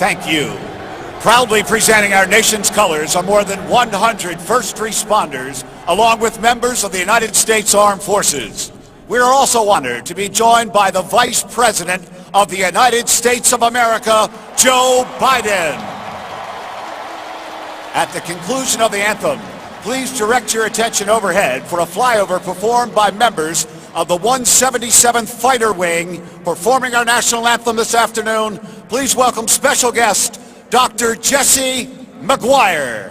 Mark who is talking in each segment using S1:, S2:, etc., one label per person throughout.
S1: Thank you. Proudly presenting our nation's colors are more than 100 first responders, along with members of the United States Armed Forces. We are also honored to be joined by the Vice President of the United States of America, Joe Biden. At the conclusion of the anthem, please direct your attention overhead for a flyover performed by members of the 177th Fighter Wing. Performing our national anthem this afternoon, please welcome special guest, Dr. Jesse McGuire.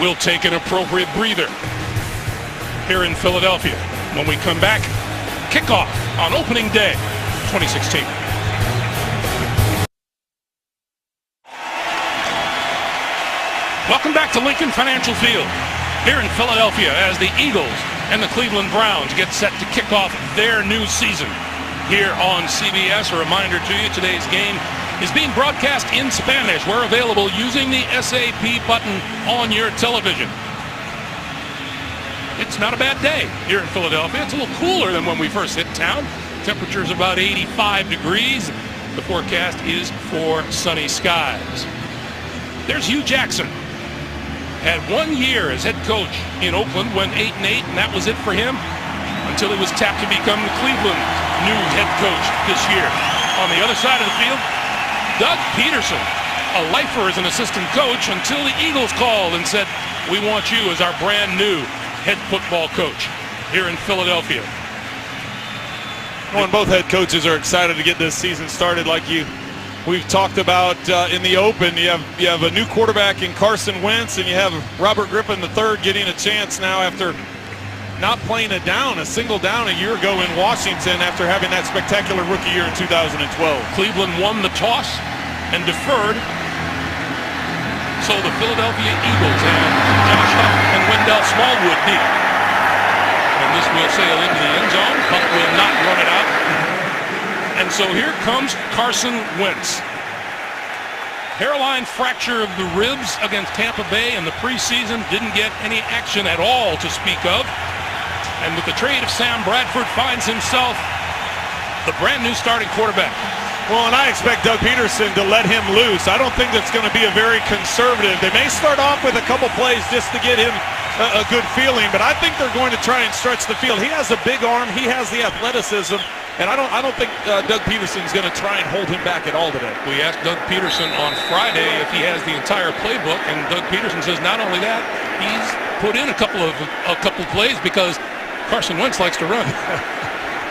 S2: We'll take an appropriate breather here in Philadelphia. When we come back, kickoff on opening day 2016. Welcome back to Lincoln Financial Field here in Philadelphia as the Eagles and the Cleveland Browns get set to kick off their new season here on CBS. A reminder to you, today's game is being broadcast in Spanish. We're available using the SAP button on your television. It's not a bad day here in Philadelphia. It's a little cooler than when we first hit town. Temperature's about 85 degrees. The forecast is for sunny skies. There's Hugh Jackson. Had 1 year as head coach in Oakland, went 8-8, and that was it for him until he was tapped to become the Cleveland new head coach this year. On the other side of the field, Doug Peterson, a lifer as an assistant coach until the Eagles called and said, we want you as our brand new head football coach here in Philadelphia.
S3: Well, and both head coaches are excited to get this season started. Like we've talked about in the open, you have a new quarterback in Carson Wentz, and you have Robert Griffin III getting a chance now after not playing a single down a year ago in Washington after having that spectacular rookie year in 2012.
S2: Cleveland won the toss and deferred. So the Philadelphia Eagles and Josh Huff and Wendell Smallwood deep. And this will sail into the end zone. Huff will not run it out. And so here comes Carson Wentz. Hairline fracture of the ribs against Tampa Bay in the preseason. Didn't get any action at all to speak of. And with the trade of Sam Bradford, finds himself the brand new starting quarterback.
S3: Well, and I expect Doug Peterson to let him loose. I don't think that's going to be a very conservative. They may start off with a couple plays just to get him a good feeling, but I think they're going to try and stretch the field. He has a big arm. He has the athleticism. And I don't think Doug Peterson's going to try and hold him back at all today.
S2: We asked Doug Peterson on Friday if he has the entire playbook, and Doug Peterson says not only that, he's put in a couple plays because Carson Wentz likes to run.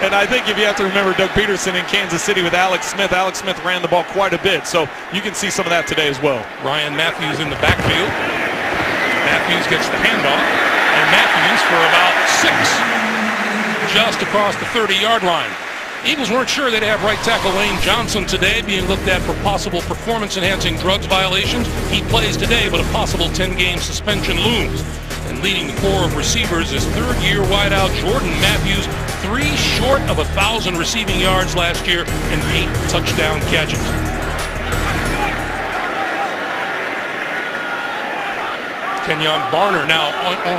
S3: And I think if you have to remember Doug Peterson in Kansas City with Alex Smith ran the ball quite a bit. So you can see some of that today as well.
S2: Ryan Matthews in the backfield. Matthews gets the handoff. And Matthews for about 6, just across the 30-yard line. Eagles weren't sure they'd have right tackle Lane Johnson today, being looked at for possible performance-enhancing drugs violations. He plays today, but a possible 10-game suspension looms. And leading the core of receivers is third-year wideout Jordan Matthews, 3 short of 1,000 receiving yards last year and 8 touchdown catches. Kenyon Barner now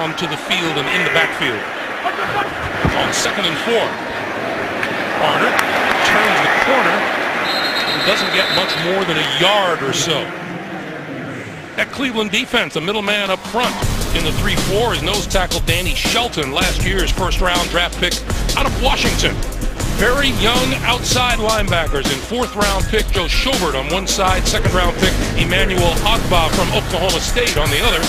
S2: on to the field and in the backfield. On 2nd and 4. Barner turns the corner and doesn't get much more than a yard or so. That Cleveland defense, a middleman up front in the 3-4 is nose tackle Danny Shelton, last year's first-round draft pick out of Washington. Very young outside linebackers. In 4th-round pick Joe Schobert on one side, 2nd-round pick Emmanuel Ogbah from Oklahoma State on the other,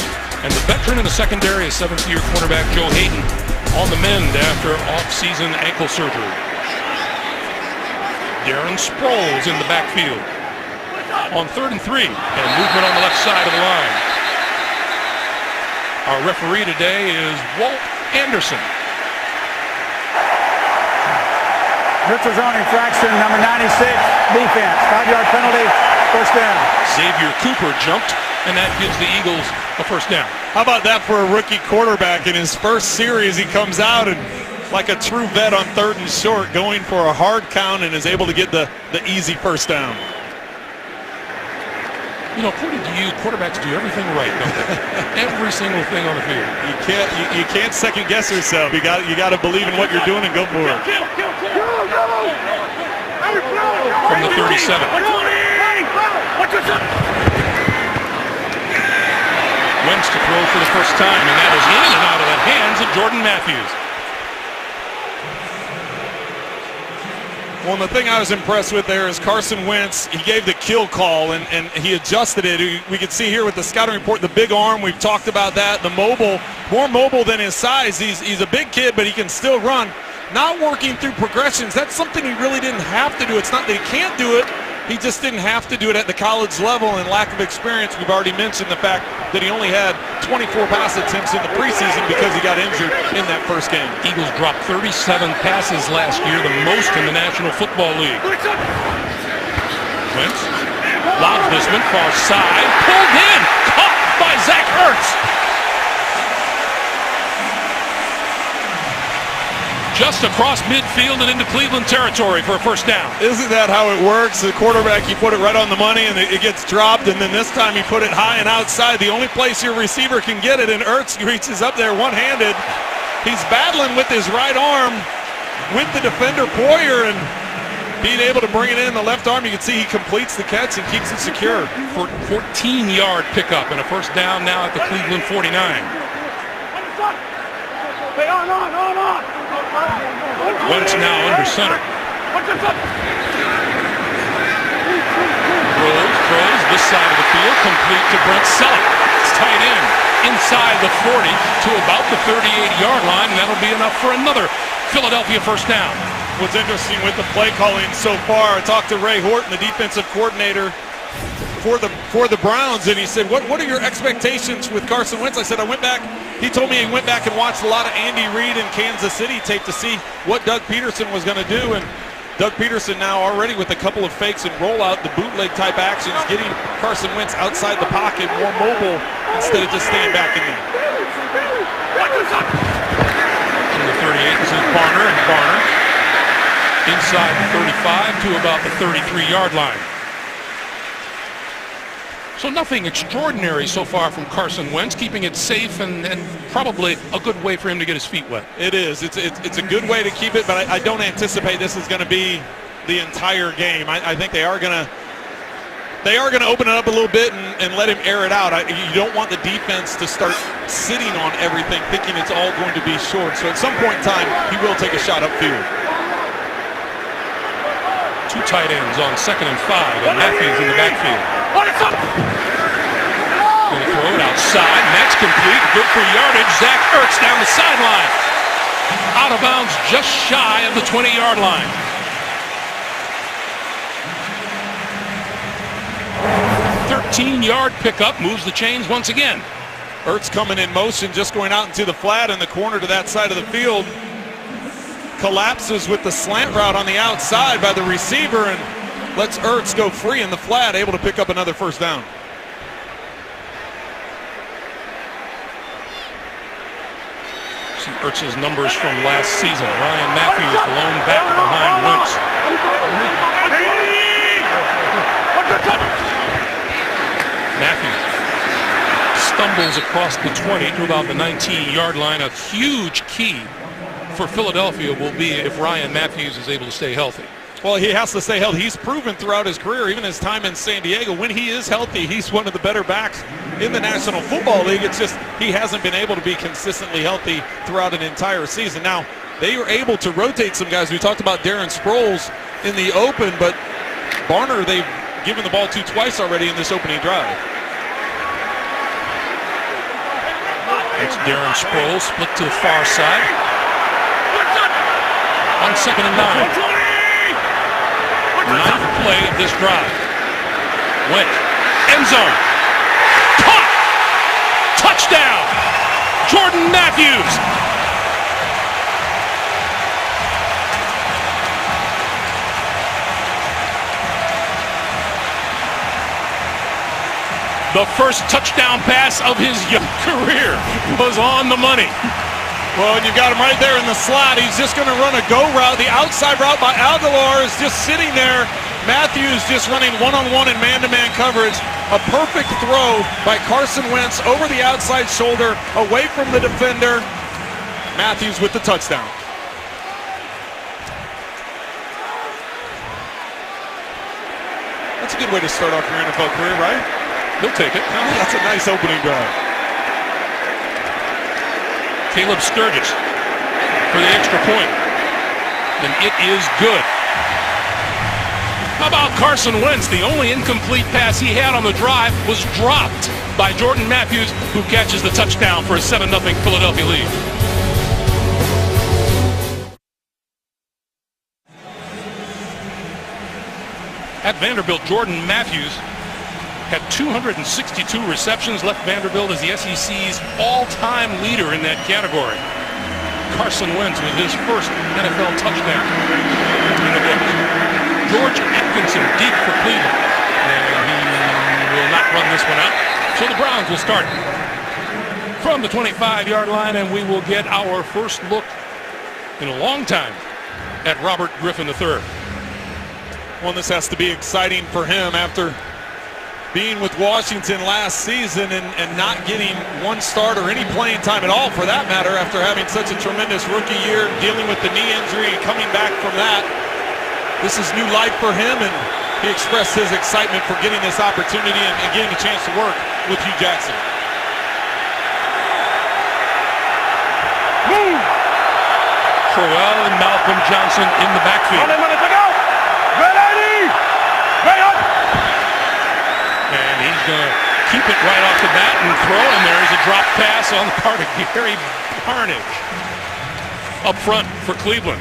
S2: and the veteran in the secondary is 7th-year cornerback Joe Hayden on the mend after off-season ankle surgery. Darren Sproles in the backfield on 3rd and 3, and movement on the left side of the line. Our referee today is Walt Anderson.
S4: Neutral zone infraction, number 96, defense. 5-yard penalty, first down.
S2: Xavier Cooper jumped, and that gives the Eagles a first down.
S3: How about that for a rookie quarterback? In his first series, he comes out and like a true vet on 3rd and short, going for a hard count and is able to get the easy first down.
S2: You know, according to you, quarterbacks do everything right, don't they? Every single thing on the field.
S3: You can't second guess yourself. You got to believe in what you're doing and go for it.
S2: From the 37. Wentz to throw for the first time, and that is in and out of the hands of Jordan Matthews.
S3: Well, the thing I was impressed with there is Carson Wentz. He gave the kill call, and he adjusted it. We can see here with the scouting report, the big arm. We've talked about that. The mobile, more mobile than his size. He's a big kid, but he can still run. Not working through progressions. That's something he really didn't have to do. It's not that he can't do it. He just didn't have to do it at the college level, and lack of experience. We've already mentioned the fact that he only had 24 pass attempts in the preseason because he got injured in that first game.
S2: Eagles dropped 37 passes last year, the most in the National Football League. Wentz lobs this one, far side, pulled in, caught by Zach Ertz. Just across midfield and into Cleveland territory for a first down.
S3: Isn't that how it works? The quarterback, you put it right on the money and it gets dropped, and then this time you put it high and outside. The only place your receiver can get it, and Ertz reaches up there one-handed. He's battling with his right arm with the defender Poyer, and being able to bring it in the left arm, you can see he completes the catch and keeps it secure.
S2: 14-yard pickup and a first down now at the Cleveland 49. Wentz now under center. Throws this side of the field, complete to Brent Selleck. It's tight end inside the 40 to about the 38-yard line, and that'll be enough for another Philadelphia first down.
S3: What's interesting with the play calling so far, I talked to Ray Horton, the defensive coordinator for the Browns, and he said, what are your expectations with Carson Wentz? I said, he told me he went back and watched a lot of Andy Reid and Kansas City tape to see what Doug Peterson was going to do, and Doug Peterson now already with a couple of fakes and rollout, the bootleg type actions, getting Carson Wentz outside the pocket, more mobile instead of just staying back in there.
S2: In the 38, this is Barner, and Barner inside the 35 to about the 33-yard line. So nothing extraordinary so far from Carson Wentz, keeping it safe and probably a good way for him to get his feet wet.
S3: It is. It's a good way to keep it, but I don't anticipate this is going to be the entire game. I think they are going to open it up a little bit and let him air it out. You don't want the defense to start sitting on everything, thinking it's all going to be short. So at some point in time, he will take a shot upfield.
S2: Two tight ends on 2nd and 5, and Matthews in the backfield. Going to throw it outside, and that's complete. Good for yardage. Zach Ertz down the sideline. Out of bounds just shy of the 20-yard line. Yard pickup moves the chains once again.
S3: Ertz coming in motion, just going out into the flat in the corner to that side of the field. Collapses with the slant route on the outside by the receiver and lets Ertz go free in the flat, able to pick up another first down.
S2: See Ertz's numbers from last season. Ryan Matthews lone back behind Wentz. Matthews stumbles across the 20 to about the 19-yard line. A huge key for Philadelphia will be if Ryan Matthews is able to stay healthy.
S3: Well, he has to stay healthy. He's proven throughout his career, even his time in San Diego, when he is healthy, he's one of the better backs in the National Football League. It's just he hasn't been able to be consistently healthy throughout an entire season. Now, they were able to rotate some guys. We talked about Darren Sproles in the open, but Barner, they've given the ball to twice already in this opening drive.
S2: It's Darren Sproles, split to the far side. On 2nd and 9. Ninth play of this drive. Went. End zone. Caught. Touchdown. Jordan Matthews. The first touchdown pass of his young career was on the money.
S3: Well, and you've got him right there in the slot. He's just going to run a go route. The outside route by Aguilar is just sitting there. Matthews just running one-on-one and man-to-man coverage. A perfect throw by Carson Wentz over the outside shoulder, away from the defender. Matthews with the touchdown. That's a good way to start off your NFL career, right?
S2: He'll take it.
S3: Oh, that's a nice opening drive.
S2: Caleb Sturgis for the extra point. And it is good. How about Carson Wentz? The only incomplete pass he had on the drive was dropped by Jordan Matthews, who catches the touchdown for a 7-0 Philadelphia lead. At Vanderbilt, Jordan Matthews had 262 receptions, left Vanderbilt as the SEC's all-time leader in that category. Carson Wentz with his first NFL touchdown in the book. George Atkinson deep for Cleveland, and he will not run this one out. So the Browns will start from the 25-yard line, and we will get our first look in a long time at Robert Griffin III.
S3: Well, this has to be exciting for him after being with Washington last season and not getting one start or any playing time at all, for that matter, after having such a tremendous rookie year, dealing with the knee injury and coming back from that. This is new life for him, and he expressed his excitement for getting this opportunity and getting a chance to work with Hugh Jackson.
S2: Crowell and Malcolm Johnson in the backfield. And he's going to keep it right off the bat and throw, and there's a drop pass on the part of Gary Barnidge. Up front for Cleveland,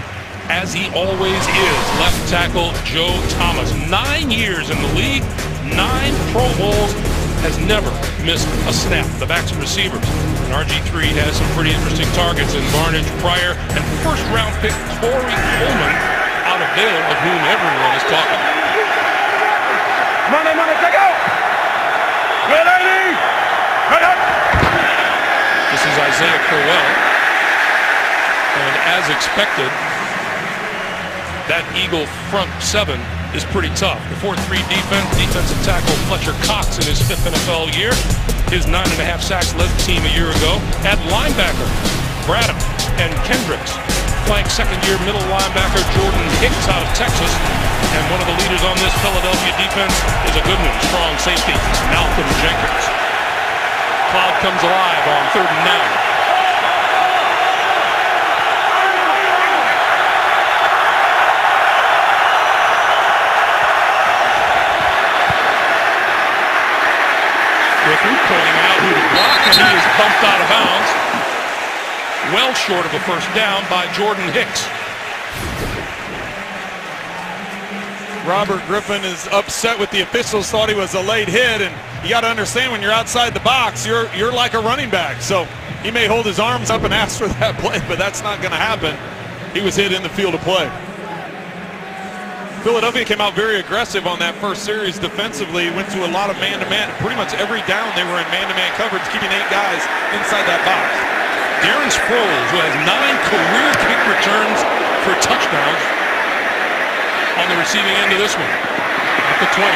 S2: as he always is, left tackle Joe Thomas. 9 years in the league, 9 Pro Bowls, has never missed a snap. The backs and receivers. And RG3 has some pretty interesting targets in Barnidge, Pryor, and first-round pick Corey Coleman out of Baylor, of whom everyone is talking.
S4: Money, check out!
S2: This is Isaiah Crowell, and as expected, that Eagle front 7 is pretty tough. The 4-3 defense, defensive tackle Fletcher Cox in his 5th NFL year. His 9.5 sacks led the team a year ago. At linebacker, Bradham and Kendricks. Flank second-year middle linebacker Jordan Hicks out of Texas. And one of the leaders on this Philadelphia defense is a good one, strong safety, Malcolm Jenkins. Cloud comes alive on 3rd and 9. Griffin pointing out who to block, and he is bumped out of bounds. well short of a first down by Jordan Hicks.
S3: Robert Griffin is upset with the officials, thought he was a late hit, and you got to understand when you're outside the box, you're like a running back. So he may hold his arms up and ask for that play, but that's not going to happen. He was hit in the field of play. Philadelphia came out very aggressive on that first series defensively, went to a lot of man-to-man. Pretty much every down they were in man-to-man coverage, keeping 8 guys inside that box.
S2: Darren Sproles, who has 9 career kick returns for touchdowns, on the receiving end of this one. At the 20.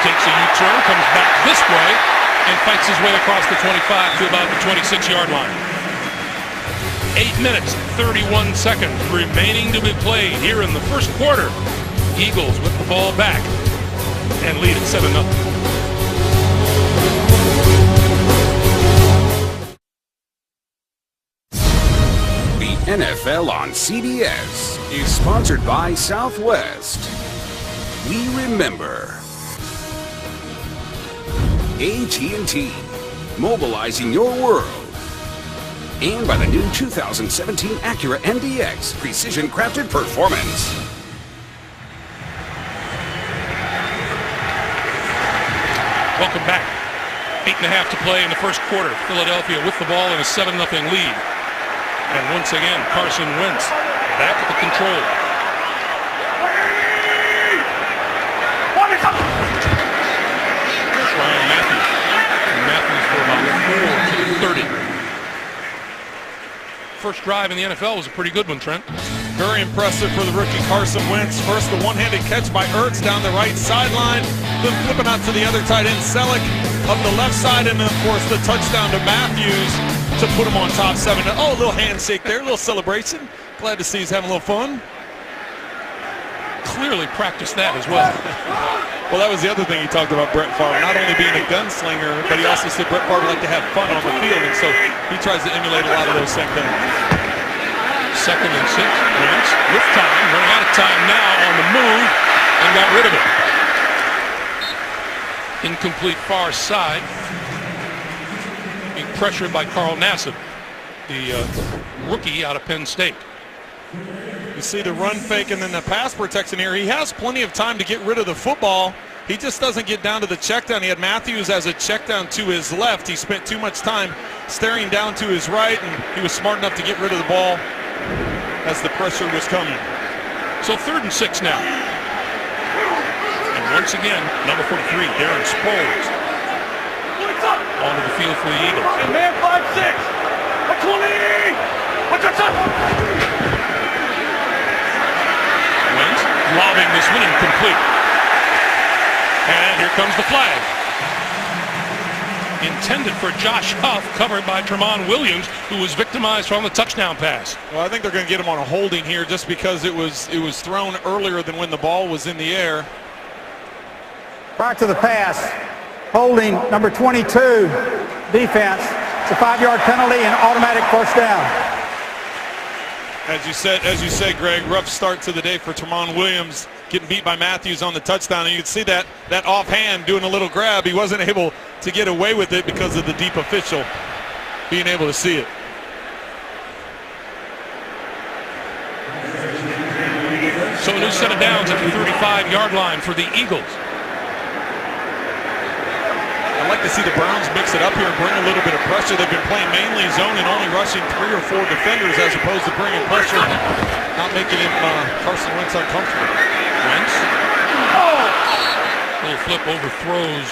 S2: Takes a U-turn, comes back this way, and fights his way across the 25 to about the 26-yard line. 8 minutes, 31 seconds remaining to be played here in the first quarter. Eagles with the ball back and lead at 7-0.
S5: The NFL on CBS is sponsored by Southwest. We remember. AT&T, mobilizing your world. And by the new 2017 Acura MDX, precision-crafted performance.
S2: Welcome back. 8.5 to play in the first quarter. Philadelphia with the ball in a 7-0 lead. And once again, Carson Wentz back at the control. Ryan Matthews for about 4 to the 30. First drive in the NFL was a pretty good one, Trent.
S3: Very impressive for the rookie Carson Wentz. First, the one-handed catch by Ertz down the right sideline. Then flipping out to the other tight end, Selleck, up the left side. And then, of course, the touchdown to Matthews to put him on top 7. Oh, a little handshake there, a little celebration. Glad to see he's having a little fun.
S2: Clearly practiced that as well.
S3: Well, that was the other thing he talked about, Brett Favre. Not only being a gunslinger, but he also said Brett Favre liked to have fun on the field. And so he tries to emulate a lot of those same things.
S2: 2nd and 6. Wentz with time, running out of time now on the move, and got rid of it. Incomplete far side. Being pressured by Carl Nassib, the rookie out of Penn State.
S3: You see the run fake and then the pass protection here. He has plenty of time to get rid of the football. He just doesn't get down to the check down. He had Matthews as a check down to his left. He spent too much time staring down to his right, and he was smart enough to get rid of the ball as the pressure was coming.
S2: So 3rd and 6 now. And once again, number 43, Darren Sproles, onto the field for the Eagles.
S6: Man 5-6. 20. What's your time?
S2: Wentz lobbing this one incomplete. And here comes the flag. Intended for Josh Huff, covered by Tramon Williams, who was victimized from the touchdown pass.
S3: Well, I think they're going to get him on a holding here just because it was thrown earlier than when the ball was in the air.
S4: Prior to the pass, holding number 22, defense. It's a 5-yard penalty and automatic first down.
S3: As you said, Greg, rough start to the day for Tramon Williams, getting beat by Matthews on the touchdown. And you can see that offhand doing a little grab. He wasn't able to get away with it because of the deep official being able to see it.
S2: So a new set of downs at the 35-yard line for the Eagles.
S3: I'd like to see the Browns mix it up here and bring a little bit of pressure. They've been playing mainly zone and only rushing 3 or 4 defenders as opposed to bringing pressure, not making him Carson Wentz uncomfortable.
S2: Wentz. Little flip overthrows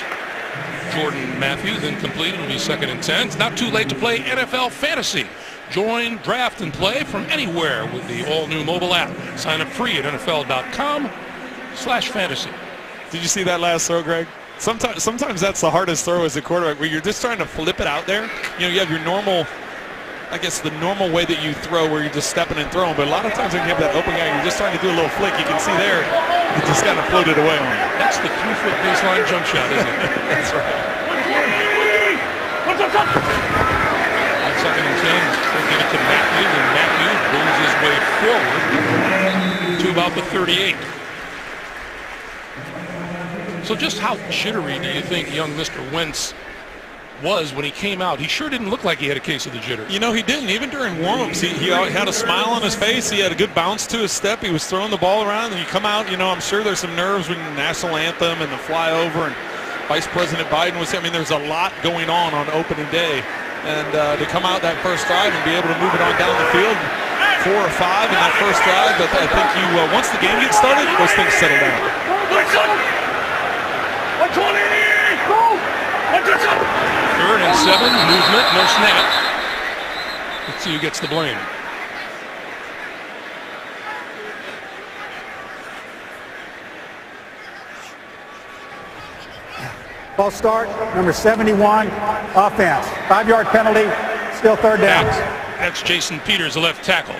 S2: Jordan Matthews, incomplete. It'll be 2nd and 10. It's not too late to play NFL Fantasy. Join, draft, and play from anywhere with the all-new mobile app. Sign up free at NFL.com/fantasy.
S3: Did you see that last throw, Greg? Sometimes that's the hardest throw as a quarterback, where you're just trying to flip it out there. You know, you have your normal, I guess the normal way that you throw where you're just stepping and throwing, but a lot of times when you have that open guy, you're just trying to do a little flick. You can see there, it just kind of floated away on you.
S2: That's the 3-foot baseline jump shot, isn't it?
S3: That's right.
S2: 2nd and 10. They'll give it to Matthews, and Matthews moves his way forward to about the 38. So just how jittery do you think young Mr. Wentz was when he came out. He sure didn't look like he had a case of the jitters.
S3: You know, he didn't. Even during warm-ups, he had a smile on his face. He had a good bounce to his step. He was throwing the ball around. And you come out, you know, I'm sure there's some nerves with the national anthem and the flyover. And Vice President Biden was, I mean, there's a lot going on opening day. And to come out that first drive and be able to move it on down the field, 4 or 5 in that first drive. But I think once the game gets started, those things settle down.
S2: 3rd and 7, movement, no snap. Let's see who gets the blame.
S4: False start, number 71, offense. 5-yard penalty, still 3rd down.
S2: That's Jason Peters, the left tackle.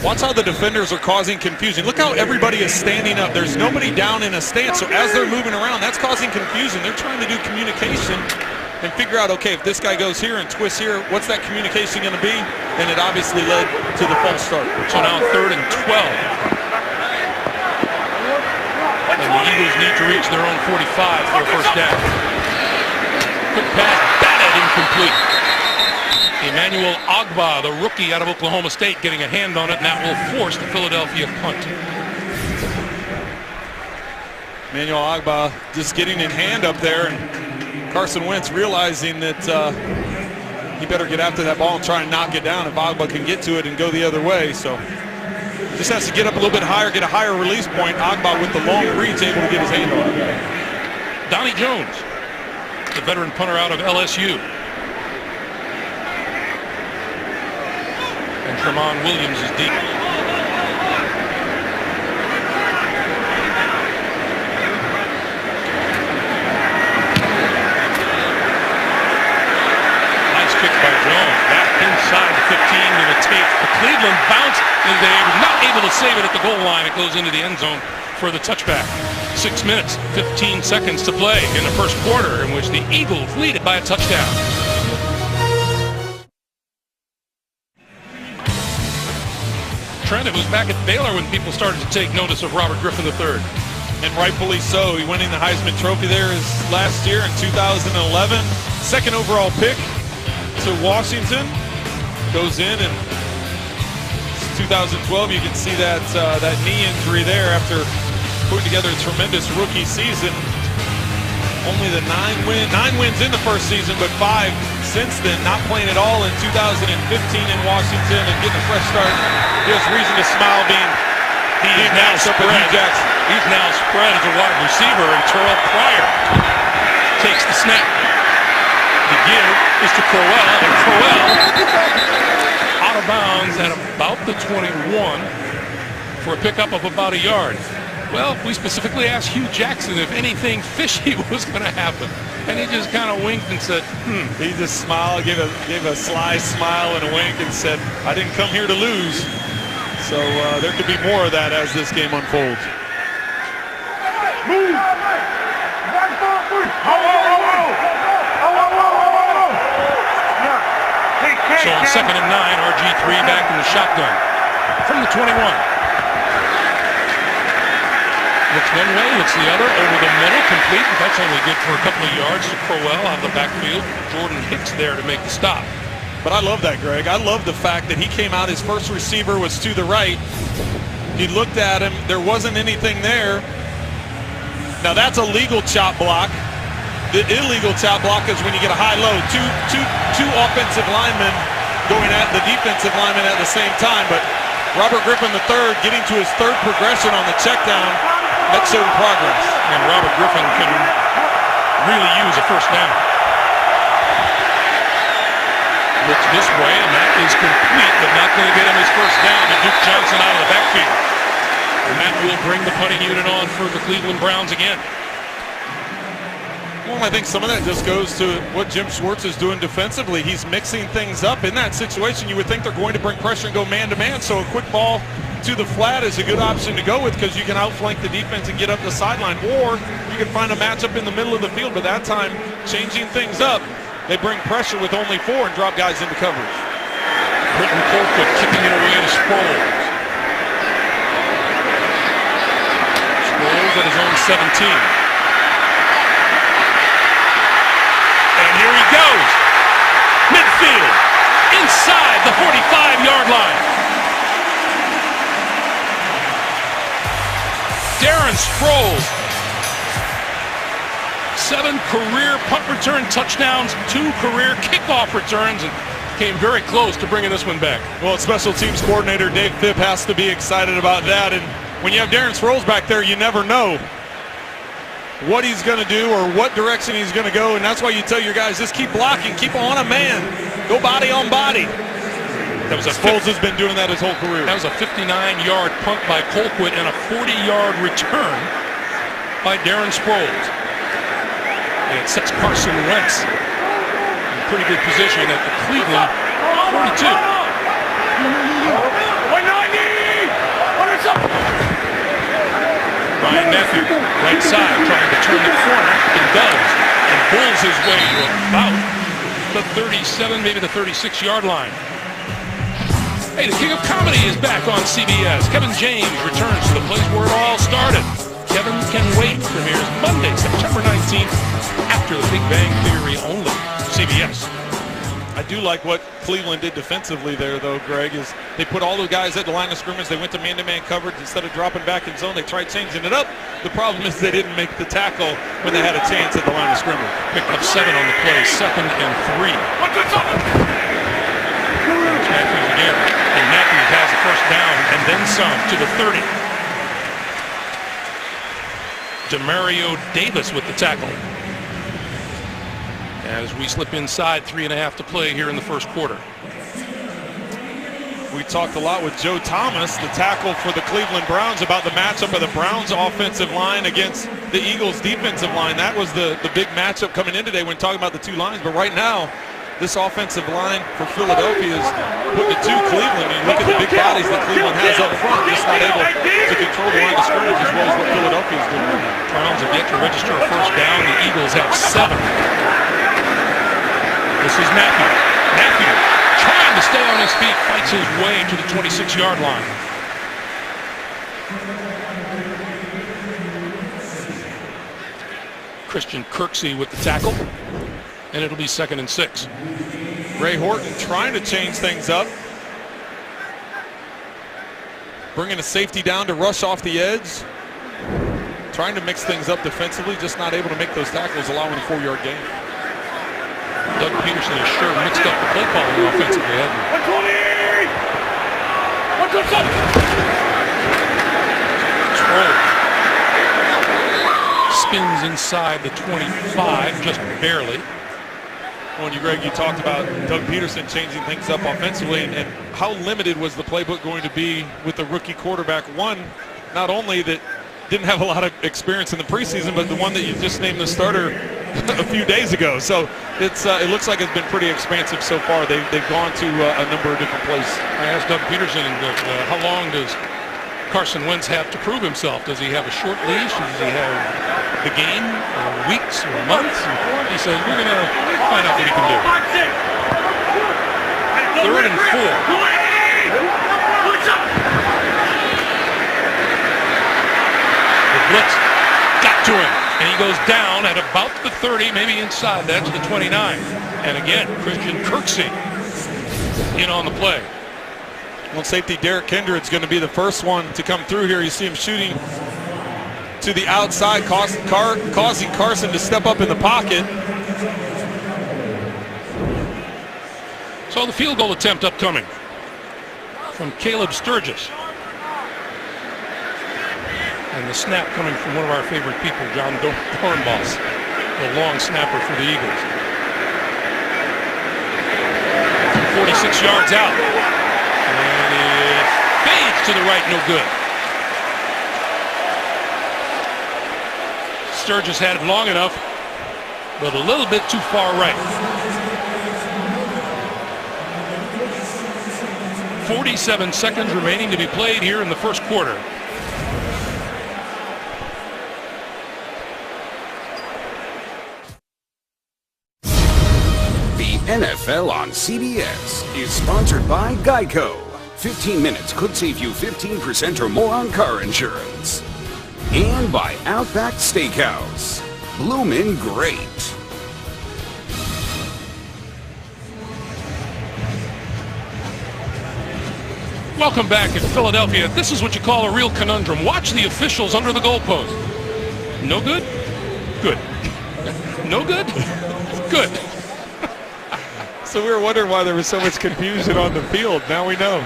S3: Watch how the defenders are causing confusion. Look how everybody is standing up. There's nobody down in a stance. So as they're moving around, that's causing confusion. They're trying to do communication and figure out, okay, if this guy goes here and twists here, what's that communication going to be? And it obviously led to the false start.
S2: So now 3rd and 12. And the Eagles need to reach their own 45 for a first down. Quick pass, batted, incomplete. Emmanuel Ogbah, the rookie out of Oklahoma State, getting a hand on it, and that will force the Philadelphia punt.
S3: Emmanuel Ogbah just getting in hand up there, and Carson Wentz realizing that he better get after that ball and try and knock it down if Ogbah can get to it and go the other way. So just has to get up a little bit higher, get a higher release point. Ogbah with the long reach able to get his hand on it.
S2: Donnie Jones, the veteran punter out of LSU. And Tramon Williams is deep. Nice kick by Jones. Back inside the 15 to the tape. The Cleveland bounce, and they were not able to save it at the goal line. It goes into the end zone for the touchback. 6 minutes, 15 seconds to play in the first quarter, in which the Eagles lead it by a touchdown. Trent, it was back at Baylor when people started to take notice of Robert Griffin III.
S3: And rightfully so. He winning the Heisman Trophy there his last year in 2011. 2nd overall pick to Washington. Goes in, and 2012 you can see that that knee injury there after putting together a tremendous rookie season. Only the 9 wins in the first season, but 5 since then, not playing at all in 2015 in Washington and getting a fresh start. Gives reason to smile being now spread.
S2: He's now spread as a wide receiver, and Terrell Pryor takes the snap. The give is to Crowell, and Crowell out of bounds at about the 21 for a pickup of about a yard. Well, we specifically asked Hugh Jackson if anything fishy was going to happen, and he just kind of winked and said,
S3: He just smiled, gave a sly smile and a wink and said, I didn't come here to lose. So there could be more of that as this game unfolds.
S6: Move!
S2: So on 2nd and 9, RG3 back in the shotgun from the 21. Looks one way, looks the other, over the middle, complete, but that's only good for a couple of yards to Crowell out of the backfield. Jordan Hicks there to make the stop.
S3: But I love that, Greg. I love the fact that he came out, his first receiver was to the right. He looked at him, there wasn't anything there. Now that's a legal chop block. The illegal chop block is when you get a high-low. Two offensive linemen going at the defensive lineman at the same time. But Robert Griffin III getting to his 3rd progression on the check down. That showed progress.
S2: And Robert Griffin can really use a first down. Looks this way, and that is complete, but not going to get him his first down. And Duke Johnson out of the backfield. And that will bring the punting unit on for the Cleveland Browns again.
S3: Well, I think some of that just goes to what Jim Schwartz is doing defensively. He's mixing things up. In that situation, you would think they're going to bring pressure and go man-to-man, so a quick ball to the flat is a good option to go with because you can outflank the defense and get up the sideline, or you can find a matchup in the middle of the field, but that time, changing things up, they bring pressure with only 4 and drop guys into coverage.
S2: Britton Colquitt kicking it away to Sproles. Sproles at his own 17. Sproles. 7 career punt return touchdowns, 2 career kickoff returns, and came very close to bringing this one back.
S3: Well, special teams coordinator Dave Phipp has to be excited about that. And when you have Darren Sproles back there, you never know what he's going to do or what direction he's going to go. And that's why you tell your guys, just keep blocking, keep on a man, go body on body.
S2: That was
S3: Sproles has been doing that his whole career.
S2: That was a 59-yard punt by Colquitt and a 40-yard return by Darren Sproles. And it sets Carson Wentz in pretty good position at the Cleveland 42. Ryan Matthew, right side, trying to turn the corner, and does, and bulls his way to about the 37, maybe the 36-yard line. Hey, the King of Comedy is back on CBS. Kevin James returns to the place where it all started. Kevin Can Wait premieres Monday, September 19th, after The Big Bang Theory only. CBS.
S3: I do like what Cleveland did defensively there, though, Greg, is they put all the guys at the line of scrimmage. They went to man-to-man coverage. Instead of dropping back in zone, they tried changing it up. The problem is they didn't make the tackle when they had a chance at the line of scrimmage.
S2: Picked up 7 on the play, 2nd and 3. Matthews again. And Matthews has a first down and then some to the 30. Demario Davis with the tackle. As we slip inside, 3.5 to play here in the first quarter.
S3: We talked a lot with Joe Thomas, the tackle for the Cleveland Browns, about the matchup of the Browns offensive line against the Eagles defensive line. That was the big matchup coming in today when talking about the two lines. But right now, this offensive line for Philadelphia is putting it to Cleveland. You look at the big bodies that Cleveland has up front, just not able to control the line of scrimmage as well as what Philadelphia is doing right now.
S2: Browns have yet to register a first down. The Eagles have 7. This is Matthew. Matthew trying to stay on his feet, fights his way to the 26-yard line. Christian Kirksey with the tackle, and it'll be 2nd and 6.
S3: Ray Horton trying to change things up. Bringing a safety down to rush off the edge. Trying to mix things up defensively, just not able to make those tackles, allowing a 4-yard gain.
S2: Doug Peterson has sure mixed up the play calling offensively, hasn't he? Sproles spins inside the 25, just barely.
S3: Well, Greg, you talked about Doug Peterson changing things up offensively, and how limited was the playbook going to be with the rookie quarterback? One, not only that didn't have a lot of experience in the preseason, but the one that you just named the starter a few days ago. So it looks like it's been pretty expansive so far. They've gone to a number of different places.
S2: I asked Doug Peterson, how long does Carson Wentz have to prove himself? Does he have a short leash? Does he have the game, or weeks, or months? And he says, we're going to find out what he can do. 3rd and 4. The blitz got to him, and he goes down at about the 30, maybe inside. That's the 29. And again, Christian Kirksey in on the play.
S3: Well, safety Derek Kindred's going to be the first one to come through here. You see him shooting to the outside, causing Carson to step up in the pocket.
S2: So the field goal attempt upcoming from Caleb Sturgis. And the snap coming from one of our favorite people, John Dornbos, the long snapper for the Eagles. 46 yards out. And it fades to the right, no good. Sturgis had it long enough, but a little bit too far right. 47 seconds remaining to be played here in the first quarter.
S5: The NFL on CBS is sponsored by Geico. 15 minutes could save you 15% or more on car insurance. And by Outback Steakhouse. Bloomin' Great.
S2: Welcome back in Philadelphia. This is what you call a real conundrum. Watch the officials under the goalpost. No good? Good. No good? Good.
S3: So we were wondering why there was so much confusion on the field. Now we know.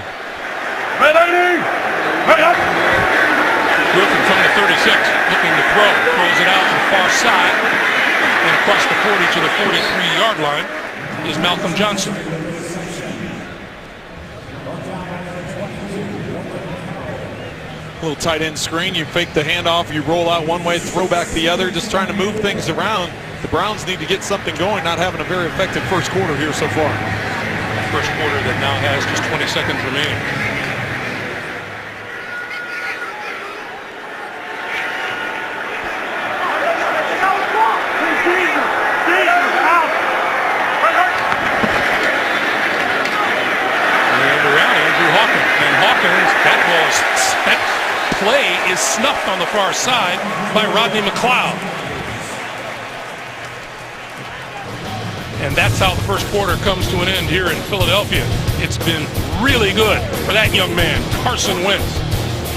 S6: Ready? Ready up!
S2: Griffin from the 36, looking to throw. Throws it out to the far side. And across the 40 to the 43-yard line is Malcolm Johnson.
S3: A little tight end screen. You fake the handoff. You roll out one way, throw back the other. Just trying to move things around. The Browns need to get something going, not having a very effective first quarter here so far.
S2: First quarter that now has just 20 seconds remaining. And around Andrew Hawkins. And Hawkins, that play is snuffed on the far side by Rodney McLeod. And that's how the first quarter comes to an end here in Philadelphia. It's been really good for that young man, Carson Wentz.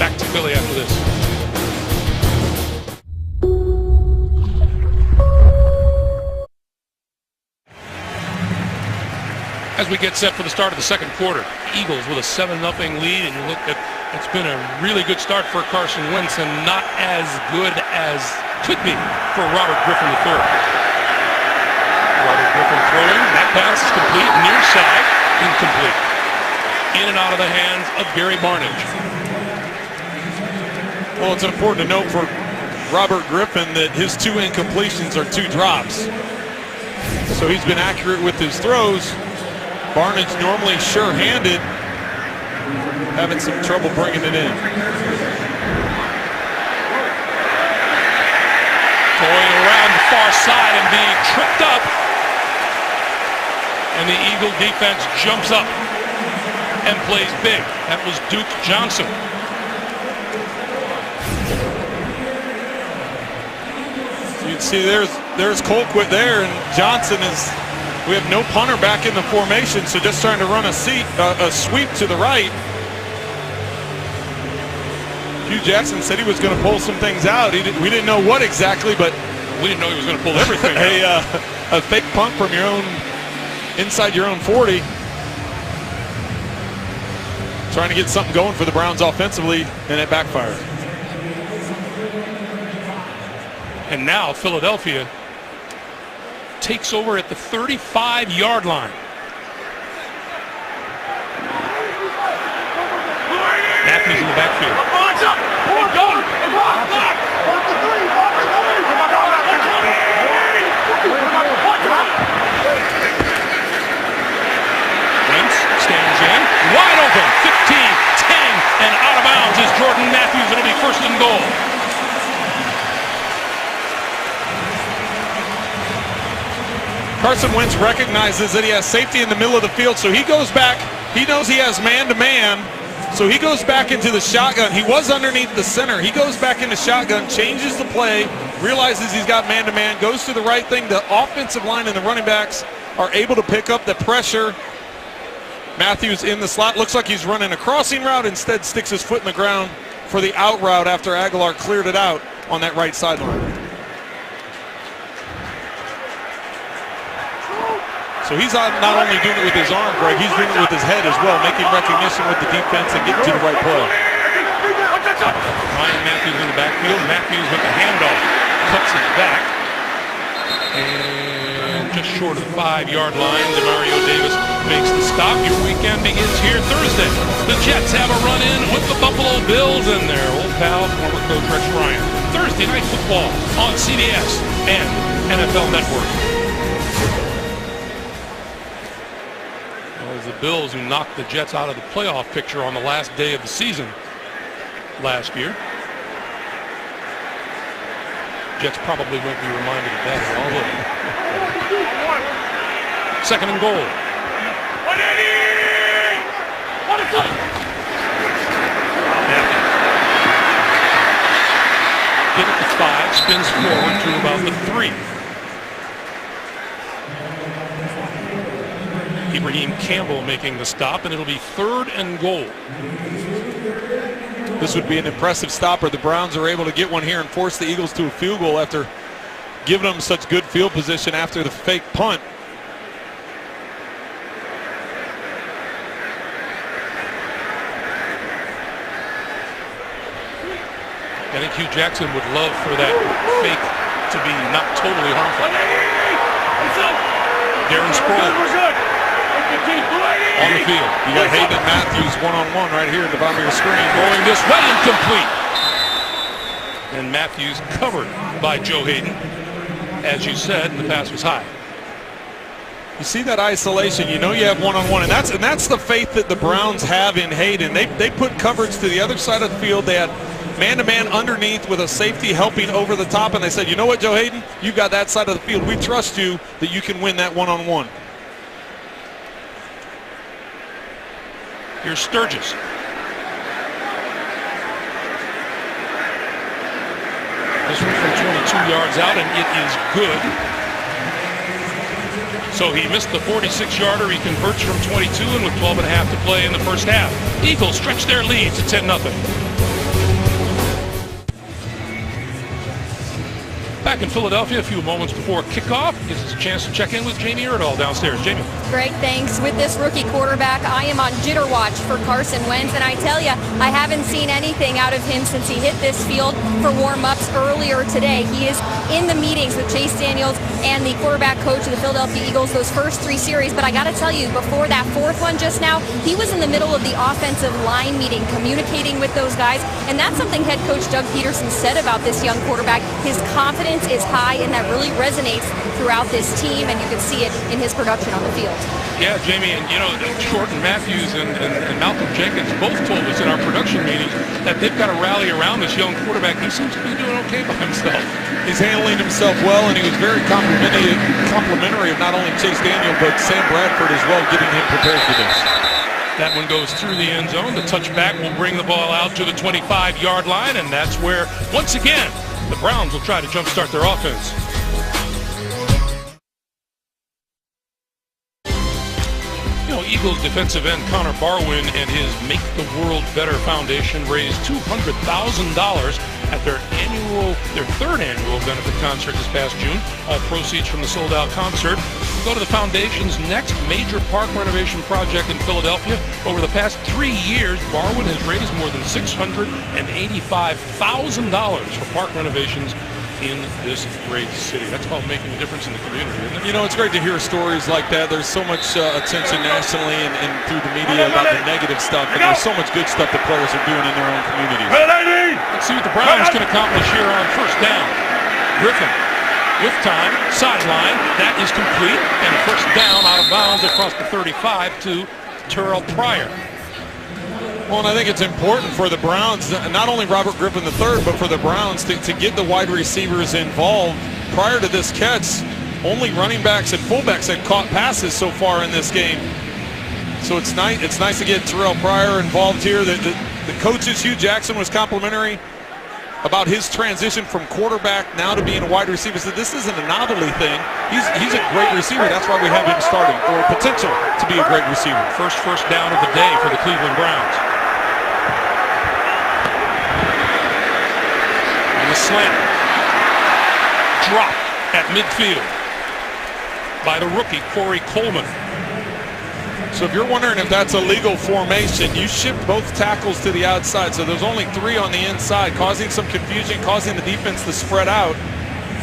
S2: Back to Philly after this. As we get set for the start of the second quarter, Eagles with a 7-0 lead, and you look at, it's been a really good start for Carson Wentz and not as good as could be for Robert Griffin III. Robert Griffin throwing, that pass is complete, near side, incomplete. In and out of the hands of Gary Barnidge.
S3: Well, it's important to note for Robert Griffin that his 2 incompletions are 2 drops. So he's been accurate with his throws. Barnidge normally sure-handed, having some trouble bringing it in.
S2: Going around the far side and being tripped up. And the Eagle defense jumps up and plays big. That was Duke Johnson.
S3: You can see there's Colquitt there, and Johnson is, we have no punter back in the formation, so just trying to run a sweep to the right. Hugh Jackson said he was going to pull some things out. We didn't know what exactly, but
S2: we didn't know he was going to pull everything out.
S3: A fake punt from your own, inside your own 40. Trying to get something going for the Browns offensively, and it backfired.
S2: And now Philadelphia takes over at the 35-yard line. Matthews in the backfield. Wentz stands in, wide open, 15, 10, and out of bounds is Jordan Matthews. It'll be first and goal.
S3: Carson Wentz recognizes that he has safety in the middle of the field, so he goes back. He knows he has man-to-man, so he goes back into the shotgun. He was underneath the center. He goes back into shotgun, changes the play, realizes he's got man-to-man, goes to the right thing. The offensive line and the running backs are able to pick up the pressure. Matthews in the slot. Looks like he's running a crossing route. Instead sticks his foot in the ground for the out route after Aguilar cleared it out on that right sideline. So he's not only doing it with his arm, Greg, he's doing it with his head as well, making recognition with the defense and getting to the right play.
S2: Ryan Matthews in the backfield. Matthews with the handoff. Cuts it back. And just short of the 5-yard line, Demario Davis makes the stop. Your weekend begins here Thursday. The Jets have a run-in with the Buffalo Bills and their old pal, former coach Rex Ryan. Thursday Night Football on CBS and NFL Network. The Bills, who knocked the Jets out of the playoff picture on the last day of the season last year. Jets probably won't be reminded of that at all. Second and goal. Get at the 5, spins forward to about the 3. Ibrahim Campbell making the stop, and it'll be third and goal.
S3: this would be an impressive stopper. The Browns are able to get one here and force the Eagles to a field goal after giving them such good field position after the fake punt.
S2: I think Hugh Jackson would love for that fake to be not totally harmful. Darren Sproles on the field.
S3: You got Hayden Matthews one-on-one right here at the bottom of your screen.
S2: Going this way, incomplete. And Matthews covered by Joe Hayden. As you said, the pass was high.
S3: You see that isolation, you know you have one-on-one, and that's the faith that the Browns have in Hayden. They put coverage to the other side of the field. They had man-to-man underneath with a safety helping over the top, and they said, you know what, Joe Hayden, you've got that side of the field. We trust you that you can win that one-on-one.
S2: Here's Sturgis. This one from 22 yards out, and it is good. So he missed the 46-yarder. He converts from 22, and with 12 and a half to play in the first half, Eagles stretch their lead to 10-0. Back in Philadelphia a few moments before kickoff, gives us a chance to check in with Jamie Erdahl downstairs. Jamie.
S7: Greg, thanks. With this rookie quarterback, I am on jitter watch for Carson Wentz, and I tell you, I haven't seen anything out of him since he hit this field for warm-ups earlier today. He is in the meetings with Chase Daniels and the quarterback coach of the Philadelphia Eagles those first 3 series, but I got to tell you, before that 4th one just now, he was in the middle of the offensive line meeting, communicating with those guys, and that's something head coach Doug Peterson said about this young quarterback. His confidence is high, and that really resonates throughout this team, and you can see it in his production on the field.
S2: Yeah, Jamie, and you know, Shorten Matthews and Malcolm Jenkins both told us in our production meeting that they've got to rally around this young quarterback. He seems to be doing okay by himself.
S3: He's handling himself well, and he was very complimentary of not only Chase Daniel, but Sam Bradford as well, getting him prepared for this.
S2: That one goes through the end zone. The touchback will bring the ball out to the 25-yard line, and that's where, once again, the Browns will try to jumpstart their offense. You know, Eagles defensive end Connor Barwin and his Make the World Better Foundation raised $200,000 at their 3rd annual benefit concert this past June. All proceeds from the sold-out concert go to the foundation's next major park renovation project in Philadelphia. Over the past 3 years, Barwin has raised more than $685,000 for park renovations in this great city. That's called making a difference in the community, isn't it?
S3: You know, it's great to hear stories like that. There's so much attention nationally and through the media about the negative stuff, and there's so much good stuff that players are doing in their own communities.
S2: Let's see what the Browns can accomplish here on first down. Griffin with time, sideline, that is complete, and a first down out of bounds across the 35 to Terrell Pryor.
S3: Well, and I think it's important for the Browns, not only Robert Griffin III, but for the Browns to get the wide receivers involved. Prior to this catch, only running backs and fullbacks had caught passes so far in this game. So it's nice to get Terrell Pryor involved here. The coaches, Hugh Jackson was complimentary about his transition from quarterback now to being a wide receiver. So this isn't a novelty thing. He's a great receiver. That's why we have him starting, or potential to be a great receiver.
S2: First down of the day for the Cleveland Browns. And the slant. Drop at midfield by the rookie, Corey Coleman.
S3: So if you're wondering if that's a legal formation, you shift both tackles to the outside. So there's only 3 on the inside, causing some confusion, causing the defense to spread out.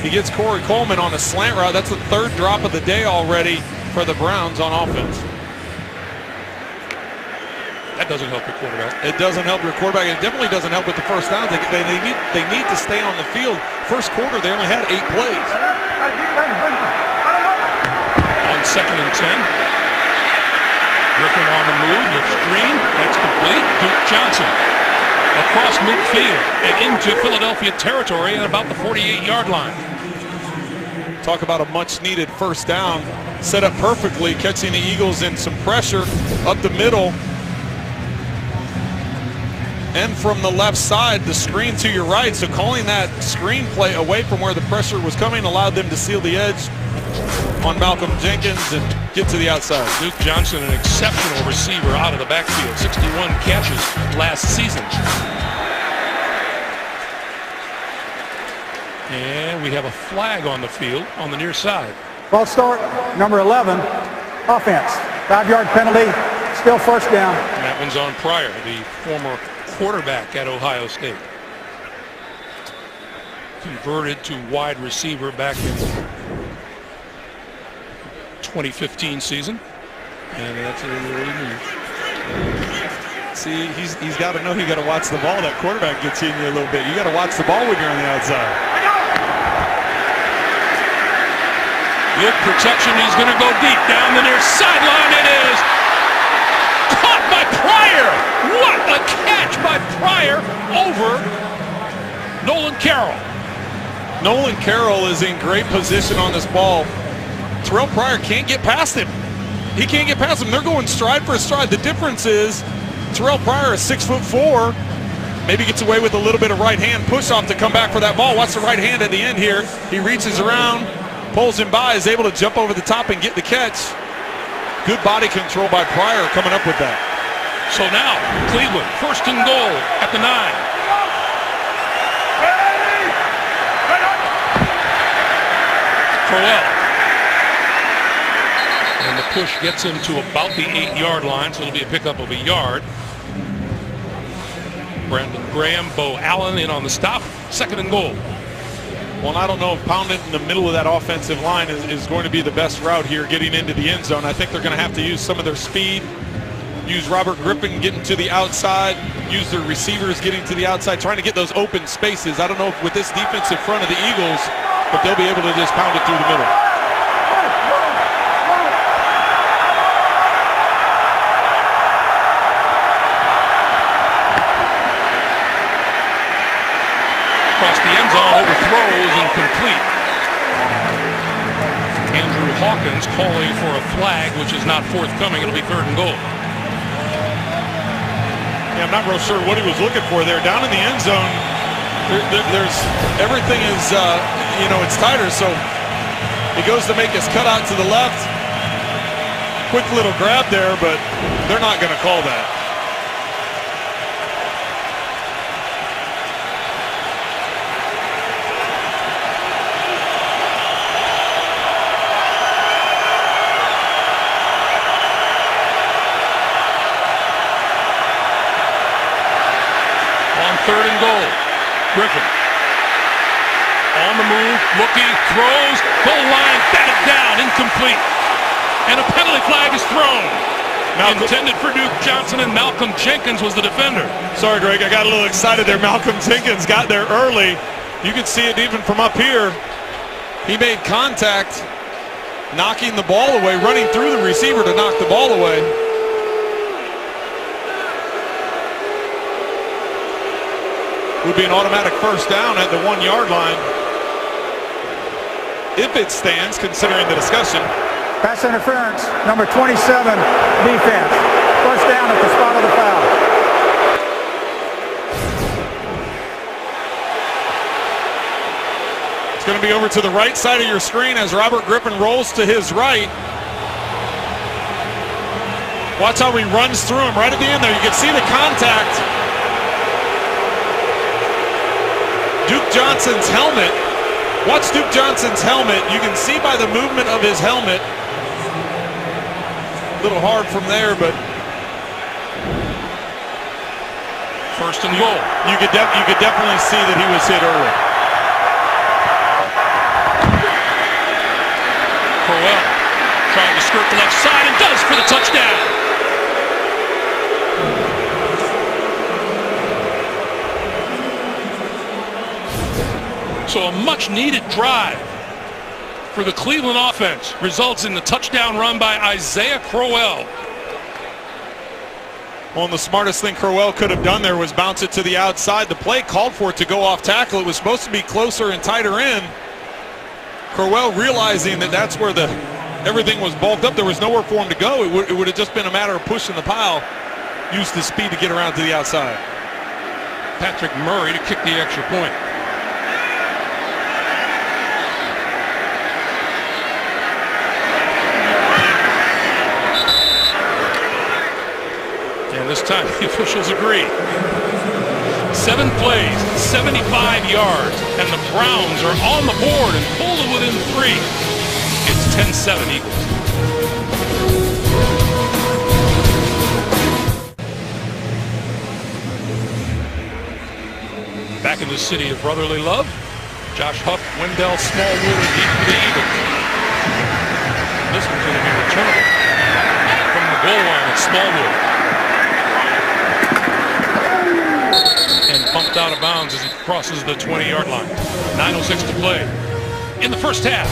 S3: He gets Corey Coleman on a slant route. That's the 3rd drop of the day already for the Browns on offense.
S2: That doesn't help your quarterback.
S3: It doesn't help your quarterback. It definitely doesn't help with the first down. They need to stay on the field. First quarter, they only had 8 plays.
S2: On 2nd and 10. Griffin on the move, the screen, that's complete. Duke Johnson across midfield and into Philadelphia territory at about the 48-yard line.
S3: Talk about a much-needed first down. Set up perfectly, catching the Eagles in some pressure up the middle. And from the left side, the screen to your right. So calling that screen play away from where the pressure was coming allowed them to seal the edge on Malcolm Jenkins and get to the outside.
S2: Duke Johnson, an exceptional receiver out of the backfield. 61 catches last season. And we have a flag on the field on the near side.
S4: False start, number 11, offense. 5-yard penalty, still first down.
S2: And that one's on Pryor, the former quarterback at Ohio State. Converted to wide receiver back in 2015 season. And that's an early move.
S3: See, he's got to know he got to watch the ball. That quarterback gets in you a little bit. You got to watch the ball when you're on the outside.
S2: Good protection. He's going to go deep down the near sideline. It is caught by Pryor. What a catch by Pryor over Nolan Carroll.
S3: Nolan Carroll is in great position on this ball. Terrell Pryor can't get past him. He can't get past him. They're going stride for stride. The difference is Terrell Pryor is 6'4". Maybe gets away with a little bit of right hand push off to come back for that ball. Watch the right hand at the end here. He reaches around, pulls him by, is able to jump over the top and get the catch. Good body control by Pryor coming up with that.
S2: So now Cleveland, 1st and goal at the 9. Crowell. And the push gets him to about the 8-yard line, so it'll be a pickup of a yard. Brandon Graham, Bo Allen in on the stop. 2nd and goal.
S3: Well, I don't know if pounding in the middle of that offensive line is going to be the best route here getting into the end zone. I think they're going to have to use some of their speed, use Robert Griffin getting to the outside, use their receivers getting to the outside, trying to get those open spaces. I don't know if with this defensive front of the Eagles, but they'll be able to just pound it through the middle.
S2: Across the end zone, overthrows, incomplete. Andrew Hawkins calling for a flag, which is not forthcoming. It'll be 3rd and goal.
S3: Yeah, I'm not real sure what he was looking for there. Down in the end zone, there's everything is, it's tighter, so he goes to make his cutout to the left. Quick little grab there, but they're not going to call that.
S2: On 3rd and goal, Griffin on the move, looking, throws, goal line, batted down, incomplete. And a penalty flag is thrown. Intended for Duke Johnson, and Malcolm Jenkins was the defender.
S3: Sorry, Greg, I got a little excited there. Malcolm Jenkins got there early. You can see it even from up here. He made contact, knocking the ball away, running through the receiver to knock the ball away. Would be an automatic first down at the 1-yard line. If it stands, considering the discussion.
S4: Pass interference, number 27, defense. First down at the spot of the foul.
S3: It's going to be over to the right side of your screen as Robert Griffin rolls to his right. Watch how he runs through him right at the end there. You can see the contact. Duke Johnson's helmet. Watch Duke Johnson's helmet. You can see by the movement of his helmet. A little hard from there, but
S2: 1st and goal.
S3: You could definitely see that he was hit early.
S2: Crowell trying to skirt the left side and does for the touchdown. So a much-needed drive for the Cleveland offense results in the touchdown run by Isaiah Crowell.
S3: Well, and the smartest thing Crowell could have done there was bounce it to the outside. The play called for it to go off tackle. It was supposed to be closer and tighter in. Crowell realizing that that's where everything was bulked up. There was nowhere for him to go. It would have just been a matter of pushing the pile. Used the speed to get around to the outside.
S2: Patrick Murray to kick the extra point. And this time the officials agree. 7 plays, 75 yards, and the Browns are on the board and pulled it within 3. It's 10-7 Eagles. Back in the city of brotherly love, Josh Huff, Wendell Smallwood are deep for the Eagles. This one's going to be returnable from the goal line at Smallwood. And bumped out of bounds as he crosses the 20-yard line. 9:06 to play. In the first half,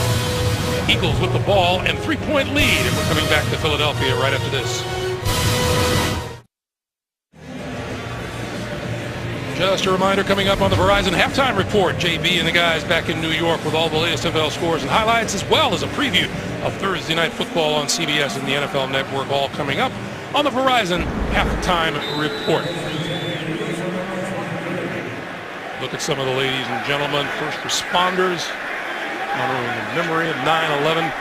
S2: Eagles with the ball and 3-point lead. And we're coming back to Philadelphia right after this. Just a reminder, coming up on the Verizon Halftime Report, JB and the guys back in New York with all the latest NFL scores and highlights, as well as a preview of Thursday Night Football on CBS and the NFL Network, all coming up on the Verizon Halftime Report. Look at some of the ladies and gentlemen, first responders, honoring the memory of 9/11.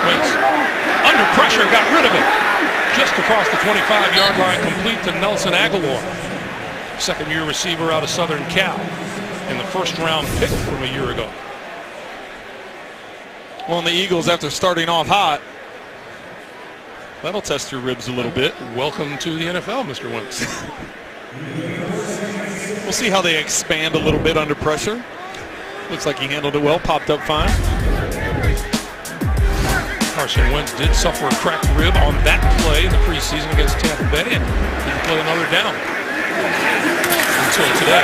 S2: Wentz, under pressure, got rid of it. Just across the 25-yard line, complete to Nelson Aguilar. Second-year receiver out of Southern Cal. And the first-round pick from a year ago.
S3: Well, and the Eagles, after starting off hot, that'll test your ribs a little bit.
S2: Welcome to the NFL, Mr. Wentz.
S3: We'll see how they expand a little bit under pressure. Looks like he handled it well, popped up fine.
S2: Carson Wentz did suffer a cracked rib on that play in the preseason against Tampa Bay and didn't play another down until today.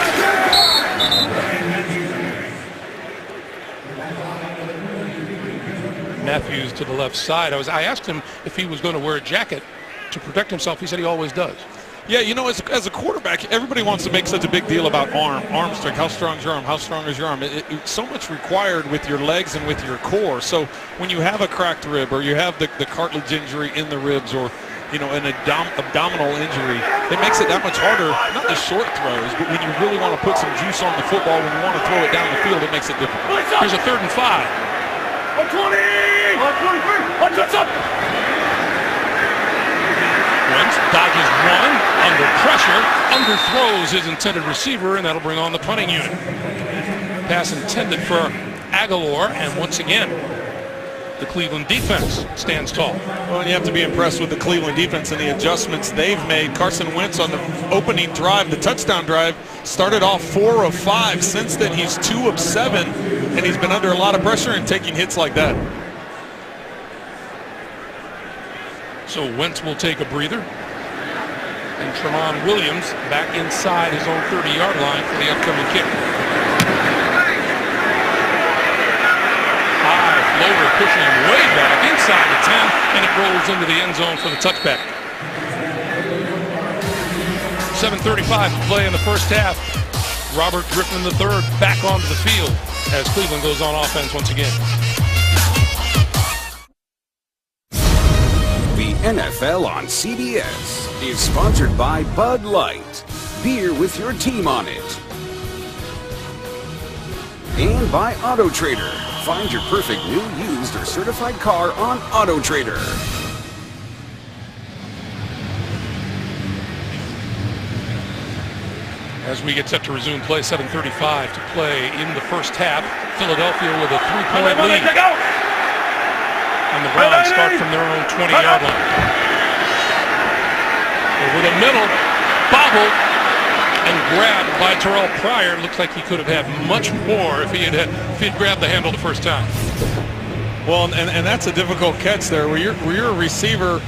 S2: Matthews to the left side. I asked him if he was going to wear a jacket to protect himself. He said he always does.
S3: Yeah, you know, as a quarterback, everybody wants to make such a big deal about arm strength. How strong is your arm? How strong is your arm? It's so much required with your legs and with your core. So when you have a cracked rib or you have the cartilage injury in the ribs or, you know, an abdominal injury, it makes it that much harder, not the short throws, but when you really want to put some juice on the football, when you want to throw it down the field, it makes it difficult.
S2: Here's a 3rd and 5.
S6: 120! 123!
S2: Wentz dodges one, under pressure, underthrows his intended receiver, and that'll bring on the punting unit. Pass intended for Aguilar, and once again, the Cleveland defense stands tall.
S3: Well, and you have to be impressed with the Cleveland defense and the adjustments they've made. Carson Wentz on the opening drive, the touchdown drive, started off 4 of 5. Since then, he's 2 of 7, and he's been under a lot of pressure and taking hits like that.
S2: So Wentz will take a breather. And Tramon Williams back inside his own 30-yard line for the upcoming kick. High floater pushing him way back inside the 10, and it rolls into the end zone for the touchback. 7:35 to play in the first half. Robert Griffin III back onto the field as Cleveland goes on offense once again.
S5: NFL on CBS is sponsored by Bud Light, beer with your team on it. And by AutoTrader. Find your perfect new, used, or certified car on AutoTrader.
S2: As we get set to resume play, 7:35 to play in the first half. Philadelphia with a 3-point lead. And the Browns start from their own 20-yard line. Over the middle, bobbled and grabbed by Terrell Pryor. Looks like he could have had much more if he had grabbed the handle the first time.
S3: Well, and that's a difficult catch there. Where you're a receiver,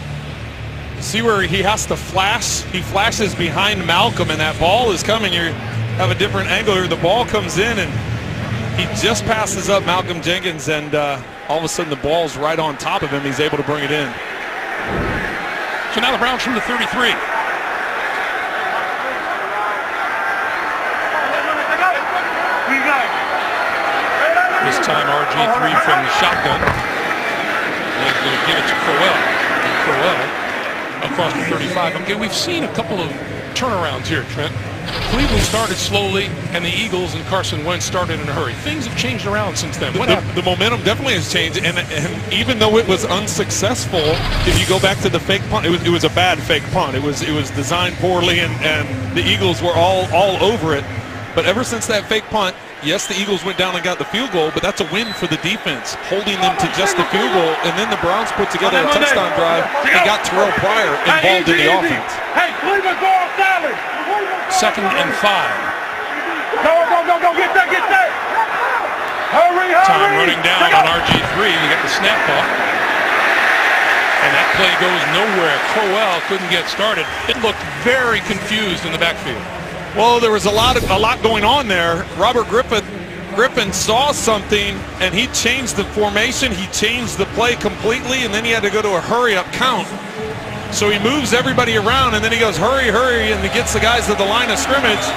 S3: see where he has to flash. He flashes behind Malcolm, and that ball is coming. You have a different angle here. The ball comes in, and he just passes up Malcolm Jenkins, and all of a sudden the ball's right on top of him. He's able to bring it in.
S2: So now the Browns from the 33. This time RG3 from the shotgun. And he's going to give it to Crowell. And Crowell across the 35. Okay, we've seen a couple of turnarounds here, Trent. Cleveland started slowly, and the Eagles and Carson Wentz started in a hurry. Things have changed around since then. What happened?
S3: The momentum definitely has changed, and even though it was unsuccessful, if you go back to the fake punt, it was a bad fake punt. It was designed poorly, and the Eagles were all over it. But ever since that fake punt, yes, the Eagles went down and got the field goal, but that's a win for the defense, holding them to just the field goal. And then the Browns put together a touchdown drive and got Terrell Pryor involved in the offense.
S6: Hey, Cleveland, go off solid.
S2: 2nd and 5.
S6: Go, get that. Hurry.
S2: Time running down on RG3. We got the snap off. And that play goes nowhere. Crowell couldn't get started. It looked very confused in the backfield.
S3: Well, there was a lot going on there. Robert Griffin saw something, and he changed the formation. He changed the play completely, and then he had to go to a hurry-up count. So he moves everybody around, and then he goes, hurry, and he gets the guys to the line of scrimmage.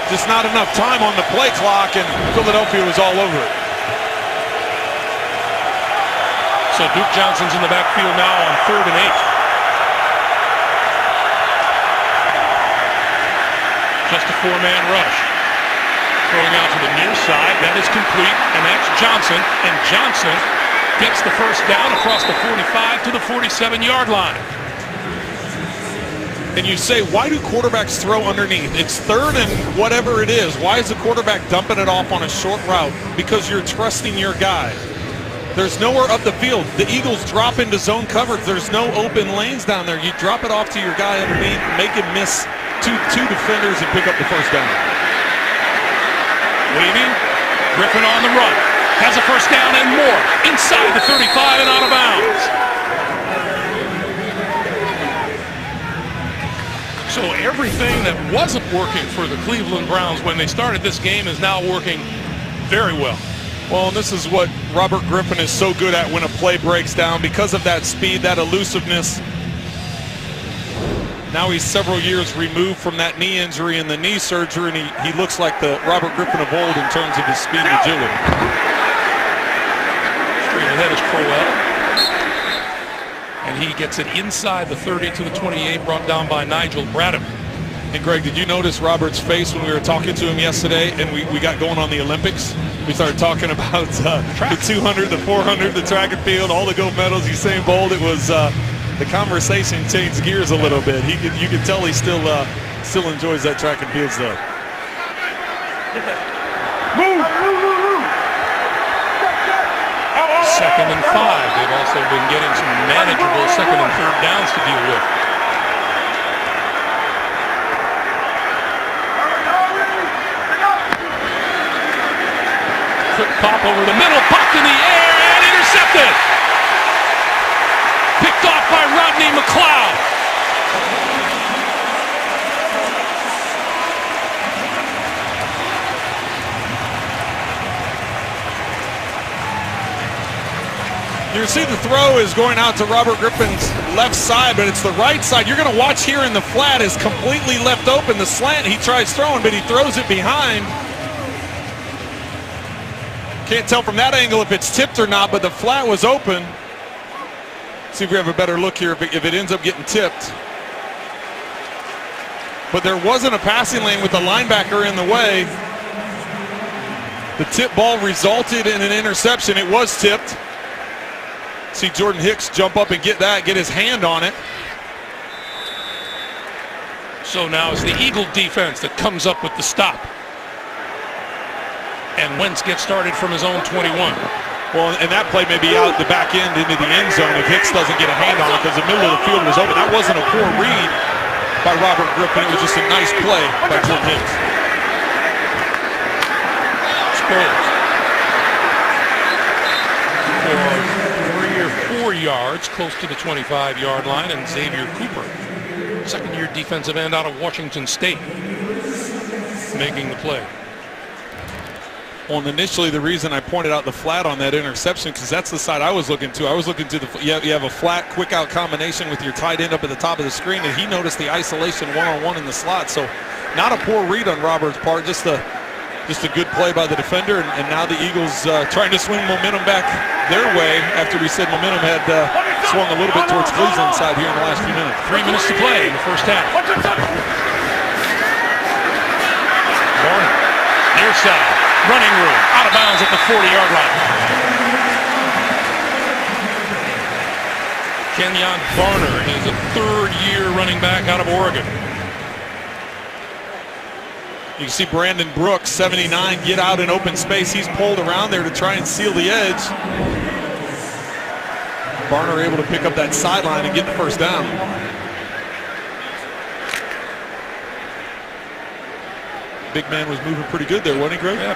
S3: Just not enough time on the play clock, and Philadelphia was all over it.
S2: So Duke Johnson's in the backfield now on 3rd and 8. Just a 4-man rush. Throwing out to the near side. That is complete, and that's Johnson. And Johnson gets the first down across the 45 to the 47-yard line.
S3: And you say, why do quarterbacks throw underneath? It's 3rd and whatever it is. Why is the quarterback dumping it off on a short route? Because you're trusting your guy. There's nowhere up the field. The Eagles drop into zone coverage. There's no open lanes down there. You drop it off to your guy underneath, make him miss two defenders and pick up the first down.
S2: Waiting. Griffin on the run. Has a first down and more. Inside the 35 and out of bounds. So everything that wasn't working for the Cleveland Browns when they started this game is now working very well.
S3: Well, and this is what Robert Griffin is so good at when a play breaks down because of that speed, that elusiveness. Now he's several years removed from that knee injury and the knee surgery, and he looks like the Robert Griffin of old in terms of his speed and agility.
S2: Straight ahead is Crowell. And he gets it inside the 30 to the 28, brought down by Nigel Bradham.
S3: And Greg, did you notice Robert's face when we were talking to him yesterday and we got going on the Olympics? We started talking about the 200, the 400, the track and field, all the gold medals, Usain Bolt. It was the conversation changed gears a little bit. You could tell he still enjoys that track and field stuff.
S6: Move.
S2: 2nd and 5. They've also been getting some manageable 2nd and 3rd downs to deal with. Quick pop over the middle, popped in the air and intercepted. Picked off by Rodney McLeod.
S3: You see the throw is going out to Robert Griffin's left side, but it's the right side. You're going to watch here in the flat is completely left open. The slant he tries throwing, but he throws it behind. Can't tell from that angle if it's tipped or not, but the flat was open. See if we have a better look here if it ends up getting tipped. But there wasn't a passing lane with the linebacker in the way. The tip ball resulted in an interception. It was tipped. See Jordan Hicks jump up and get his hand on it.
S2: So now it's the Eagle defense that comes up with the stop. And Wentz gets started from his own 21.
S3: Well, and that play may be out the back end into the end zone if Hicks doesn't get a hand on it because the middle of the field was open. That wasn't a poor read by Robert Griffin. It was just a nice play by Jordan Hicks.
S2: Squirrels. For 3 or 4 yards, close to the 25-yard line, and Xavier Cooper, second-year defensive end out of Washington State, making the play.
S3: Well, and initially the reason I pointed out the flat on that interception because that's the side I was looking to. I was looking to you have a flat, quick out combination with your tight end up at the top of the screen, and he noticed the isolation one-on-one in the slot. So not a poor read on Robert's part, just a good play by the defender, and now the Eagles trying to swing momentum back their way after we said momentum had swung a little bit towards Cleveland side here in the last few minutes.
S2: 3 minutes to play in the first half. Barner, near side, running room, out of bounds at the 40-yard line. Kenyon Barner is a third-year running back out of Oregon.
S3: You can see Brandon Brooks, 79, get out in open space. He's pulled around there to try and seal the edge. Barner able to pick up that sideline and get the first down. Big man was moving pretty good there, wasn't he, Greg?
S2: Yeah.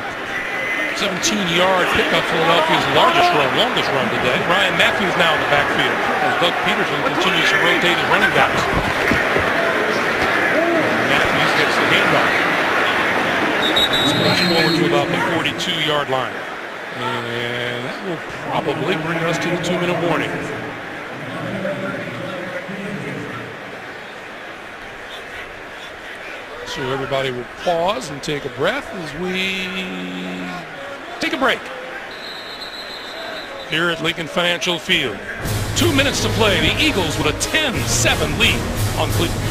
S2: 17-yard pickup, Philadelphia's longest run today. Ryan Matthews now in the backfield as Doug Peterson continues to rotate his running backs. Matthews gets the handoff. Let's push forward to about the 42-yard line. And that will probably bring us to the 2-minute warning. So everybody will pause and take a breath as we take a break here at Lincoln Financial Field. 2 minutes to play. The Eagles with a 10-7 lead on Cleveland.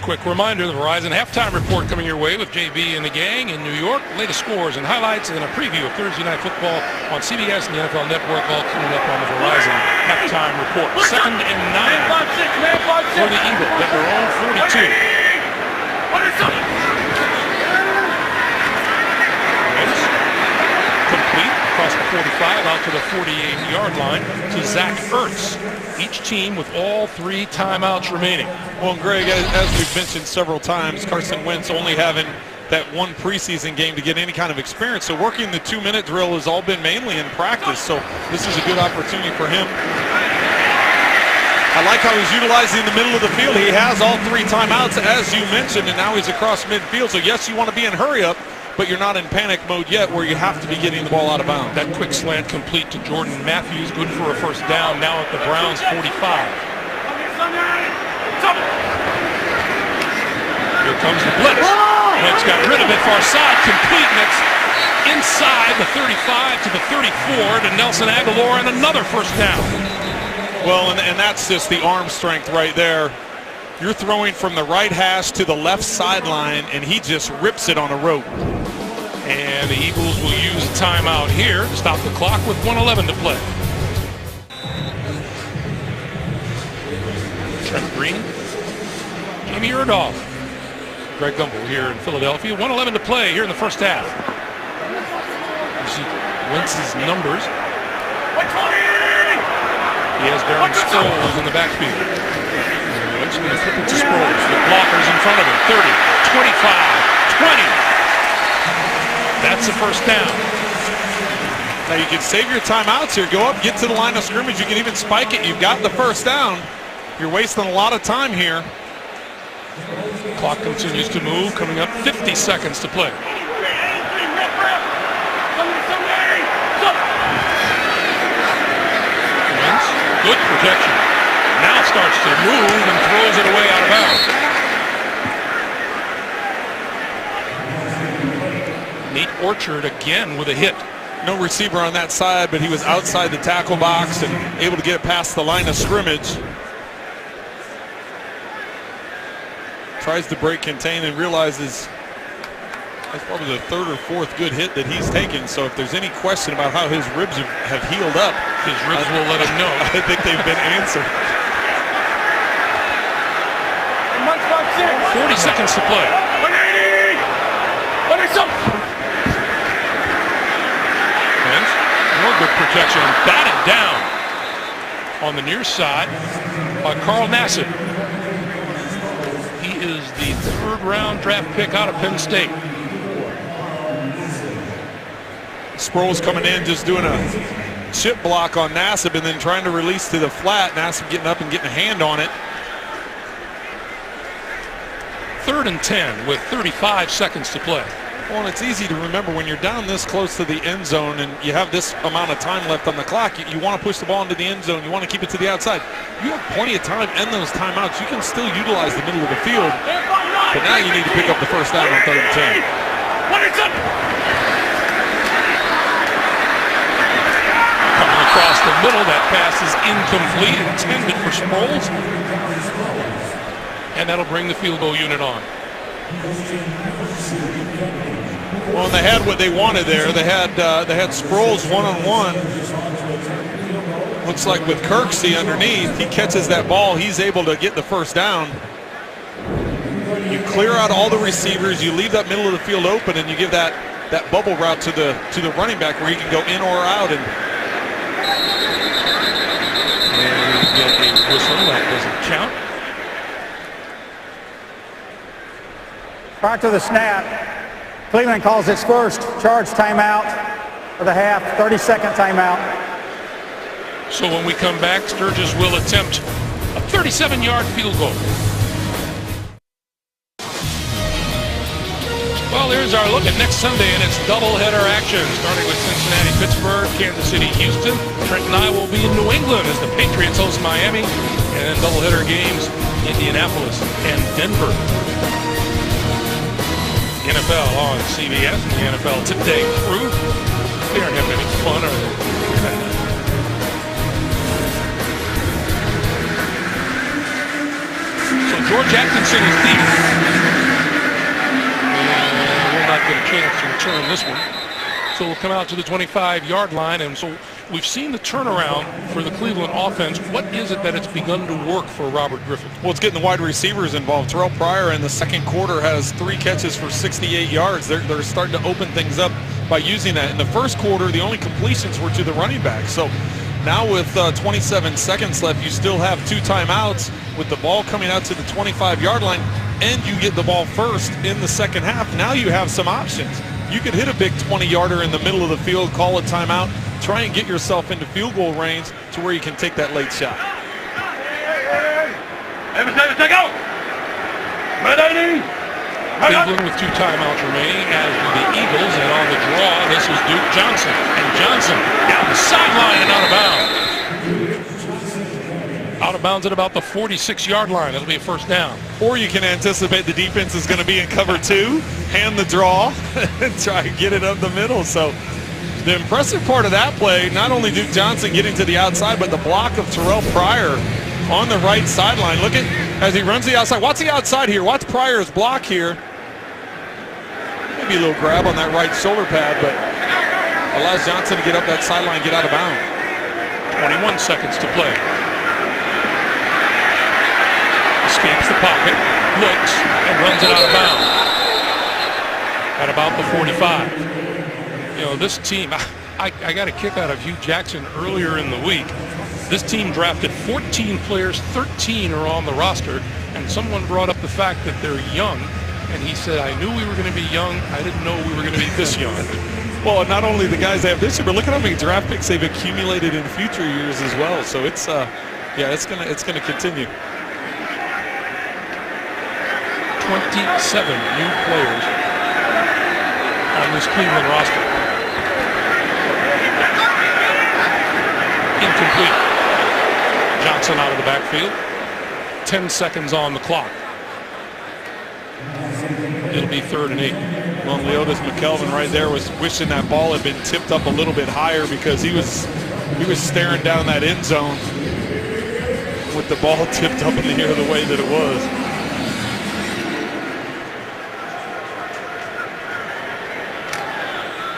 S2: Quick reminder, the Verizon halftime report coming your way with JB and the gang in New York. Latest scores and highlights and a preview of Thursday Night Football on CBS and the NFL Network, all coming up on the Verizon halftime report. 2nd and 9 for the Eagles at their own 42. Complete across the 45 out to the 48-yard line to Zach Ertz. Each team with all 3 timeouts remaining.
S3: Well, Greg, as we've mentioned several times, Carson Wentz only having that one preseason game to get any kind of experience. So working the 2-minute drill has all been mainly in practice. So this is a good opportunity for him. I like how he's utilizing the middle of the field. He has all 3 timeouts, as you mentioned, and now he's across midfield. So yes, you want to be in hurry up, but you're not in panic mode yet where you have to be getting the ball out of bounds.
S2: That quick slant complete to Jordan Matthews, good for a first down now at the Browns 45. Here comes the blitz. Wentz got rid of it, far side, complete, and it's inside the 35 to the 34 to Nelson Aguilar, and another first down.
S3: Well, and that's just the arm strength right there. You're throwing from the right hash to the left sideline, and he just rips it on a rope.
S2: And the Eagles will use a timeout here to stop the clock with 1:11 to play. Trent Green, Jamie Erdahl, Greg Gumbel here in Philadelphia. 1:11 to play here in the first half. You see Wentz's numbers. He has Darren Sproles in the backfield. Wentz going to flip it to Sproles with blockers in front of him. 30, 25, 20. That's the first down.
S3: Now you can save your timeouts here. Go up, get to the line of scrimmage. You can even spike it. You've got the first down. You're wasting a lot of time here.
S2: Clock continues to move. Coming up 50 seconds to play. Wentz, good protection. Now starts to move and throws it away out of bounds. Nate Orchard again with a hit.
S3: No receiver on that side, but he was outside the tackle box and able to get past the line of scrimmage. Tries to break contain and realizes that's probably the 3rd or 4th good hit that he's taken. So if there's any question about how his ribs have healed up,
S2: his ribs will let him know.
S3: I think they've been answered.
S2: 40 seconds to play. Wentz, more good protection, batted down on the near side by Carl Nassib. He is the 3rd-round draft pick out of Penn State.
S3: Sproles coming in, just doing a chip block on Nassib and then trying to release to the flat. Nassib getting up and getting a hand on it.
S2: 3rd and 10 with 35 seconds to play.
S3: Well, and it's easy to remember when you're down this close to the end zone and you have this amount of time left on the clock, you want to push the ball into the end zone. You want to keep it to the outside. You have plenty of time in those timeouts. You can still utilize the middle of the field, but now you need to pick up the first down on 3rd and 10.
S2: across the middle. That pass is incomplete, intended for Sproles. And that'll bring the field goal unit on.
S3: Well, and they had what they wanted there. They had Sproles one-on-one. Looks like with Kirksey underneath, he catches that ball. He's able to get the first down. You clear out all the receivers. You leave that middle of the field open, and you give that bubble route to the running back where he can go in or out. And
S2: we get a whistle. That doesn't count.
S4: Prior to the snap, Cleveland calls its first charge timeout of the half, 30-second timeout.
S2: So when we come back, Sturgis will attempt a 37-yard field goal. Well, there's our look at next Sunday, and it's doubleheader action, starting with Cincinnati, Pittsburgh, Kansas City, Houston. Trent and I will be in New England as the Patriots host Miami, and then doubleheader games, Indianapolis and Denver. NFL on CBS and the NFL Today crew. They aren't having any fun, are they? So George Atkinson is deep. And will not get a chance to return this one. So we'll come out to the 25-yard line, and so we've seen the turnaround for the Cleveland offense. What is it that it's begun to work for Robert Griffin?
S3: well, it's getting the wide receivers involved. Terrell Pryor in the second quarter has 3 catches for 68 yards. They're starting to open things up by using that. In the first quarter, the only completions were to the running back. So now with 27 seconds left, you still have 2 timeouts with the ball coming out to the 25-yard line, and you get the ball first in the second half. Now you have some options. You could hit a big 20-yarder in the middle of the field, call a timeout, try and get yourself into field goal range to where you can take that late shot.
S2: Cleveland with 2 timeouts remaining, as do the Eagles, and on the draw, this is Duke Johnson. And Johnson down the sideline and out of bounds. Out of bounds at about the 46-yard line. That'll be a first down.
S3: Or you can anticipate the defense is going to be in cover 2, hand the draw, and try to get it up the middle. So the impressive part of that play, not only Duke Johnson getting to the outside, but the block of Terrell Pryor on the right sideline. Look at as he runs the outside. Watch the outside here. Watch Pryor's block here. Maybe a little grab on that right shoulder pad, but allows Johnson to get up that sideline, get out of bounds.
S2: 21 seconds to play. Escapes the pocket, looks, and runs it out of bounds at about the 45. You know, this team, I got a kick out of Hugh Jackson earlier in the week. This team drafted 14 players, 13 are on the roster, and someone brought up the fact that they're young, and he said, I knew we were going to be young, I didn't know we were going to be this young.
S3: Well, not only the guys they have this year, but look at how many draft picks they've accumulated in future years as well. So it's, yeah, it's gonna continue.
S2: 27 new players on this Cleveland roster. Incomplete. Johnson out of the backfield. 10 seconds on the clock. It'll be 3rd and 8.
S3: Well, Leotis McKelvin right there was wishing that ball had been tipped up a little bit higher, because he was staring down that end zone with the ball tipped up in the air the way that it was.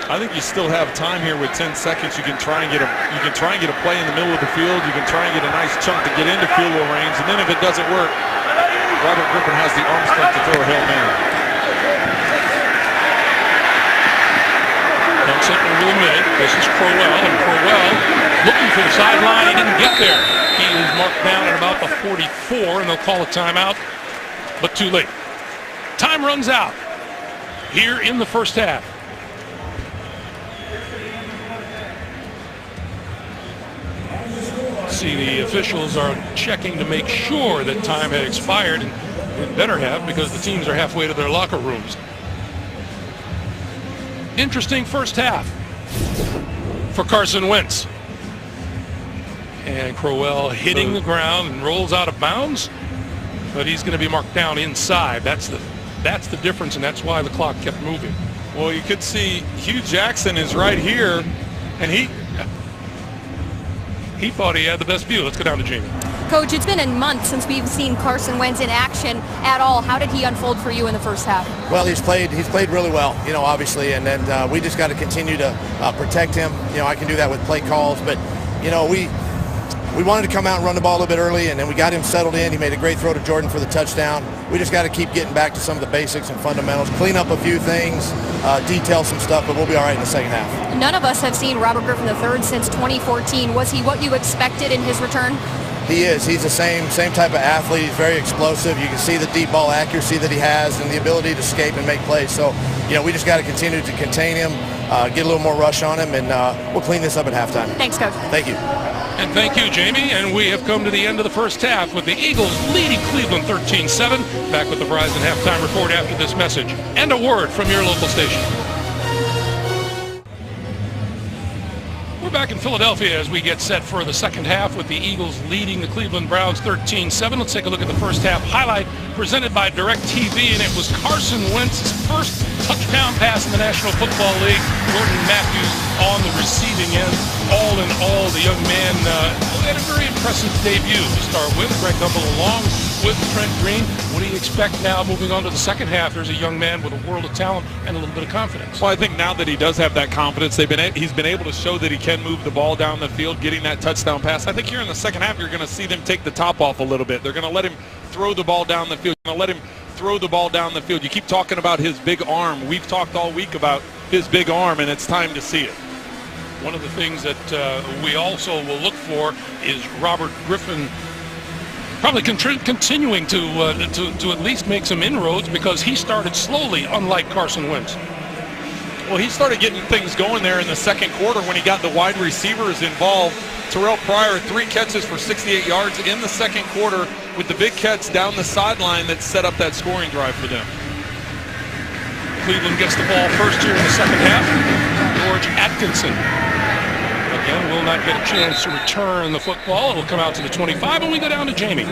S3: I think you still have time here with 10 seconds. You can try and get a play in the middle of the field. You can try and get a nice chunk to get into field goal range, and then if it doesn't work, Robert Griffin has the arm strength to throw a Hail Mary.
S2: Dumps it over the mid. This is Crowell, and Crowell looking for the sideline. He didn't get there. He is marked down at about the 44, and they'll call a timeout, but too late. Time runs out here in the first half. See, the officials are checking to make sure that time had expired, and it better have, because the teams are halfway to their locker rooms. Interesting first half for Carson Wentz. And Crowell hitting the ground and rolls out of bounds, but he's going to be marked down inside. That's the difference, and that's why the clock kept moving.
S3: Well, you could see Hugh Jackson is right here, and
S2: he thought he had the best view. Let's go down to Jamie.
S7: Coach, it's been a month since we've seen Carson Wentz in action at all. How did he unfold for you in the first half?
S8: Well, he's played really well, obviously, and then we just got to continue to protect him. I can do that with play calls, but we wanted to come out and run the ball a little bit early, and then we got him settled in. He made a great throw to Jordan for the touchdown. We just got to keep getting back to some of the basics and fundamentals, clean up a few things, detail some stuff, but we'll be all right in the second half.
S7: None of us have seen Robert Griffin III since 2014. Was he what you expected in his return?
S8: He is. He's the same type of athlete. He's very explosive. You can see the deep ball accuracy that he has and the ability to escape and make plays. So, we just got to continue to contain him, get a little more rush on him, and we'll clean this up at halftime.
S7: Thanks, Coach.
S8: Thank you.
S2: And thank you, Jamie. And we have come to the end of the first half with the Eagles leading Cleveland 13-7. Back with the Verizon halftime report after this message and a word from your local station. We're back in Philadelphia as we get set for the second half with the Eagles leading the Cleveland Browns 13-7. Let's take a look at the first half highlight presented by DirecTV, and it was Carson Wentz's first touchdown pass in the National Football League. Jordan Matthews on the receiving end. All in all, the young man had a very impressive debut to start with. Greg Gumbel along with Trent Green. What do you expect now moving on to the second half? There's a young man with a world of talent and a little bit of confidence.
S3: Well, I think now that he does have that confidence, he's been able to show that he can move the ball down the field, getting that touchdown pass. I think here in the second half, you're going to see them take the top off a little bit. They're going to let him throw the ball down the field. You keep talking about his big arm. We've talked all week about his big arm, and it's time to see it.
S2: One of the things that we also will look for is Robert Griffin probably continuing to at least make some inroads, because he started slowly, unlike Carson Wentz.
S3: Well, he started getting things going there in the second quarter when he got the wide receivers involved. Terrell Pryor, 3 catches for 68 yards in the second quarter with the big catch down the sideline that set up that scoring drive for them.
S2: Cleveland gets the ball first here in the second half. George Atkinson again will not get a chance to return the football. It'll come out to the 25, and we go down to Jamie.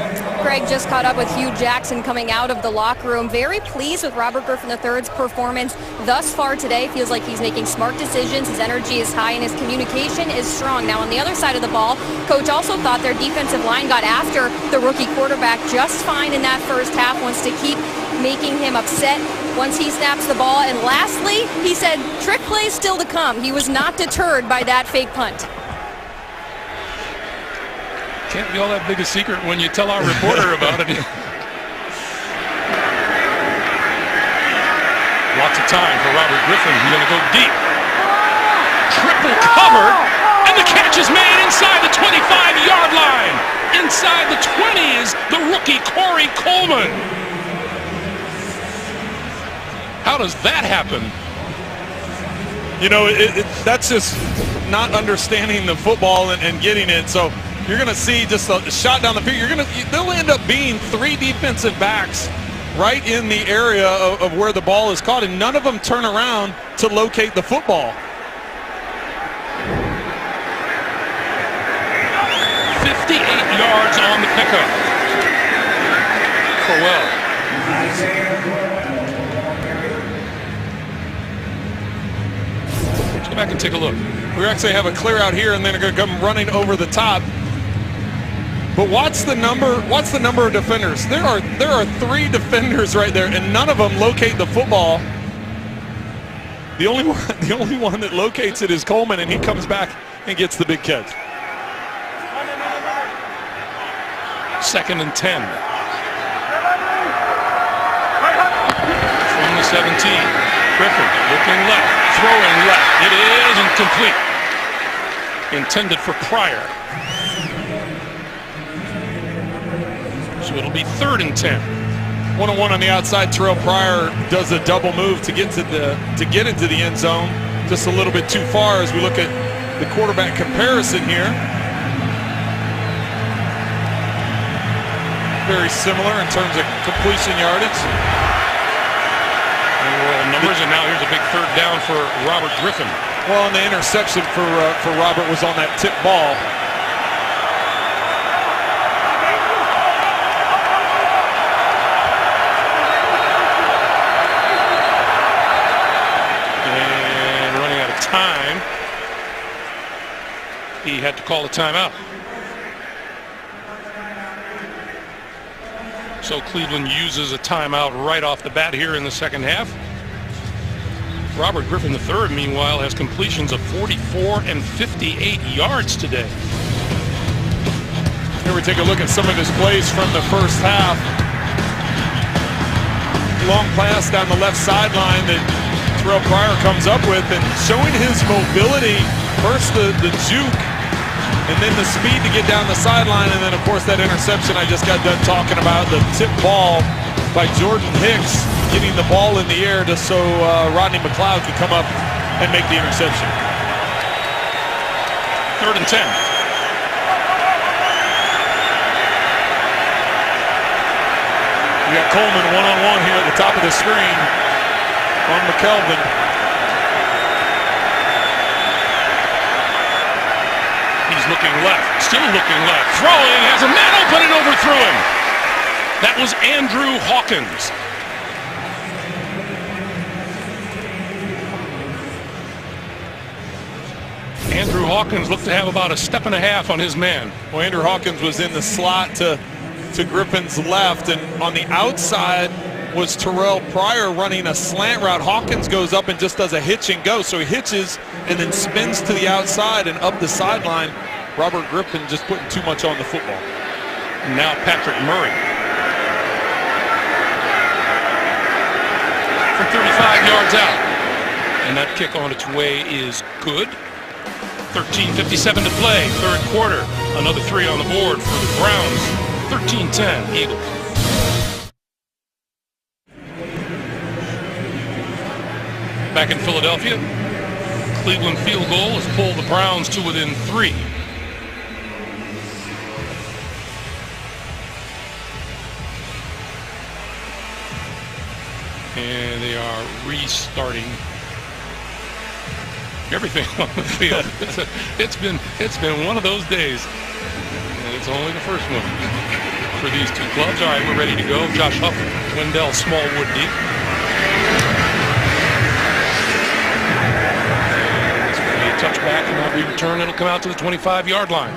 S7: Greg just caught up with Hugh Jackson coming out of the locker room. Very pleased with Robert Griffin III's performance thus far today. Feels like he's making smart decisions. His energy is high, and his communication is strong. Now, on the other side of the ball, Coach also thought their defensive line got after the rookie quarterback just fine in that first half. Wants to keep making him upset once he snaps the ball. And lastly, he said trick plays still to come. He was not deterred by that fake punt.
S2: Can't be all that big a secret when you tell our reporter about it. Lots of time for Robert Griffin. He's going to go deep. Triple cover, and the catch is made inside the 25-yard line. Inside the 20 is the rookie Corey Coleman. How does that happen?
S3: That's just not understanding the football and getting it. So you're going to see just a shot down the field. They'll end up being 3 defensive backs right in the area of where the ball is caught, and none of them turn around to locate the football.
S2: 58 yards on the pickup. Crowell. Let's go back and take a look.
S3: We actually have a clear out here, and then they're going to come running over the top. But what's the number of defenders? There are 3 defenders right there, and none of them locate the football. The only one that locates it is Coleman, and he comes back and gets the big catch.
S2: 2nd and 10. From the 17. Griffin looking left, throwing left. It is incomplete. Intended for Pryor. So it'll be 3rd and 10.
S3: 1-on-1 on the outside. Terrell Pryor does a double move to get into the end zone. Just a little bit too far as we look at the quarterback comparison here. Very similar in terms of completion yardage.
S2: Numbers, and now here's a big 3rd down for Robert Griffin.
S3: Well, and the interception for Robert was on that tip ball.
S2: And running out of time. he had to call a timeout. So Cleveland uses a timeout right off the bat here in the second half. Robert Griffin III, meanwhile, has completions of 44 and 58 yards today.
S3: Here we take a look at some of his plays from the first half. Long pass down the left sideline that Terrell Pryor comes up with, and showing his mobility. First the juke, and then the speed to get down the sideline, and then of course that interception I just got done talking about, the tip ball by Jordan Hicks, getting the ball in the air just so Rodney McLeod could come up and make the interception.
S2: 3rd and 10.
S3: We got Coleman one-on-one here at the top of the screen on McKelvin.
S2: He's looking left, still looking left, throwing, has a man open and overthrew him. That was Andrew Hawkins. Andrew Hawkins looked to have about a step and a half on his man.
S3: Well, Andrew Hawkins was in the slot to Griffin's left, and on the outside was Terrell Pryor running a slant route. Hawkins goes up and just does a hitch and go, so he hitches and then spins to the outside and up the sideline. Robert Griffin just putting too much on the football.
S2: And now Patrick Murray. From 35 yards out. And that kick on its way is good. 13:57 to play, third quarter. Another 3 on the board for the Browns. 13-10 Eagles. Back in Philadelphia, Cleveland field goal has pulled the Browns to within 3. And they are restarting everything on the field. It's been one of those days, and it's only the first one for these two clubs. All right, we're ready to go. Josh Huff, Wendell Smallwood deep. And this will be a touchback, and on return, it'll come out to the 25-yard line.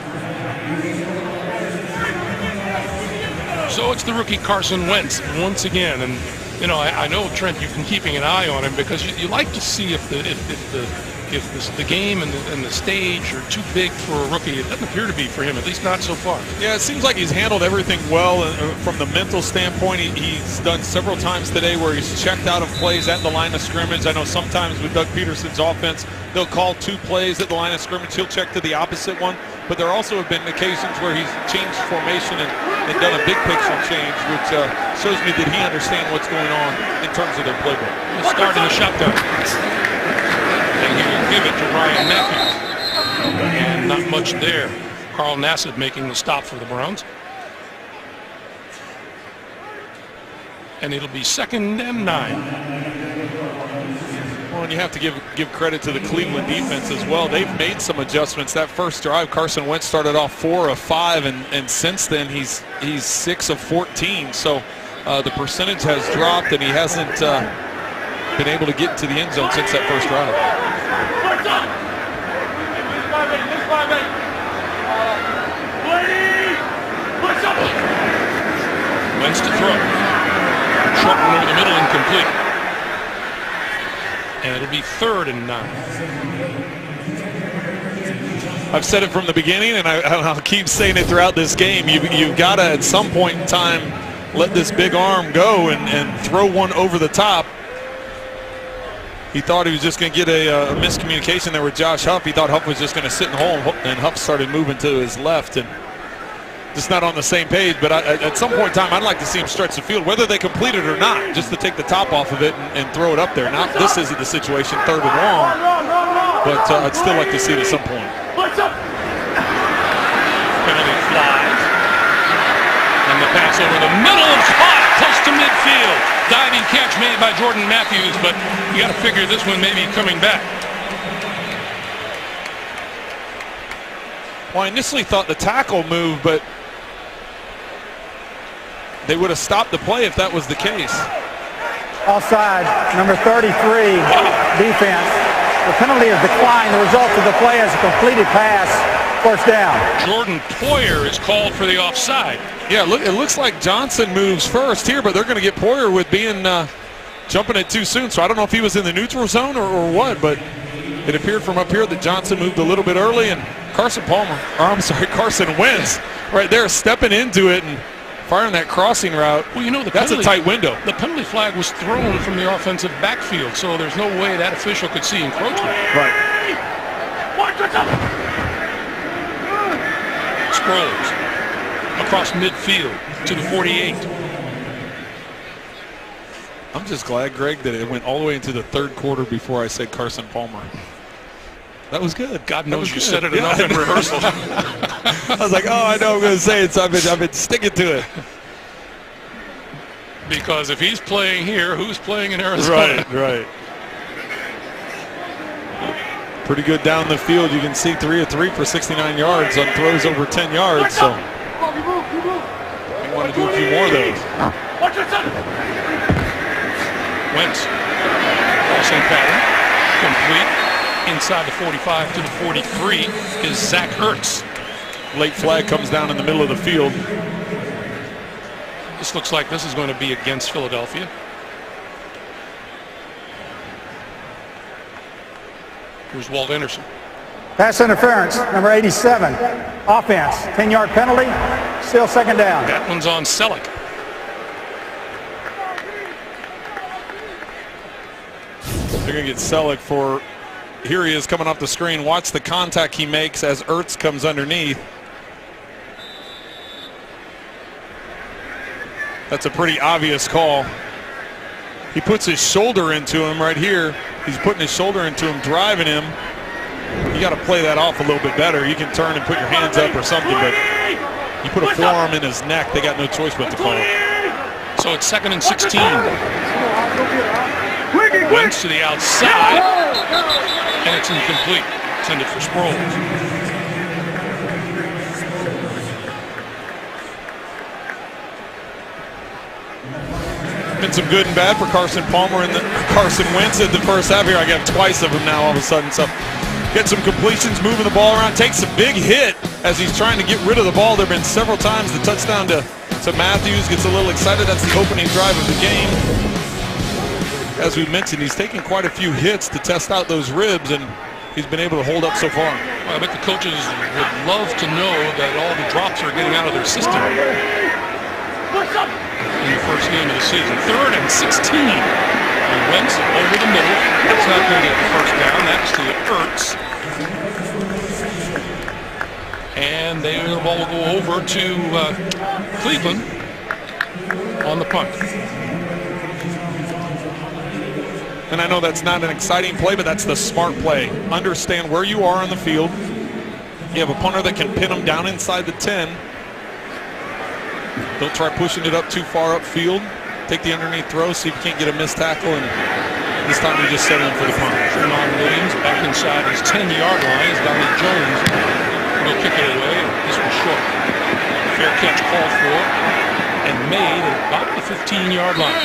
S2: So it's the rookie Carson Wentz once again, and you know, I know, Trent, you've been keeping an eye on him because you like to see if the game and the stage are too big for a rookie. It doesn't appear to be for him, at least not so far.
S3: Yeah, it seems like he's handled everything well from the mental standpoint. He's done several times today where he's checked out of plays at the line of scrimmage. I know sometimes with Doug Peterson's offense, they'll call 2 plays at the line of scrimmage. He'll check to the opposite one. But there also have been occasions where he's changed formation and done a big picture change, which shows me that he understands what's going on in terms of their playbook.
S2: He'll start in the shotgun. And he will give it to Ryan Matthews. And not much there. Carl Nassib making the stop for the Browns. And it'll be 2nd and 9.
S3: Well, and you have to give credit to the Cleveland defense as well. They've made some adjustments. That first drive, Carson Wentz started off 4 of 5, and since then he's 6 of 14. So the percentage has dropped, and he hasn't been able to get to the end zone since that first drive.
S2: Wentz to throw. Short one over the middle, incomplete. And it'll be 3rd and 9.
S3: I've said it from the beginning, and I'll keep saying it throughout this game. You've got to, at some point in time, let this big arm go and throw one over the top. He thought he was just going to get a miscommunication there with Josh Huff. He thought Huff was just going to sit in the hole, and Huff started moving to his left, and just not on the same page. But at some point in time, I'd like to see him stretch the field, whether they complete it or not, just to take the top off of it and throw it up there. Now, this isn't the situation, 3rd and long, but I'd still like to see it at some point.
S2: Penalty flies. And the pass over the middle and caught close to midfield. Diving catch made by Jordan Matthews, but you got to figure this one may be coming back.
S3: Well, I initially thought the tackle moved, but they would have stopped the play if that was the case.
S4: Offside, number 33, defense. The penalty is declined. The result of the play is a completed pass First down.
S2: Jordan Poyer is called for the offside.
S3: Yeah, look, it looks like Johnson moves first here, but they're going to get Poyer with being jumping it too soon. So I don't know if he was in the neutral zone or what, but it appeared from up here that Johnson moved a little bit early, and Carson Wentz right there stepping into it and firing that crossing route.
S2: Well, you know,
S3: that's a tight window.
S2: The penalty flag was thrown from the offensive backfield, so there's no way that official could see encroachment.
S3: Right.
S2: Sproles across midfield to the 48.
S3: I'm just glad, Greg, that it went all the way into the third quarter before I said Carson Palmer. That was good.
S2: God knows you said it enough in rehearsal.
S3: I was like, oh, I know I'm going to say it, so I've been sticking to it.
S2: Because if he's playing here, who's playing in Arizona?
S3: Right. Pretty good down the field. You can see 3 of 3 for 69 yards on throws over 10 yards. So you want to do a few more of those.
S2: Wentz, crossing pattern, complete. Inside the 45 to the 43 is Zach Ertz.
S3: Late flag comes down in the middle of the field.
S2: This looks like this is going to be against Philadelphia. Here's Walt Anderson.
S4: Pass interference, number 87. Offense, 10-yard penalty, still second down.
S2: That one's on Selleck.
S3: They're going to get Selleck for, here he is coming off the screen. Watch the contact he makes as Ertz comes underneath. That's a pretty obvious call. He puts his shoulder into him right here. He's putting his shoulder into him, driving him. You got to play that off a little bit better. You can turn and put your hands up or something, but you put a forearm in his neck, they got no choice but to call it.
S2: So it's 2nd and 16. Wentz to the outside, and it's incomplete. Intended for Sproles.
S3: Been some good and bad for Carson Palmer and Carson Wentz in the first half here. I got twice of them now all of a sudden. So get some completions, moving the ball around, takes a big hit as he's trying to get rid of the ball. There have been several times the touchdown to Matthews, gets a little excited. That's the opening drive of the game. As we mentioned, he's taken quite a few hits to test out those ribs, and he's been able to hold up so far.
S2: Well, I bet the coaches would love to know that all the drops are getting out of their system in the first game of the season. 3rd and 16. And Wentz over the middle. That's not going to get the first down. That's to Ertz. And the ball will go over to Cleveland on the punt.
S3: And I know that's not an exciting play, but that's the smart play. Understand where you are on the field. You have a punter that can pin them down inside the 10. Don't try pushing it up too far upfield. Take the underneath throw, see if you can't get a missed tackle, and this time you just set him for the punt.
S2: Tramon Williams back inside his 10-yard line. Donnie Jones will kick it away. This was short. Fair catch called for and made at about the 15-yard line.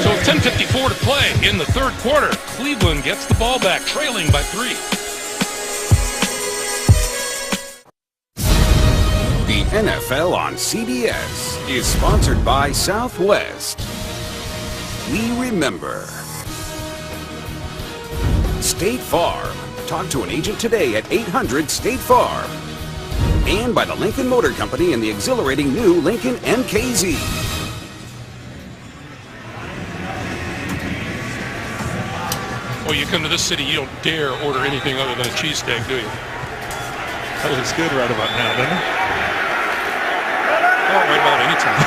S2: So with 10:54 to play in the third quarter, Cleveland gets the ball back, trailing by 3.
S5: The NFL on CBS is sponsored by Southwest. We remember. State Farm. Talk to an agent today at 800-STATE-FARM. And by the Lincoln Motor Company and the exhilarating new Lincoln MKZ.
S2: Well, you come to this city, you don't dare order anything other than a cheesesteak, do you?
S3: That looks good right about now, doesn't it?
S2: Oh, right about any time.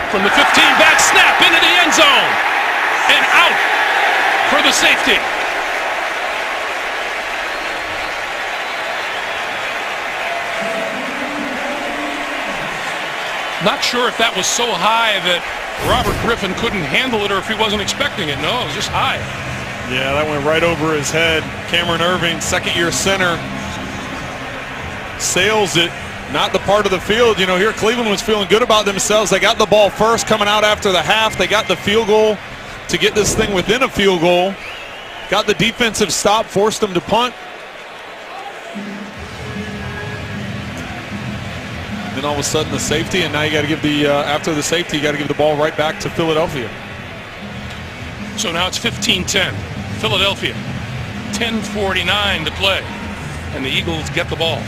S2: From the 15, back snap into the end zone. And out for the safety. Not sure if that was so high that Robert Griffin couldn't handle it or if he wasn't expecting it. No, it was just high.
S3: Yeah, that went right over his head. Cameron Irving, second-year center, sails it. Not the part of the field. You know, here Cleveland was feeling good about themselves. They got the ball first coming out after the half. They got the field goal to get this thing within a field goal. Got the defensive stop, forced them to punt. Then all of a sudden the safety, and now you got to give the after the safety, you got to give the ball right back to Philadelphia.
S2: So now it's 15-10. Philadelphia, 10:49 to play, and the Eagles get the ball.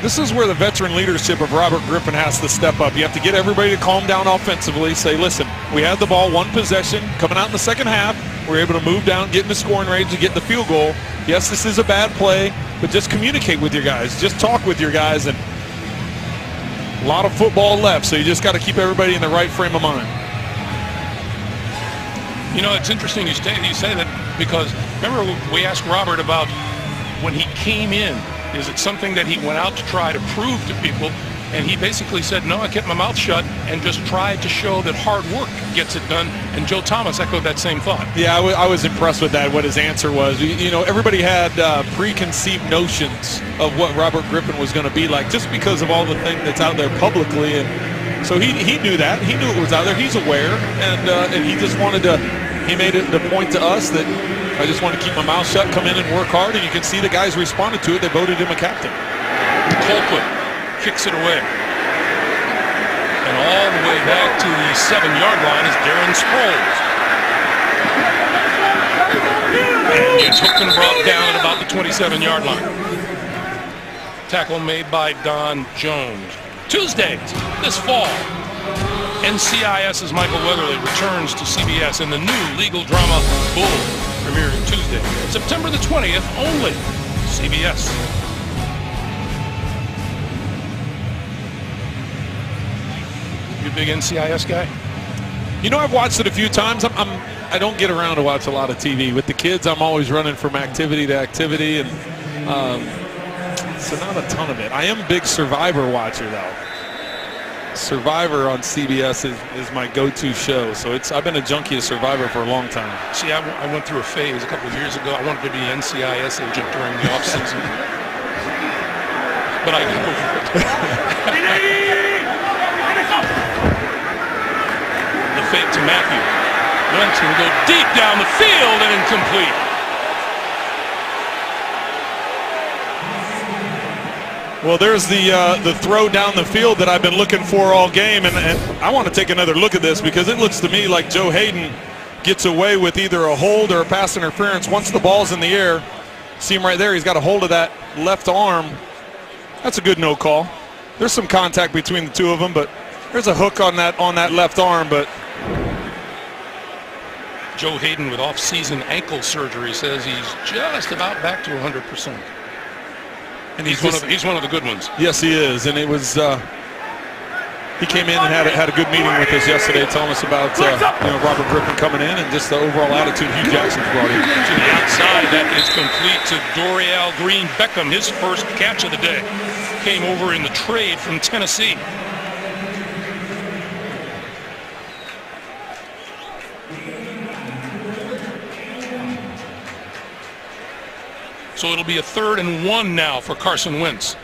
S3: This is where the veteran leadership of Robert Griffin has to step up. You have to get everybody to calm down offensively. Say, listen, we had the ball, one possession, coming out in the second half. We're able to move down, get in the scoring range, and get the field goal. Yes, this is a bad play, but just communicate with your guys. Just talk with your guys. And a lot of football left, so you just got to keep everybody in the right frame of mind.
S2: You know, it's interesting you say that, because remember we asked Robert about when he came in, is it something that he went out to try to prove to people? And he basically said, no, I kept my mouth shut and just tried to show that hard work gets it done. And Joe Thomas echoed that same thought.
S3: Yeah, I was impressed with that, what his answer was. You know, everybody had preconceived notions of what Robert Griffin was going to be like just because of all the thing that's out there publicly. And so he knew that. He knew it was out there. He's aware. And he just wanted to, he made it the point to us that I just want to keep my mouth shut, come in and work hard. And you can see the guys responded to it. They voted him a captain.
S2: Colquitt kicks it away. And all the way back to the 7-yard line is Darren Sproles. And gets hooked and brought down at about the 27-yard line. Tackle made by Don Jones. Tuesdays this fall, NCIS's Michael Weatherly returns to CBS in the new legal drama Bull, premiering Tuesday, September the 20th, only CBS. You a big NCIS guy?
S3: You know, I've watched it a few times. I don't get around to watch a lot of TV. With the kids, I'm always running from activity to activity, and so not a ton of it. I am a big Survivor watcher, though. Survivor on CBS is my go-to show, so I've been a junkie of Survivor for a long time.
S2: See, I went through a phase a couple of years ago. I wanted to be an NCIS agent during the off-season. But I got over it. The fake to Matthew. Wentz can go deep down the field and incomplete.
S3: Well, there's the throw down the field that I've been looking for all game, and I want to take another look at this because it looks to me like Joe Hayden gets away with either a hold or a pass interference. Once the ball's in the air, see him right there, he's got a hold of that left arm. That's a good no call. There's some contact between the two of them, but there's a hook on that left arm. But
S2: Joe Hayden with off-season ankle surgery says he's just about back to 100%. And he's one of the good ones.
S3: Yes, he is. And it was he came in and had a good meeting with us yesterday, telling us about Robert Griffin coming in and just the overall attitude Hugh Jackson's brought in.
S2: To the outside, that is complete to Dorial Green Beckham. His first catch of the day came over in the trade from Tennessee. So it'll be a 3rd and 1 now for Carson Wentz.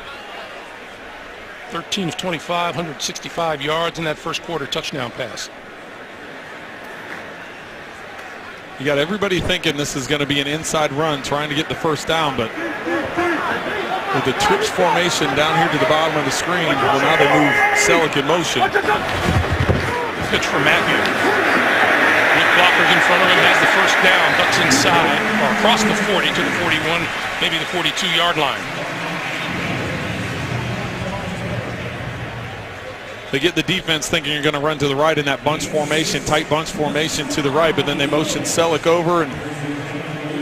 S2: 13 of 25, 165 yards in that first quarter touchdown pass.
S3: You got everybody thinking this is going to be an inside run, trying to get the first down, but with the trips formation down here to the bottom of the screen, well, now they move Selleck in motion.
S2: Pitch for Matthew. With blockers in front of him, has the first down, ducks inside, or across the 40 to the 41, maybe the 42-yard line.
S3: They get the defense thinking you're going to run to the right in that bunch formation, tight bunch formation to the right, but then they motion Selleck over, and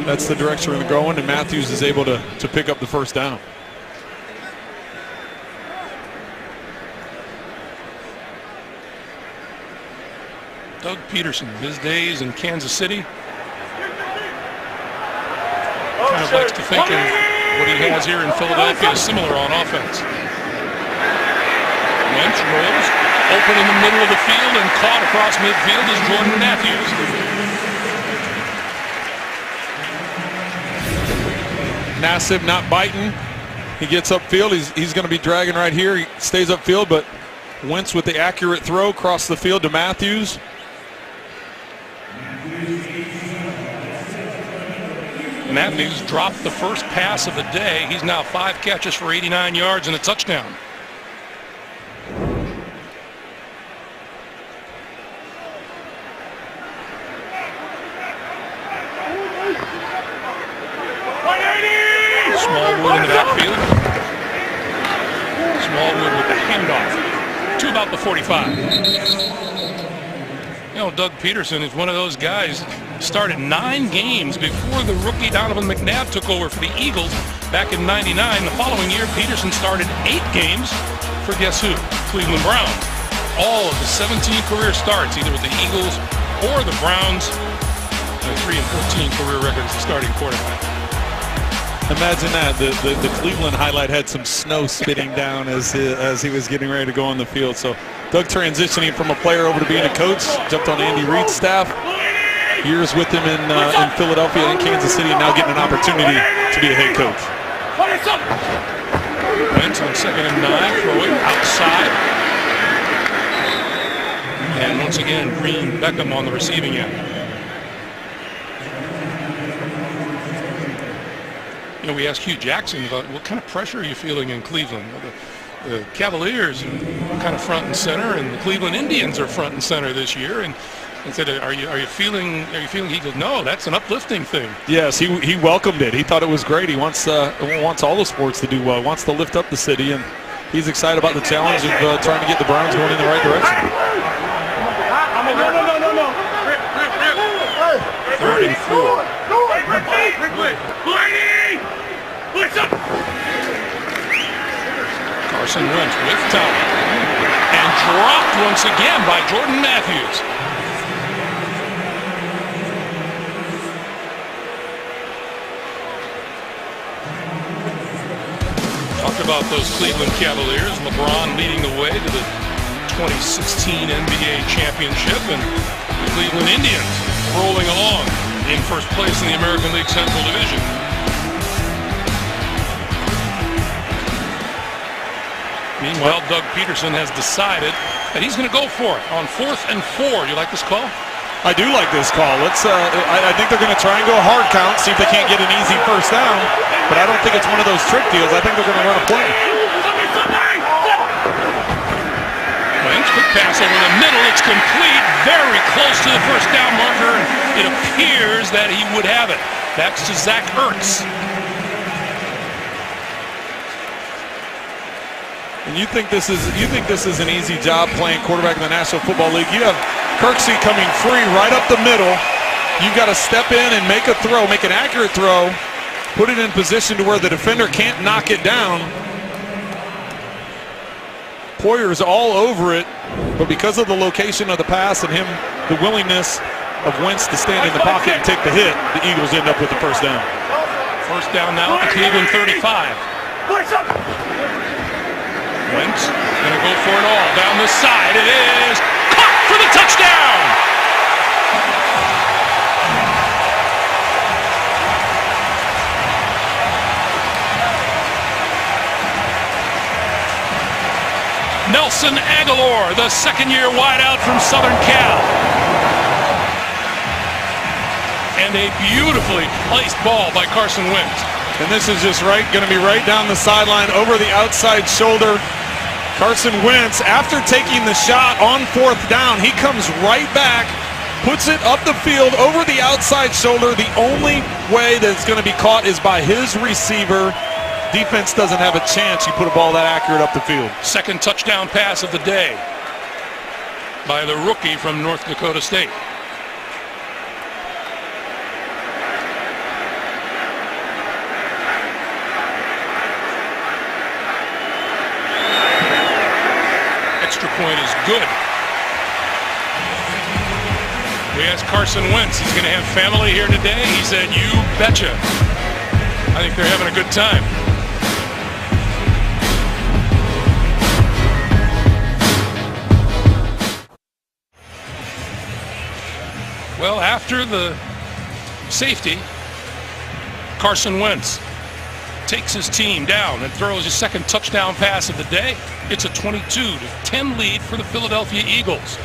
S3: that's the direction they're going, and Matthews is able to pick up the first down.
S2: Doug Peterson, his days in Kansas City, kind of likes to think of what he has here in Philadelphia is similar on offense. Wentz rolls, open in the middle of the field, and caught across midfield is Jordan Matthews.
S3: Nassib not biting. He gets upfield. He's going to be dragging right here. He stays upfield, but Wentz with the accurate throw across the field to Matthews.
S2: Matthews dropped the first pass of the day. He's now 5 catches for 89 yards and a touchdown. Smallwood in the backfield. Smallwood with the handoff to about the 45. You know, Doug Peterson is one of those guys. Started 9 games before the rookie Donovan McNabb took over for the Eagles back in '99. The following year, Peterson started 8 games for guess who? Cleveland Browns. All of the 17 career starts, either with the Eagles or the Browns. And 3-14 career record as a starting quarterback.
S3: Imagine that. The Cleveland highlight had some snow spitting down as he was getting ready to go on the field. So Doug transitioning from a player over to being a coach, jumped on Andy Reid's staff. Years with him in Philadelphia and Kansas City, and now getting an opportunity to be a head coach.
S2: Wentz on 2nd and 9, throwing outside. And once again, Green Beckham on the receiving end. You know, we asked Hugh Jackson about what kind of pressure are you feeling in Cleveland. The Cavaliers are kind of front and center, and the Cleveland Indians are front and center this year. And he said, "Are you feeling?" He goes, "No, that's an uplifting thing."
S3: Yes, he welcomed it. He thought it was great. He wants all the sports to do well. Wants to lift up the city, and he's excited about the challenge of trying to get the Browns going in the right direction.
S6: No.
S2: 3rd and 4. Carson Wentz with time and dropped once again by Jordan Matthews. Talked about those Cleveland Cavaliers. LeBron leading the way to the 2016 NBA championship, and the Cleveland Indians rolling along in first place in the American League Central Division. Meanwhile, Doug Peterson has decided that he's going to go for it on 4th and 4. You like this call?
S3: I do like this call. I think they're going to try and go hard count, see if they can't get an easy first down. But I don't think it's one of those trick deals. I think they're going to run a play.
S2: Wentz, quick pass over the middle. It's complete, very close to the first down marker. It appears that he would have it. That's to Zach Ertz.
S3: And you think this is an easy job playing quarterback in the National Football League? You have Kirksey coming free right up the middle. You've got to step in and make a throw, make an accurate throw, put it in position to where the defender can't knock it down. Poyer's all over it, but because of the location of the pass and the willingness of Wentz to stand in the pocket and take the hit, the Eagles end up with the first down.
S2: First down now at the Cleveland 35. Wentz going to go for it all. Down the side, it is caught for the touchdown! Nelson Aguilar, the second-year wideout from Southern Cal. And a beautifully placed ball by Carson Wentz.
S3: And this is just going to be right down the sideline over the outside shoulder. Carson Wentz, after taking the shot on 4th down, he comes right back, puts it up the field over the outside shoulder. The only way that it's going to be caught is by his receiver. Defense doesn't have a chance. You put a ball that accurate up the field.
S2: Second touchdown pass of the day by the rookie from North Dakota State. Extra point is good. We asked Carson Wentz, he's going to have family here today. He said, "You betcha." I think they're having a good time. Well, after the safety, Carson Wentz takes his team down and throws his second touchdown pass of the day. It's a 22-10 lead for the Philadelphia Eagles.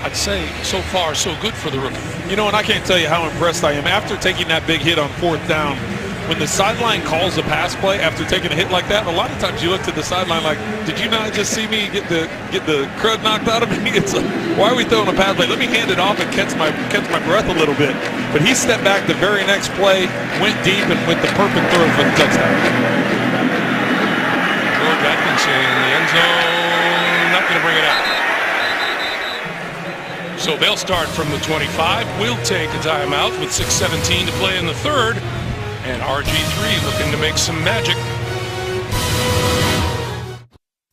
S2: I'd say so far so good for the rookie.
S3: You know, and I can't tell you how impressed I am after taking that big hit on 4th down. When the sideline calls a pass play after taking a hit like that, a lot of times you look to the sideline like, did you not just see me get the crud knocked out of me? It's like, why are we throwing a pass play? Let me hand it off and catch my breath a little bit. But he stepped back the very next play, went deep, and with the perfect throw for the touchdown.
S2: George Atkinson in the end zone, not going to bring it out. So they'll start from the 25. We'll take a timeout with 6:17 to play in the third. And RG3 looking to make some magic.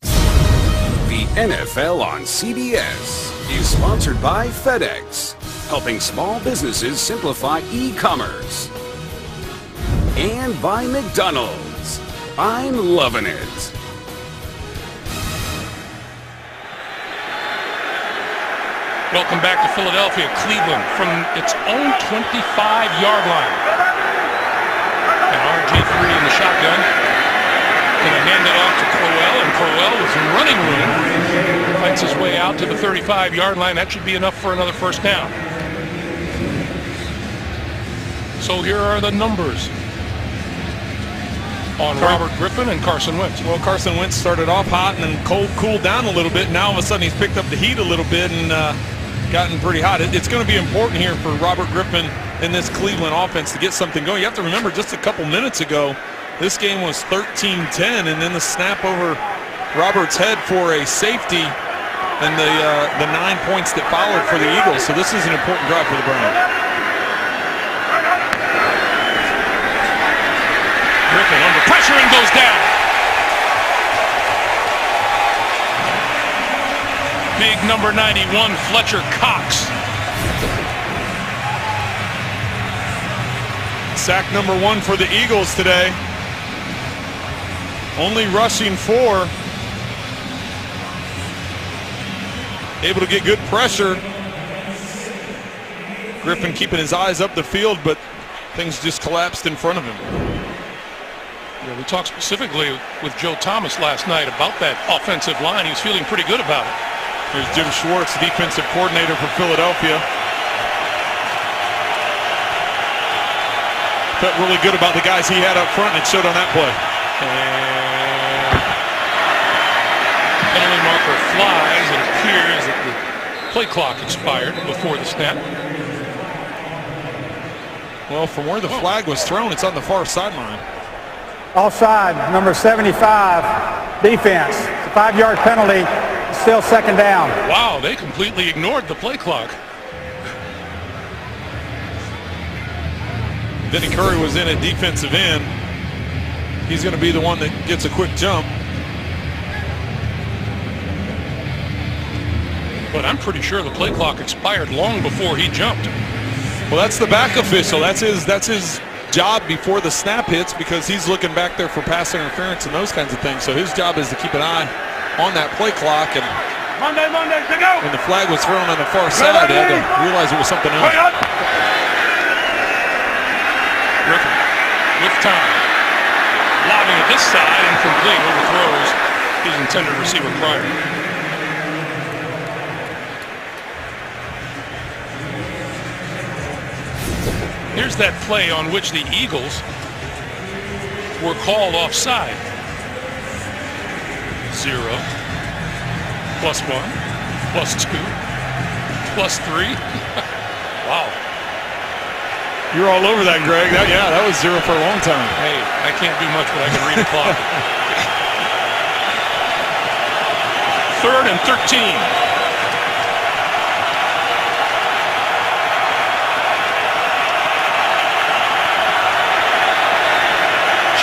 S5: The NFL on CBS is sponsored by FedEx, helping small businesses simplify e-commerce. And by McDonald's. I'm loving it.
S2: Welcome back to Philadelphia. Cleveland from its own 25-yard line. And RG3 in the shotgun. Going to hand it off to Crowell, and Crowell with some running room fights his way out to the 35-yard line. That should be enough for another first down. So here are the numbers on Robert Griffin and Carson Wentz.
S3: Well, Carson Wentz started off hot and then cooled down a little bit. Now all of a sudden he's picked up the heat a little bit and gotten pretty hot. It's going to be important here for Robert Griffin in this Cleveland offense to get something going. You have to remember, just a couple minutes ago, this game was 13-10, and then the snap over Robert's head for a safety and the 9 points that followed for the Eagles. So this is an important drive for the Browns.
S2: Griffin under pressure and goes down. Big number 91, Fletcher Cox.
S3: Sack number 1 for the Eagles today. Only rushing 4. Able to get good pressure. Griffin keeping his eyes up the field, but things just collapsed in front of him.
S2: Yeah, we talked specifically with Joe Thomas last night about that offensive line. He was feeling pretty good about it.
S3: There's Jim Schwartz, defensive coordinator for Philadelphia. Felt really good about the guys he had up front, and it showed on that play.
S2: And penalty marker flies. It appears that the play clock expired before the snap.
S3: Well, from where the flag was thrown, it's on the far sideline.
S4: Offside, number 75, defense. It's a 5-yard penalty. Still second down.
S2: Wow, they completely ignored the play clock.
S3: Vinny Curry was in at defensive end. He's going to be the one that gets a quick jump.
S2: But I'm pretty sure the play clock expired long before he jumped.
S3: Well, that's the back official. That's his job before the snap hits, because he's looking back there for pass interference and those kinds of things. So his job is to keep an eye on that play clock. And
S6: Monday, to go.
S3: when the flag was thrown on the far side, they had to realize it was something else.
S2: Griffin with time. Lobbing at this side, incomplete, overthrows his intended receiver Pryor. Here's that play on which the Eagles were called offside. 0, +1, +2, +3. Wow.
S3: You're all over that, Greg. That was 0 for a long time.
S2: Hey, I can't do much, but I can read the clock. 3rd and 13.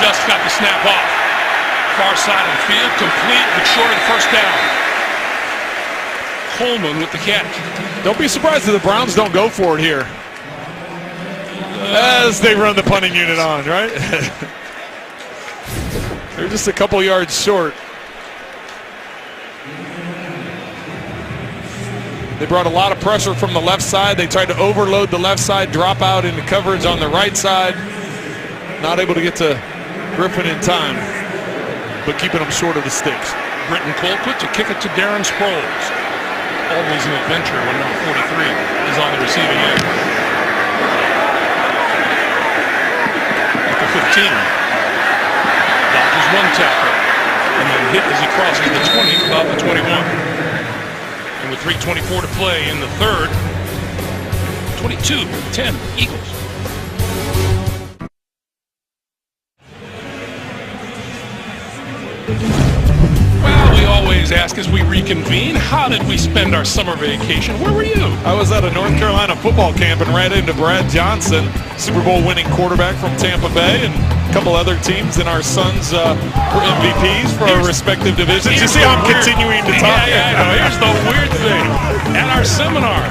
S2: Just got the snap off. Far side of the field, complete, but short of the first down. Coleman with the catch.
S3: Don't be surprised if the Browns don't go for it here. As they run the punting unit on, right? They're just a couple yards short. They brought a lot of pressure from the left side. They tried to overload the left side, drop out into coverage on the right side. Not able to get to Griffin in time, but keeping them short of the sticks.
S2: Britton Colquitt to kick it to Darren Sproles. always an adventure when number 43 is on the receiving end. At the 15, dodges one tackle, and then hit as he crosses the 20, about the 21. And with 3:24 to play in the third, 22-10 Eagles. Well, we always ask as we reconvene, how did we spend our summer vacation? Where were you?
S3: I was at a North Carolina football camp and ran into Brad Johnson, Super Bowl winning quarterback from Tampa Bay, and a couple other teams, and our sons were MVPs for our respective divisions. You see how I'm continuing to talk?
S2: Yeah, I know. Here's the weird thing. At our seminar,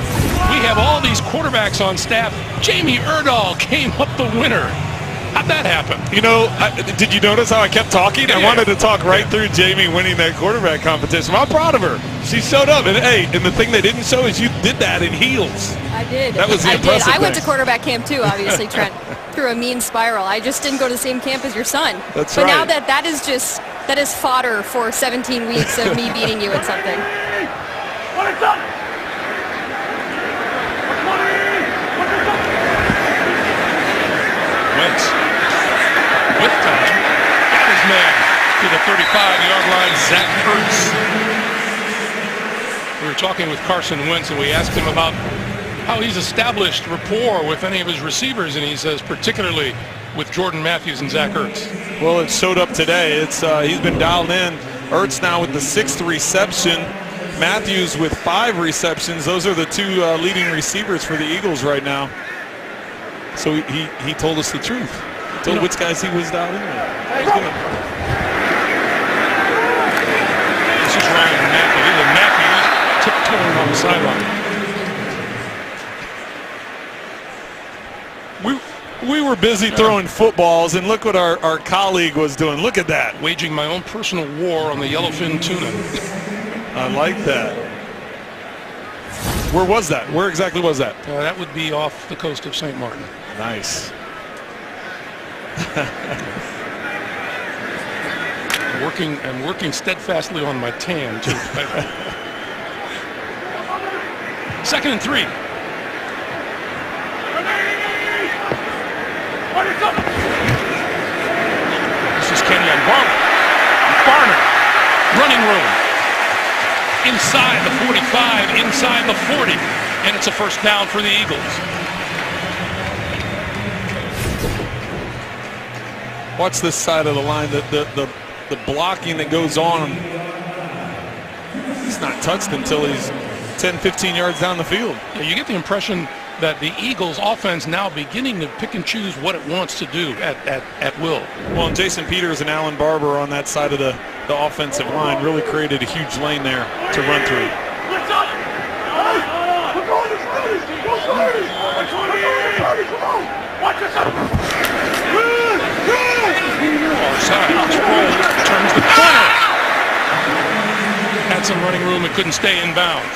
S2: we have all these quarterbacks on staff. Jamie Erdahl came up the winner. How'd that happen?
S3: You know, did you notice how I kept talking? I wanted to talk right through Jamie winning that quarterback competition. I'm proud of her. She showed up. And hey, and the thing they didn't show is you did that in heels.
S7: I did.
S3: That was the impressive
S7: I went to
S3: thing.
S7: quarterback camp too, obviously, Trent. Through a mean spiral. I just didn't go to the same camp as your son.
S3: That's
S7: but
S3: right.
S7: now that is fodder for 17 weeks of me beating you at something.
S6: What is up?
S2: Wentz with time. Got his man to the 35-yard line, Zach Ertz. We were talking with Carson Wentz, and we asked him about how he's established rapport with any of his receivers, and he says particularly with Jordan Matthews and Zach Ertz.
S3: Well, it showed up today. It's he's been dialed in. Ertz now with the 6th reception. Matthews with 5 receptions. Those are the 2 leading receivers for the Eagles right now. So he told us the truth. He told which guys he was dialed in with. That was good.
S2: This is Ryan Matthews, and Matthews tiptoeing on the sideline.
S3: We were busy throwing footballs, and look what our colleague was doing. Look at that.
S2: Waging my own personal war on the yellowfin tuna.
S3: I like that. Where was that? Where exactly was that?
S2: That would be off the coast of St. Martin.
S3: Nice.
S2: I'm working steadfastly on my tan too. 2nd and 3. This is Kenyon Barner. Running room. Inside the 45, inside the 40. And it's a first down for the Eagles.
S3: Watch this side of the line. The blocking that goes on. He's not touched until he's 10, 15 yards down the field.
S2: Yeah, you get the impression that the Eagles offense now beginning to pick and choose what it wants to do at will.
S3: Well, and Jason Peters and Alan Barber on that side of the offensive line really created a huge lane there to run through.
S2: Far side, Sproles turns the corner. Had some running room, it couldn't stay in bounds.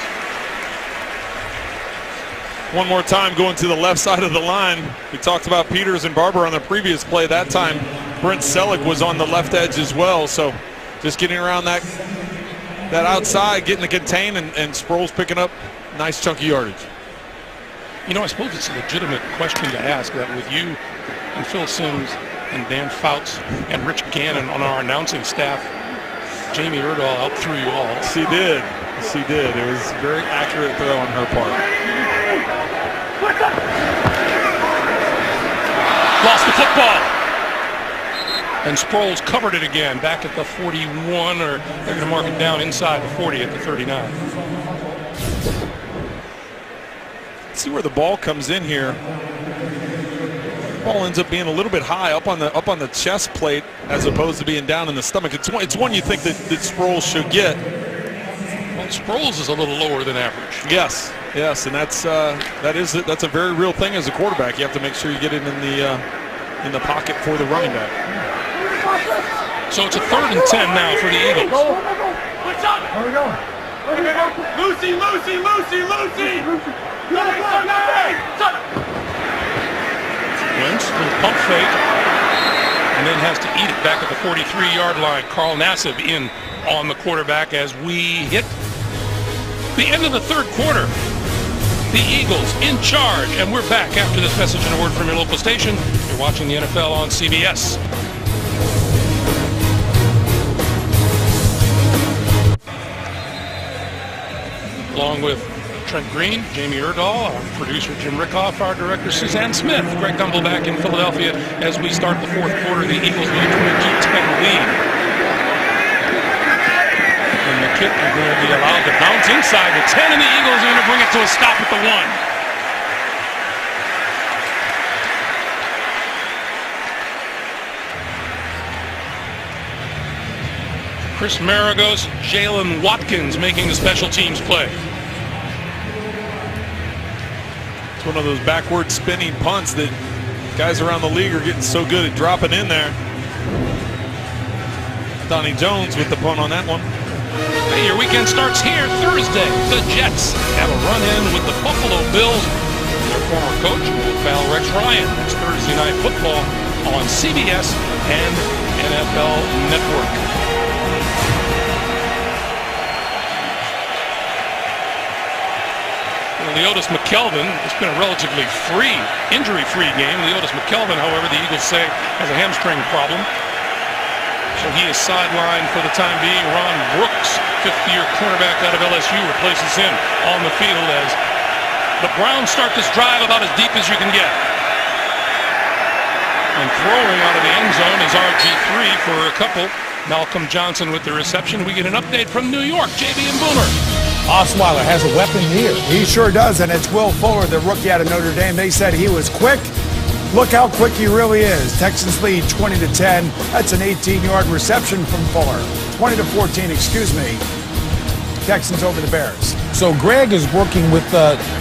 S3: One more time going to the left side of the line. We talked about Peters and Barber on the previous play. That time, Brent Selleck was on the left edge as well. So just getting around that outside, getting the contain, and Sproles picking up nice chunky yardage.
S2: You know, I suppose it's a legitimate question to ask that with you and Phil Simms and Dan Fouts and Rich Gannon on our announcing staff, Jamie Erdahl outthrew you all.
S3: She did. She did. It was a very accurate throw on her part.
S2: Lost the football. And Sproles covered it again back at the 41, or they're going to mark it down inside the 40 at the 39.
S3: See where the ball comes in here. Ball ends up being a little bit high up on the chest plate as opposed to being down in the stomach. It's one you think that Sproles should get.
S2: Well, Sproles is a little lower than average.
S3: Yes, and that's a very real thing as a quarterback. You have to make sure you get it in the pocket for the running back.
S2: So it's a 3rd and 10 now for the Eagles.
S6: What's up? Where are we going? Lucy!
S2: Wentz, little pump fake, and then has to eat it back at the 43-yard line. Carl Nassib in on the quarterback as we hit The end of the third quarter. The Eagles in charge, and we're back after this message and a word from your local station. You're watching the NFL on CBS. Along with Trent Green, Jamie Erdahl, our producer Jim Rickoff, our director Suzanne Smith, Greg Gumbel back in Philadelphia as we start the fourth quarter. The Eagles with a 22-10 lead. And the kick is going to be allowed to bounce inside the 10, and the Eagles are going to bring it to a stop at the 1. Chris Maragos, Jalen Watkins making the special teams play.
S3: It's one of those backward spinning punts that guys around the league are getting so good at dropping in there. Donnie Jones with the punt on that one.
S2: Hey, your weekend starts here Thursday. The Jets have a run-in with the Buffalo Bills. Their former coach, pal Rex Ryan. Next Thursday Night Football on CBS and NFL Network. Leotis McKelvin, it's been a relatively injury-free game. Leotis McKelvin, however, the Eagles say has a hamstring problem. So he is sidelined for the time being. Ron Brooks, fifth-year cornerback out of LSU, replaces him on the field as the Browns start this drive about as deep as you can get. And throwing out of the end zone is RG3 for a couple. Malcolm Johnson with the reception. We get an update from New York. JB and Boomer.
S9: Osweiler has a weapon here.
S10: He sure does, and it's Will Fuller, the rookie out of Notre Dame. They said he was quick. Look how quick he really is. Texans lead 20-10. That's an 18-yard reception from Fuller. 20-14, excuse me. Texans over the Bears.
S9: So Greg is working with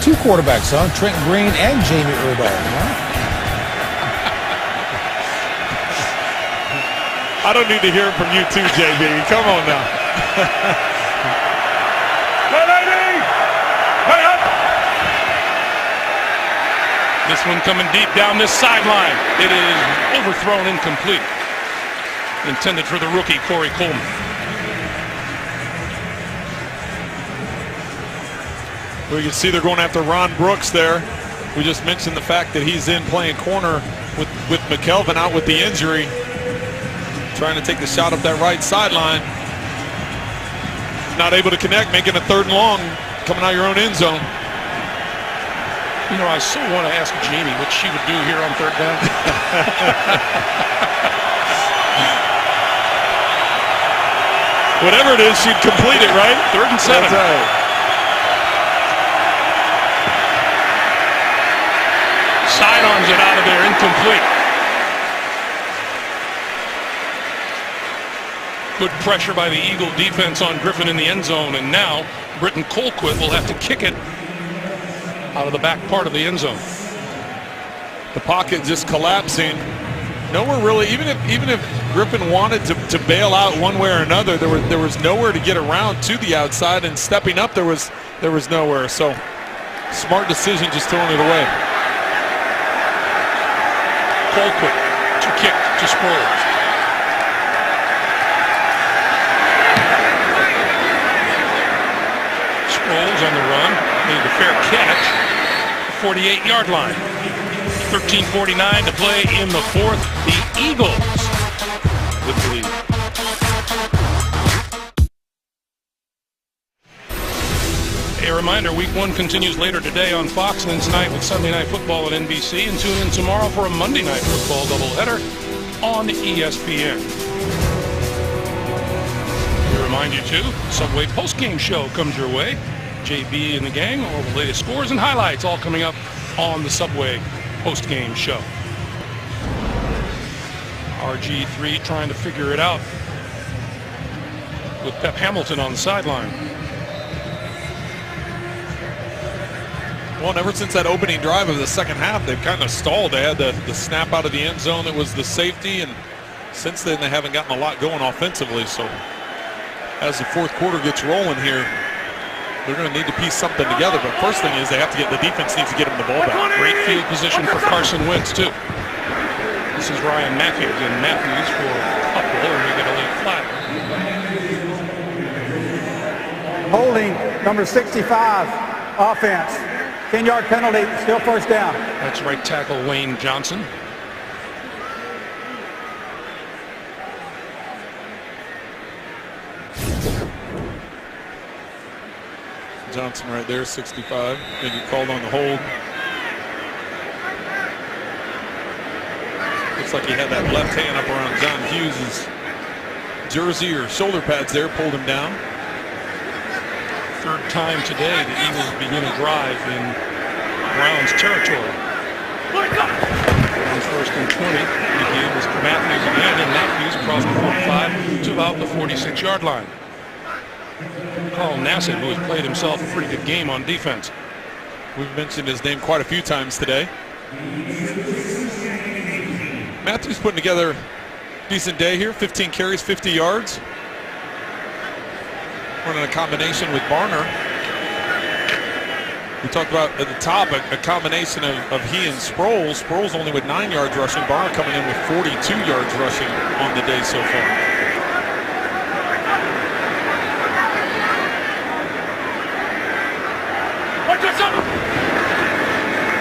S9: two quarterbacks, huh? Trent Green and Jamie Erdahl, huh?
S3: I don't need to hear it from you too, JB. Come on now.
S2: This one coming deep down this sideline. It is overthrown, incomplete. Intended for the rookie, Corey Coleman.
S3: We can see they're going after Ron Brooks there. We just mentioned the fact that he's in playing corner with McKelvin out with the injury. Trying to take the shot up that right sideline. Not able to connect, making a 3rd and long, coming out your own end zone.
S2: You know, I so want to ask Jamie what she would do here on 3rd down.
S3: Whatever it is, she'd complete it, right?
S2: 3rd and 7.
S3: That's right.
S2: Sidearms it out of there, incomplete. Good pressure by the Eagle defense on Griffin in the end zone, and now Britton Colquitt will have to kick it out of the back part of the end zone.
S3: The pocket just collapsing. Nowhere really, even if Griffin wanted to bail out one way or another, there was nowhere to get around to the outside, and stepping up there was nowhere. So smart decision just throwing it away.
S2: Colquitt to kick to Sproles. Sproles on the run, made the fair catch. 48-yard line. 13:49 to play in the 4th. The Eagles with the lead. A reminder, Week 1 continues later today on Fox, and then tonight with Sunday Night Football on NBC, and tune in tomorrow for a Monday Night Football doubleheader on ESPN. We remind you too, Subway postgame show comes your way. JB and the gang, all the latest scores and highlights all coming up on the Subway postgame show. RG3 trying to figure it out with Pep Hamilton on the sideline.
S3: Well, and ever since that opening drive of the second half, they've kind of stalled. They had the snap out of the end zone that was the safety, and since then they haven't gotten a lot going offensively. So as the fourth quarter gets rolling here, they're going to need to piece something together. But first thing is they have to get the defense needs to get them the ball back.
S2: Great field position for Carson Wentz too. This is Ryan Matthews, and Matthews for a couple, and we get a late flag.
S4: Holding Number 65, offense. 10-yard penalty, still first down.
S2: That's right tackle Wayne Johnson.
S3: Johnson right there, 65. And he called on the hold. Looks like he had that left hand up around John Hughes' jersey or shoulder pads there, pulled him down.
S2: Third time today the Eagles begin a drive in Browns territory. Browns first and 20. The game is Matthews again, and Matthews across the 45 to about the 46-yard line. Carl Nassib, who has played himself a pretty good game on defense.
S3: We've mentioned his name quite a few times today. Matthews putting together a decent day here. 15 carries, 50 yards. Running a combination with Barner. We talked about at the top a combination of he and Sproles. Sproles only with 9 yards rushing. Barner coming in with 42 yards rushing on the day so far.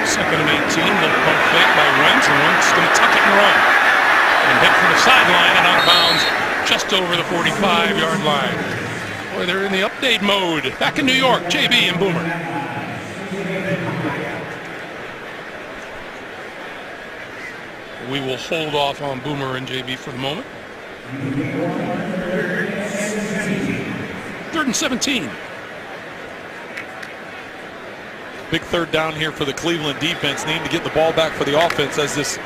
S2: Second and 18, little pump fake by Wentz, and Wentz going to tuck it and run. And head for the sideline and out of bounds just over the 45-yard line. Boy, they're in the update mode. Back in New York, JB and Boomer. We will hold off on Boomer and JB for the moment. 3rd and 17.
S3: Big third down here for the Cleveland defense. Need to get the ball back for the offense as this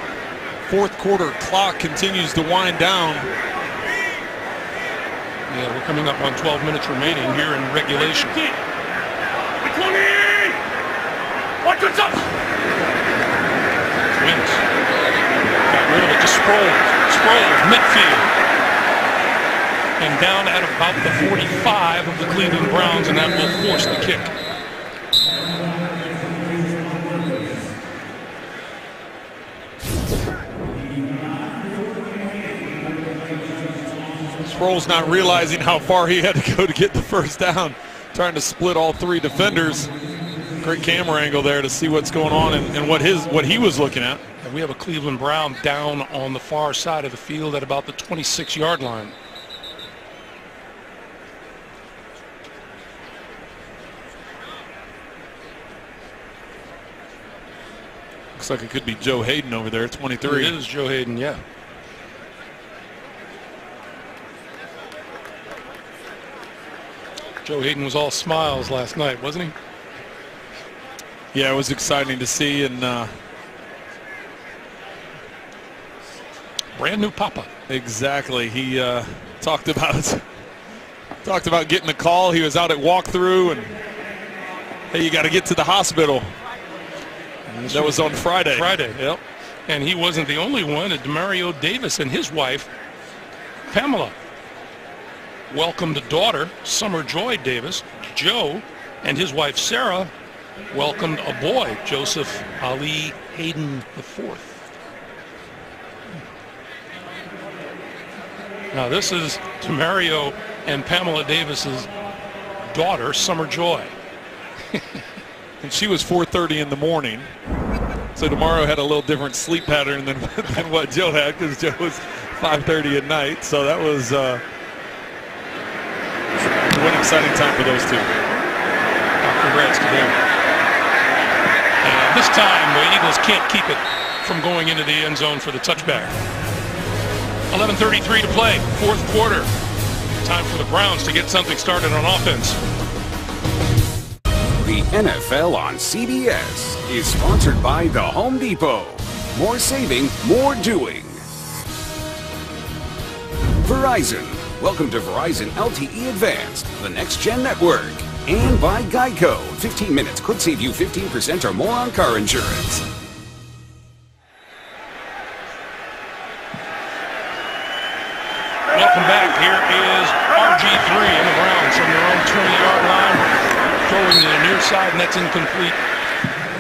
S3: fourth quarter clock continues to wind down.
S2: Yeah, we're coming up on 12 minutes remaining here in regulation.
S6: Watch what's up!
S2: Wentz got rid of it to Sproles. Sproles, midfield. And down at about the 45 of the Cleveland Browns, and that will force the kick.
S3: Sproles not realizing how far he had to go to get the first down, trying to split all three defenders. Great camera angle there to see what's going on and what he was looking at.
S2: And we have a Cleveland Brown down on the far side of the field at about the 26-yard line.
S3: Looks like it could be Joe Hayden over there, 23.
S2: It is Joe Hayden, yeah. Joe Hayden was all smiles last night, wasn't he?
S3: Yeah, it was exciting to see, and
S2: brand new papa.
S3: Exactly. He talked about getting the call. He was out at walkthrough, and hey, you got to get to the hospital. That was on Friday.
S2: Yep. And he wasn't the only one. Demario Davis and his wife, Pamela, welcomed a daughter, Summer Joy Davis. Joe and his wife, Sarah, welcomed a boy, Joseph Ali Hayden IV. Now this is Demario and Pamela Davis's daughter, Summer Joy.
S3: And she was 4:30 in the morning. So Demario had a little different sleep pattern than what Joe had, because Joe was 5:30 at night. So that was one exciting time for those two.
S2: Congrats to them. And this time the Eagles can't keep it from going into the end zone for the touchback. 11:33 to play, fourth quarter. Time for the Browns to get something started on offense.
S5: The NFL on CBS is sponsored by The Home Depot. More saving, more doing. Verizon. Welcome to Verizon LTE Advanced, the next-gen network. And by Geico. 15 minutes could save you 15% or more on car insurance.
S2: Welcome back. Here is RG3 and the Browns from their own 20-yard line. Throwing to the near side, and that's incomplete.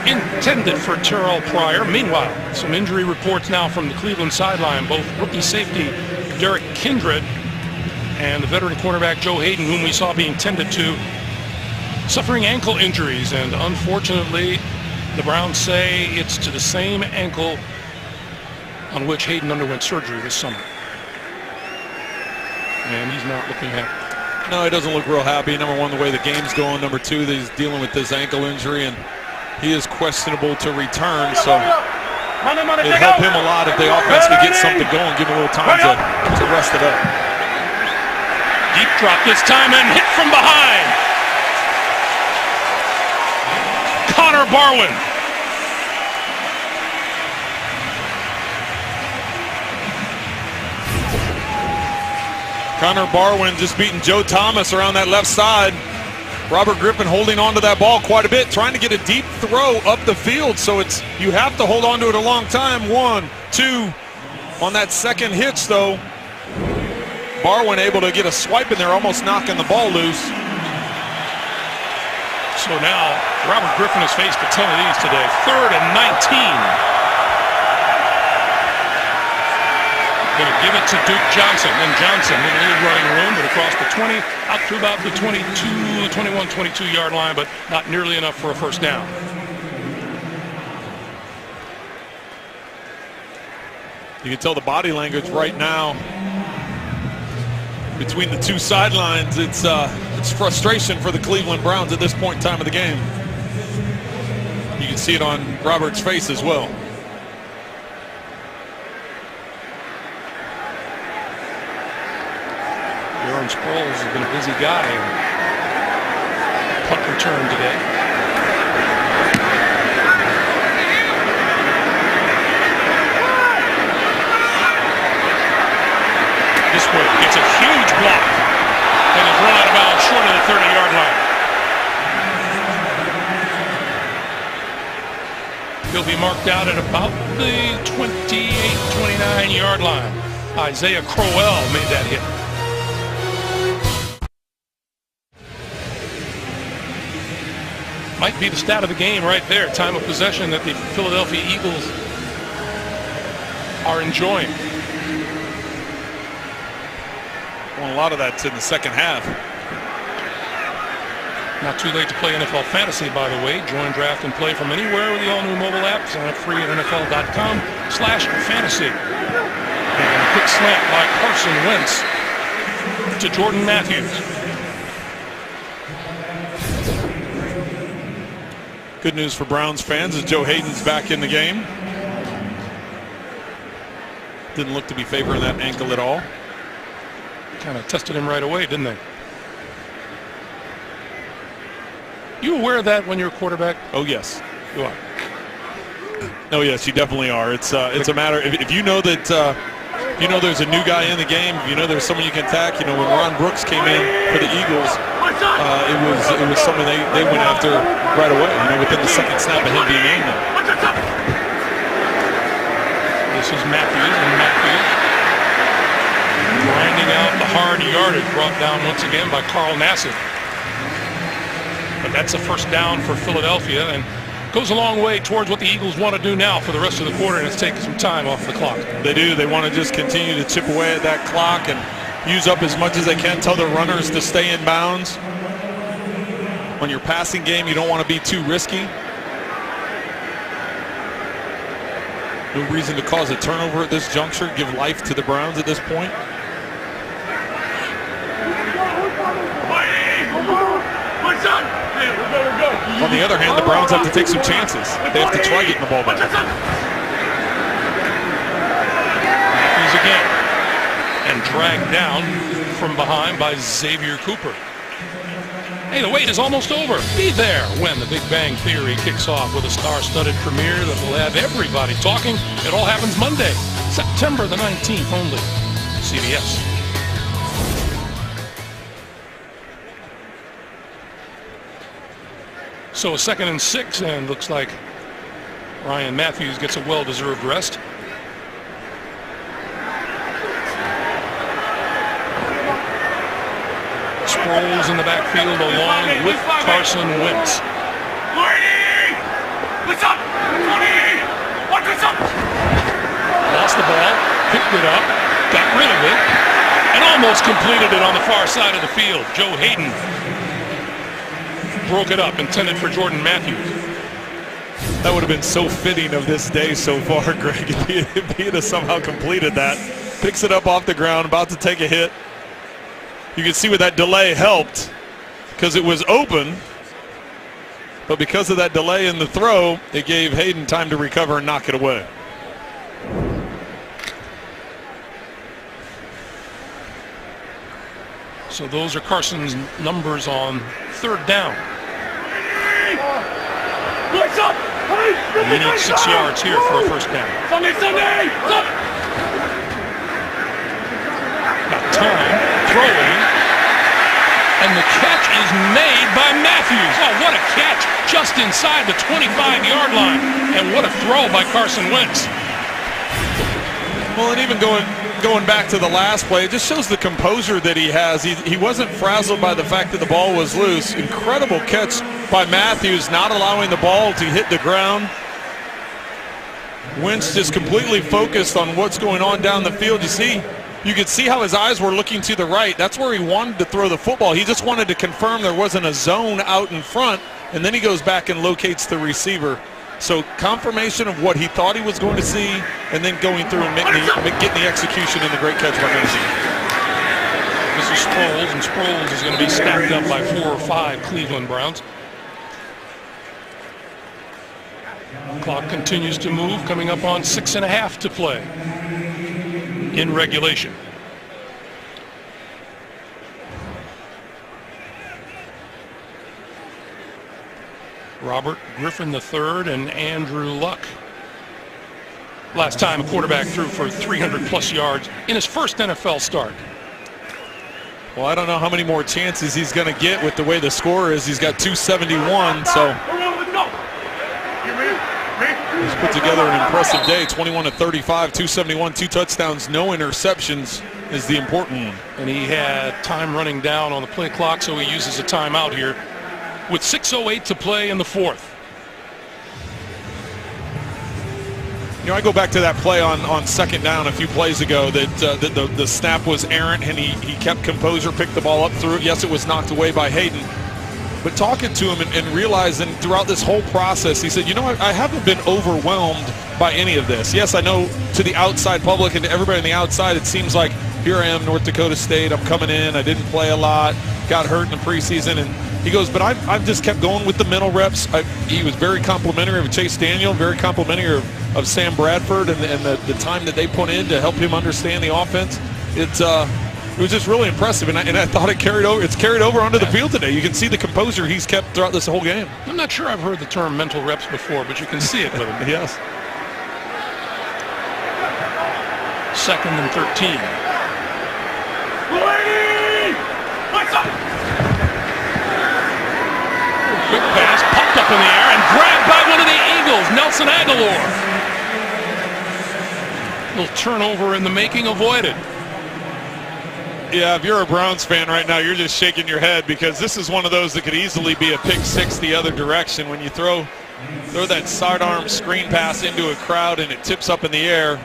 S2: Intended for Terrell Pryor. Meanwhile, some injury reports now from the Cleveland sideline. Both rookie safety Derek Kindred and the veteran cornerback Joe Hayden, whom we saw being tended to, suffering ankle injuries, and unfortunately, the Browns say it's to the same ankle on which Hayden underwent surgery this summer. And he's not looking happy.
S3: No, he doesn't look real happy. Number one, the way the game's going. Number two, that he's dealing with this ankle injury, and he is questionable to return. So it'd help him a lot if the offense could get something going, give him a little time to rest it up.
S2: Deep drop this time and hit from behind. Connor Barwin.
S3: Connor Barwin just beating Joe Thomas around that left side. Robert Griffin holding on to that ball quite a bit, trying to get a deep throw up the field. So you have to hold on to it a long time. 1, 2. On that second hitch, though, Barwin able to get a swipe in there, almost knocking the ball loose.
S2: So now Robert Griffin has faced a ton of these today. 3rd and 19. Going to give it to Duke Johnson, and Johnson in the lead running room, but across the 20, out to about the 22, 21, 22-yard line, but not nearly enough for a first down.
S3: You can tell the body language right now between the two sidelines. It's frustration for the Cleveland Browns at this point in time of the game. You can see it on Robert's face as well.
S2: Aaron Sproles has been a busy guy. Punt return today. This way gets a huge block and is run out of bounds short of the 30-yard line. He'll be marked out at about the 28, 29-yard line. Isaiah Crowell made that hit. Might be the stat of the game right there. Time of possession that the Philadelphia Eagles are enjoying.
S3: Well, a lot of that's in the second half.
S2: Not too late to play NFL Fantasy, by the way. Join, draft, and play from anywhere with the all-new mobile app. Sign up free at NFL.com/fantasy. And a quick slant by Carson Wentz to Jordan Matthews.
S3: Good news for Browns fans is Joe Hayden's back in the game. Didn't look to be favoring that ankle at all.
S2: Kind of tested him right away, didn't they? You aware of that when you're a quarterback?
S3: Oh, yes.
S2: You are.
S3: Oh, yes, you definitely are. It's a matter, if you know that, you know there's a new guy in the game, you know there's someone you can attack. You know, when Ron Brooks came in for the Eagles, it was something they went after right away, you know, within the second snap of him being in there.
S2: This is Matthews, and Matthews grinding out the hard yardage, brought down once again by Carl Nassib. But that's a first down for Philadelphia, and goes a long way towards what the Eagles want to do now for the rest of the quarter, and it's taking some time off the clock.
S3: They do. They want to just continue to chip away at that clock and use up as much as they can, tell their runners to stay in bounds. When you're passing game, you don't want to be too risky. No reason to cause a turnover at this juncture. Give life to the Browns at this point. On the other hand, the Browns have to take some chances. They have to try getting the ball back.
S2: Matthews again. And dragged down from behind by Xavier Cooper. Hey, the wait is almost over. Be there when the Big Bang Theory kicks off with a star-studded premiere that will have everybody talking. It all happens Monday, September the 19th only. CBS. So a 2nd and 6, and looks like Ryan Matthews gets a well-deserved rest. Sproles in the backfield along with Carson Wentz. Lost the ball, picked it up, got rid of it, and almost completed it on the far side of the field. Joe Hayden broke it up, intended for Jordan Matthews.
S3: That would have been so fitting of this day so far, Greg, if he had somehow completed that. Picks it up off the ground, about to take a hit. You can see where that delay helped because it was open, but because of that delay in the throw, it gave Hayden time to recover and knock it away.
S2: So those are Carson's numbers on third down. We need 6 yards here for a first down.
S6: Sunday!
S2: Got time, throwing, and the catch is made by Matthews. Oh, what a catch, just inside the 25-yard line, and what a throw by Carson Wentz.
S3: Well, and even going back to the last play, it just shows the composure that he has. He wasn't frazzled by the fact that the ball was loose. Incredible catch by Matthews, not allowing the ball to hit the ground. Wentz just completely focused on what's going on down the field. You could see how his eyes were looking to the right. That's where he wanted to throw the football. He just wanted to confirm there wasn't a zone out in front, and then he goes back and locates the receiver. So confirmation of what he thought he was going to see, and then going through and getting the execution and the great catch by Matthews.
S2: This is Sproles, and Sproles is going to be snapped up by 4 or 5 Cleveland Browns. Clock continues to move, coming up on 6.5 to play in regulation. Robert Griffin III and Andrew Luck. Last time a quarterback threw for 300+ yards in his first NFL start.
S3: Well, I don't know how many more chances he's going to get with the way the score is. He's got 271, so he's put together an impressive day. 21 of 35, 271, 2 touchdowns, no interceptions is the important one.
S2: And he had time running down on the play clock, so he uses a timeout here with 6:08 to play in the fourth.
S3: You know, I go back to that play on second down a few plays ago that the snap was errant and he kept composure, picked the ball up through it. Yes, it was knocked away by Hayden. But talking to him and realizing throughout this whole process, he said, you know, I haven't been overwhelmed by any of this. Yes, I know to the outside public and to everybody on the outside, it seems like here I am, North Dakota State, I'm coming in, I didn't play a lot, got hurt in the preseason, and he goes, but I've just kept going with the mental reps. He was very complimentary of Chase Daniel, very complimentary of Sam Bradford and the time that they put in to help him understand the offense. It was just really impressive, and I thought it carried over. It's carried over onto the field today. You can see the composure he's kept throughout this whole game.
S2: I'm not sure I've heard the term mental reps before, but you can see it with him.
S3: Yes.
S2: 2nd and 13. Quick pass, popped up in the air and grabbed by one of the Eagles, Nelson Aguilar. Little turnover in the making, avoided.
S3: Yeah, if you're a Browns fan right now, you're just shaking your head because this is one of those that could easily be a pick six the other direction when you throw that sidearm screen pass into a crowd and it tips up in the air.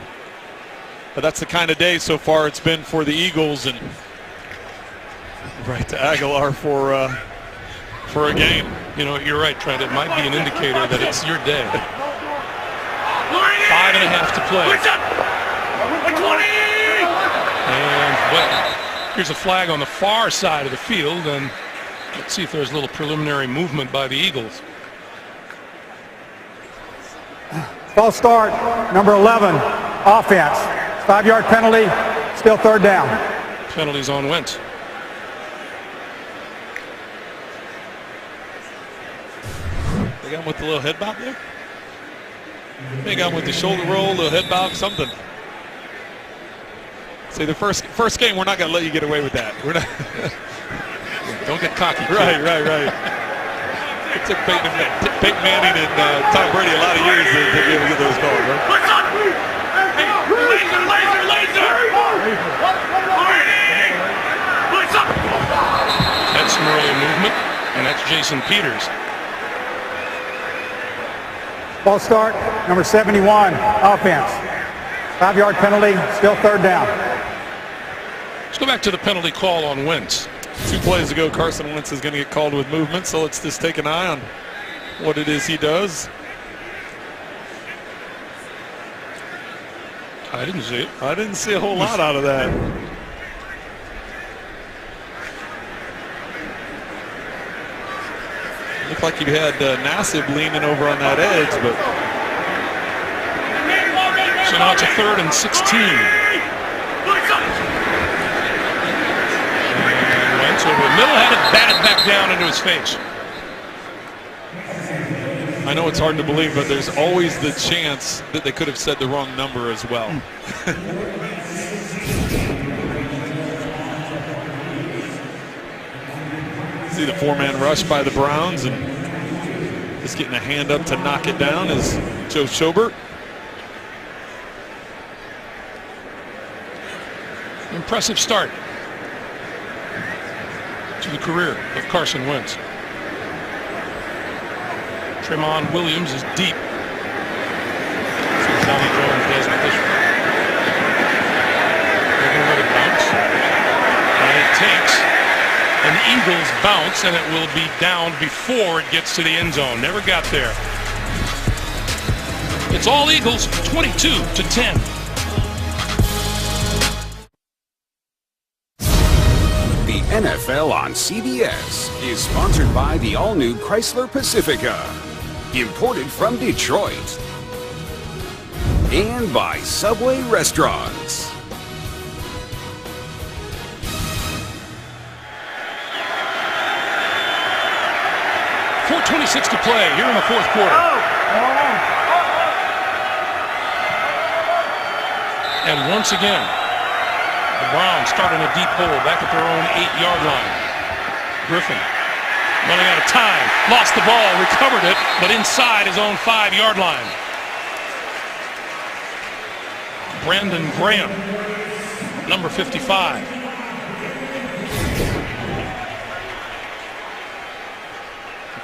S3: But that's the kind of day so far it's been for the Eagles, and right to Aguilar for a game.
S2: You know, you're right, Trent. It might be an indicator that it's your day. 5.5 to play. And well, here's a flag on the far side of the field, and let's see if there's a little preliminary movement by the Eagles.
S4: False start, number 11, offense. 5-yard penalty, still third down.
S2: Penalties on Wentz.
S3: They got him with the little head bob there? They got him with the shoulder roll, little head bob, something. See, the first game, we're not going to let you get away with that. We're not.
S2: Don't get cocky.
S3: Right. It took Peyton Manning and Tom Brady a lot of years to be able to get those calls, right?
S2: That's some early movement, and that's Jason Peters.
S4: False start, number 71, offense. 5-yard penalty, still third down.
S2: Let's go back to the penalty call on Wentz.
S3: 2 plays ago, Carson Wentz is going to get called with movement, so let's just take an eye on what it is he does.
S2: I didn't see it.
S3: I didn't see a whole lot out of that. Looked like you had Nassib leaning over on that edge, but.
S2: So now it's a 3rd and 16. And Wentz over. Middle had it batted back down into his face.
S3: I know it's hard to believe, but there's always the chance that they could have said the wrong number as well. See the 4-man rush by the Browns, and just getting a hand up to knock it down is Joe Schobert.
S2: Impressive start to the career of Carson Wentz. Tremont Williams is deep. See Tommy Jones does with this one. They're going to let it bounce. And it takes an Eagles bounce, and it will be down before it gets to the end zone. Never got there. It's all Eagles, 22-10.
S5: The NFL on CBS is sponsored by the all-new Chrysler Pacifica, imported from Detroit, and by Subway Restaurants.
S2: 4:26 to play here in the 4th quarter. And once again, the Browns start in a deep hole back at their own 8-yard line. Griffin running out of time, lost the ball, recovered it, but inside his own 5-yard line. Brandon Graham, number 55.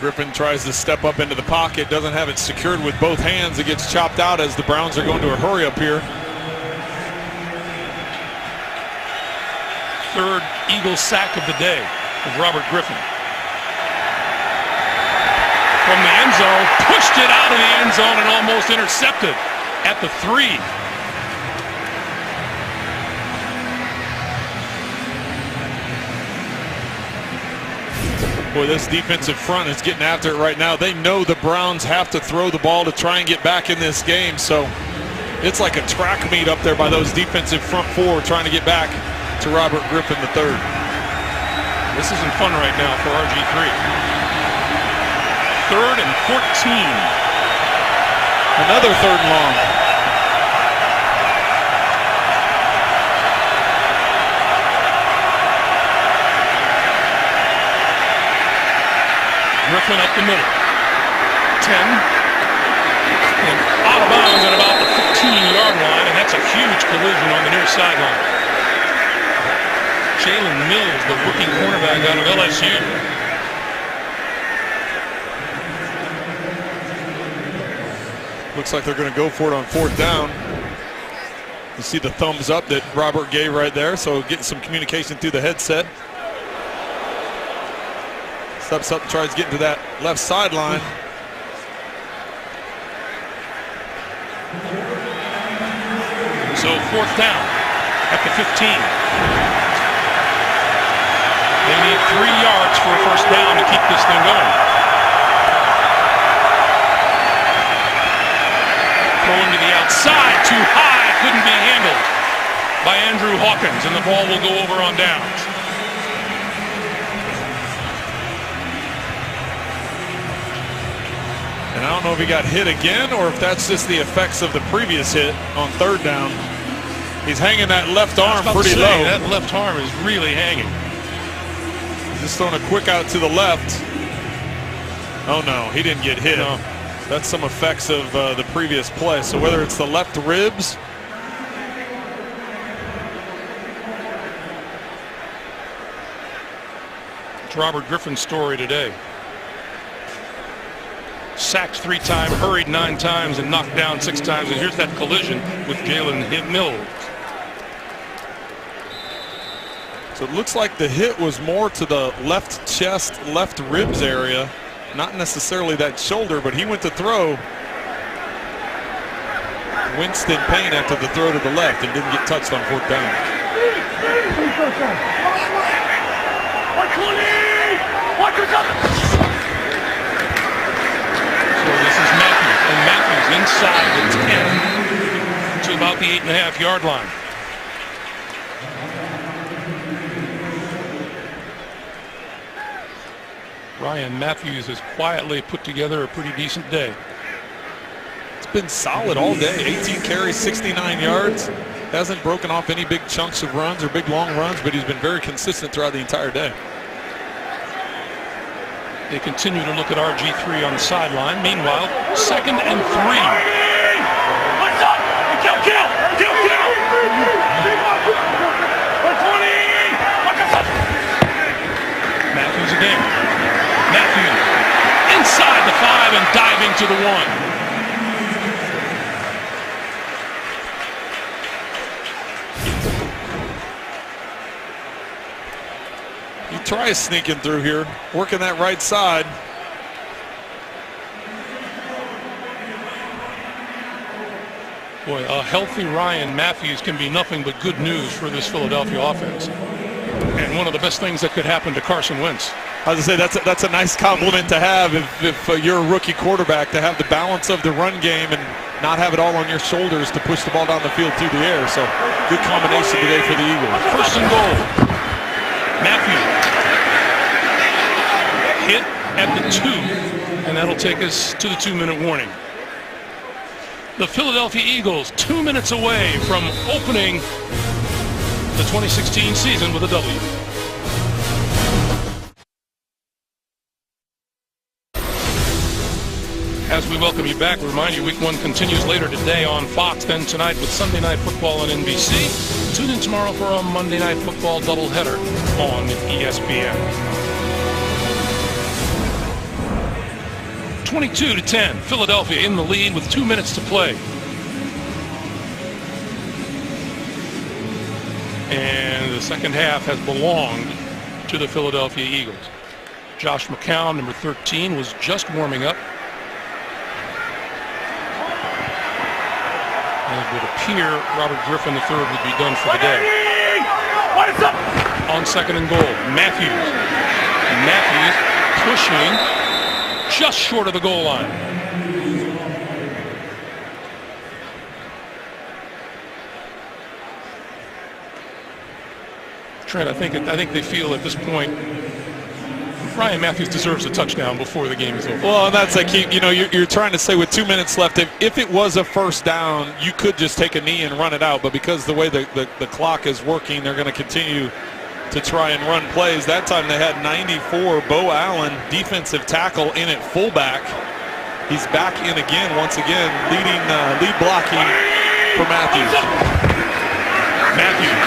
S3: Griffin tries to step up into the pocket, doesn't have it secured with both hands. It gets chopped out as the Browns are going to a hurry up here.
S2: 3rd Eagles sack of the day of Robert Griffin. From the end zone, pushed it out of the end zone and almost intercepted at the 3.
S3: Boy, this defensive front is getting after it right now. They know the Browns have to throw the ball to try and get back in this game, so it's like a track meet up there by those defensive front 4 trying to get back to Robert Griffin III.
S2: This isn't fun right now for RG3. 3rd and 14.
S3: Another 3rd and long.
S2: Griffin up the middle. 10. And out of bounds at about the 15-yard line, and that's a huge collision on the near sideline. Jalen Mills, the rookie cornerback out of LSU.
S3: Looks like they're going to go for it on 4th down. You see the thumbs up that Robert gave right there, so getting some communication through the headset. Steps up and tries to get into that left sideline.
S2: So 4th down at the 15. They need 3 yards for a 1st down to keep this thing going. Thrown to the outside, too high, couldn't be handled by Andrew Hawkins, and the ball will go over on downs.
S3: And I don't know if he got hit again or if that's just the effects of the previous hit on 3rd down. He's hanging that left arm pretty low.
S2: That left arm is really hanging.
S3: Just throwing a quick out to the left. Oh no, he didn't get hit.
S2: No.
S3: That's some effects of the previous play. So whether it's the left ribs.
S2: It's Robert Griffin's story today. Sacked 3 times, hurried 9 times, and knocked down 6 times. And here's that collision with Jalen Mills.
S3: So it looks like the hit was more to the left chest, left ribs area, not necessarily that shoulder, but he went to throw. Winston Payne after the throw to the left and didn't get touched on 4th down.
S2: So this is Matthews, and Matthews inside the 10 to about the 8.5-yard line. Ryan Matthews has quietly put together a pretty decent day.
S3: It's been solid all day. 18 carries, 69 yards. Hasn't broken off any big chunks of runs or big long runs, but he's been very consistent throughout the entire day.
S2: They continue to look at RG3 on the sideline. Meanwhile, 2nd and 3.
S6: What's up? Kill!
S2: Matthews again. Matthews inside the 5 and diving to the 1.
S3: He tries sneaking through here, working that right side.
S2: Boy, a healthy Ryan Matthews can be nothing but good news for this Philadelphia offense. And one of the best things that could happen to Carson Wentz.
S3: I was going to say, that's a nice compliment to have if you're a rookie quarterback, to have the balance of the run game and not have it all on your shoulders to push the ball down the field through the air. So good combination today for the Eagles.
S2: 1st and goal. Matthews hit at the 2, and that'll take us to the 2-minute warning. The Philadelphia Eagles 2 minutes away from opening the 2016 season with a W. As we welcome you back, we remind you Week 1 continues later today on Fox, then tonight with Sunday Night Football on NBC. Tune in tomorrow for a Monday Night Football doubleheader on ESPN. 22-10, Philadelphia in the lead with 2 minutes to play. And the second half has belonged to the Philadelphia Eagles. Josh McCown, number 13, was just warming up. And it would appear Robert Griffin III would be done for the day. On 2nd and goal, Matthews. Matthews pushing just short of the goal line. Trent, I think they feel at this point Ryan Matthews deserves a touchdown before the game is over.
S3: Well, and that's like, you're trying to say with 2 minutes left, if it was a first down, you could just take a knee and run it out. But because the way the clock is working, they're going to continue to try and run plays. That time they had 94, Bo Allen, defensive tackle, in at fullback. He's back in again, once again, lead blocking for Matthews.
S2: Matthews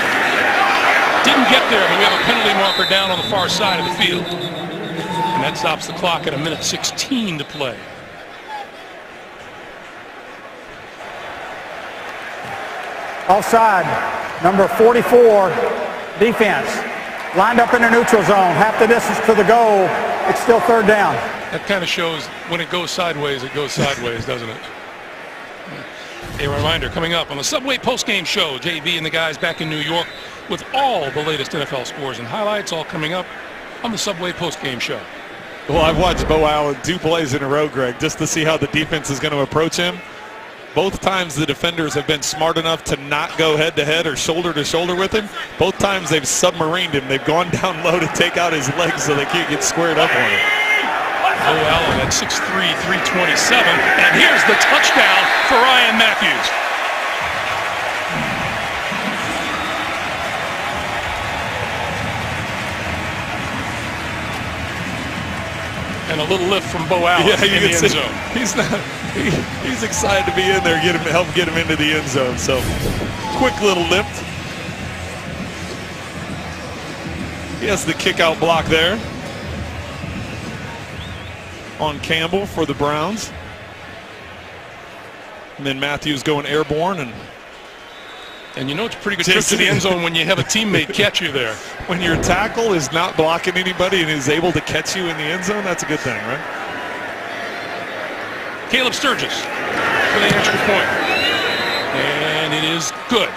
S2: didn't get there, but we have a penalty marker down on the far side of the field. And that stops the clock at 1:16 to play.
S4: Offside, number 44, defense. Lined up in the neutral zone, half the distance to the goal. It's still 3rd down.
S2: That kind of shows when it goes sideways, doesn't it? A reminder, coming up on the Subway postgame show, JB and the guys back in New York with all the latest NFL scores and highlights, all coming up on the Subway postgame show.
S3: Well, I've watched Bo Allen 2 plays in a row, Greg, just to see how the defense is going to approach him. Both times the defenders have been smart enough to not go head-to-head or shoulder-to-shoulder with him. Both times they've submarined him. They've gone down low to take out his legs so they can't get squared up on him.
S2: Bo Allen at 6'3", 327, and here's the touchdown for Ryan Matthews. And a little lift from Bo Allen in the end zone.
S3: He's excited to be in there, help get him into the end zone. So, quick little lift. He has the kick-out block there on Campbell for the Browns. And then Matthews going airborne and
S2: And you know it's a pretty good trip to the end zone when you have a teammate catch you there.
S3: When your tackle is not blocking anybody and is able to catch you in the end zone, that's a good thing, right?
S2: Caleb Sturgis for the extra point. And it is good.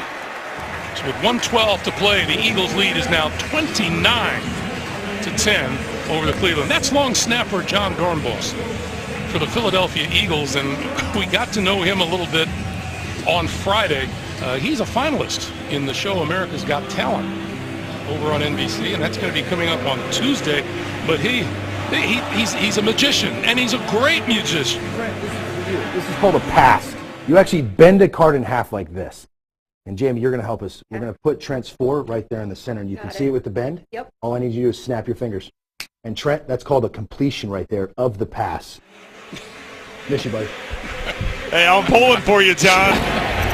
S2: So with 1:12 to play, the Eagles' lead is now 29-10 over the Cleveland. That's long snapper John Dornbos for the Philadelphia Eagles, and we got to know him a little bit on Friday. He's a finalist in the show America's Got Talent over on NBC, and that's going to be coming up on Tuesday. But he's a magician, and he's a great musician.
S11: This is called a pass. You actually bend a card in half like this. And Jamie, you're going to help us. We're going to put Trent's 4 right there in the center, and you can see it with the bend.
S7: Yep.
S11: All I need you to do is snap your fingers. And Trent, that's called a completion right there of the pass. Miss you, buddy.
S3: Hey, I'm pulling for you, John.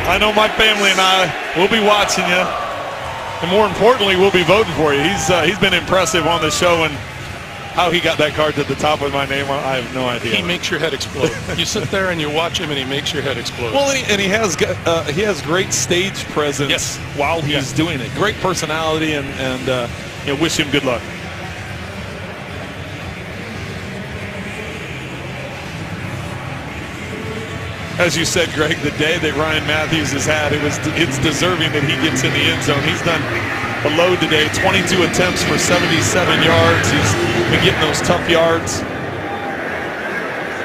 S3: I know my family and I will be watching you. And more importantly, we'll be voting for you. He's been impressive on the show, and how he got that card to the top with my name, I have no idea.
S2: He makes your head explode. You sit there and you watch him, and he makes your head explode.
S3: Well, and he has great stage presence while he's doing it. Great personality, and wish him good luck. As you said, Greg, the day that Ryan Matthews has had, it's deserving that he gets in the end zone. He's done a load today, 22 attempts for 77 yards. He's been getting those tough yards.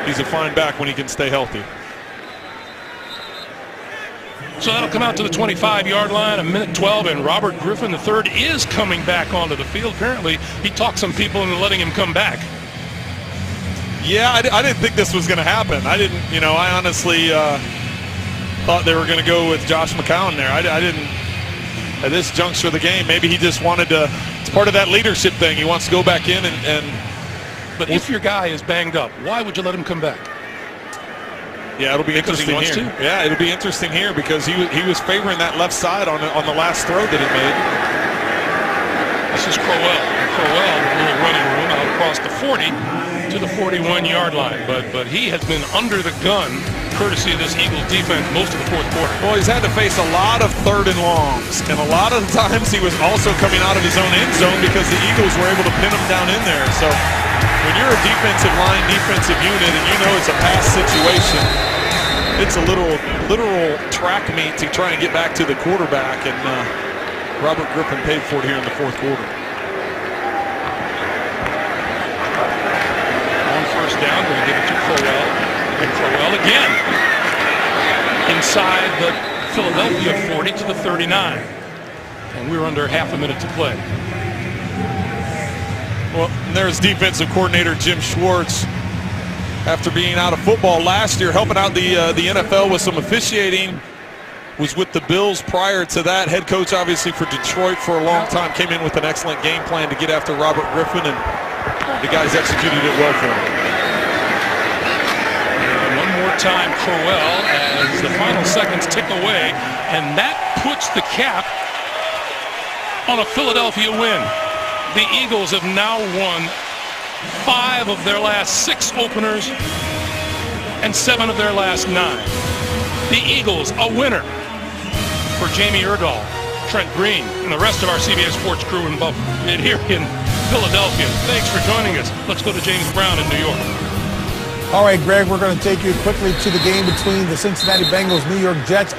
S3: He's a fine back when he can stay healthy.
S2: So that'll come out to the 25-yard line, 1:12, and Robert Griffin III is coming back onto the field. Apparently, he talked some people into letting him come back.
S3: Yeah, I didn't think this was going to happen. I honestly thought they were going to go with Josh McCown there. I didn't, at this juncture of the game, maybe he just wanted to, it's part of that leadership thing. He wants to go back in and
S2: But if your guy is banged up, why would you let him come back?
S3: Yeah, it'll be interesting here. Yeah, it'll be interesting here because he was favoring that left side on the last throw that he made.
S2: This is Crowell. Crowell, a little running room out across the 40 to the 41-yard line. But he has been under the gun, courtesy of this Eagles defense, most of the fourth quarter.
S3: Well, he's had to face a lot of 3rd and longs, and a lot of the times he was also coming out of his own end zone because the Eagles were able to pin him down in there. So when you're a defensive line, defensive unit, and you know it's a pass situation, it's a literal track meet to try and get back to the quarterback, and Robert Griffin paid for it here in the fourth quarter.
S2: On first down, going to give it to Crowell. And Crowell again. Inside the Philadelphia 40 to the 39. And we're under half a minute to play.
S3: Well, there's defensive coordinator Jim Schwartz. After being out of football last year, helping out the NFL with some officiating. Was with the Bills prior to that. Head coach, obviously, for Detroit for a long time. Came in with an excellent game plan to get after Robert Griffin, and the guys executed it well for him.
S2: And one more time, Crowell, as the final seconds tick away, and that puts the cap on a Philadelphia win. The Eagles have now won 5 of their last 6 openers and 7 of their last 9. The Eagles, a winner. For Jamie Erdahl, Trent Green, and the rest of our CBS Sports crew here in Philadelphia. Thanks for joining us. Let's go to James Brown in New York.
S9: All right, Greg, we're going to take you quickly to the game between the Cincinnati Bengals, New York Jets.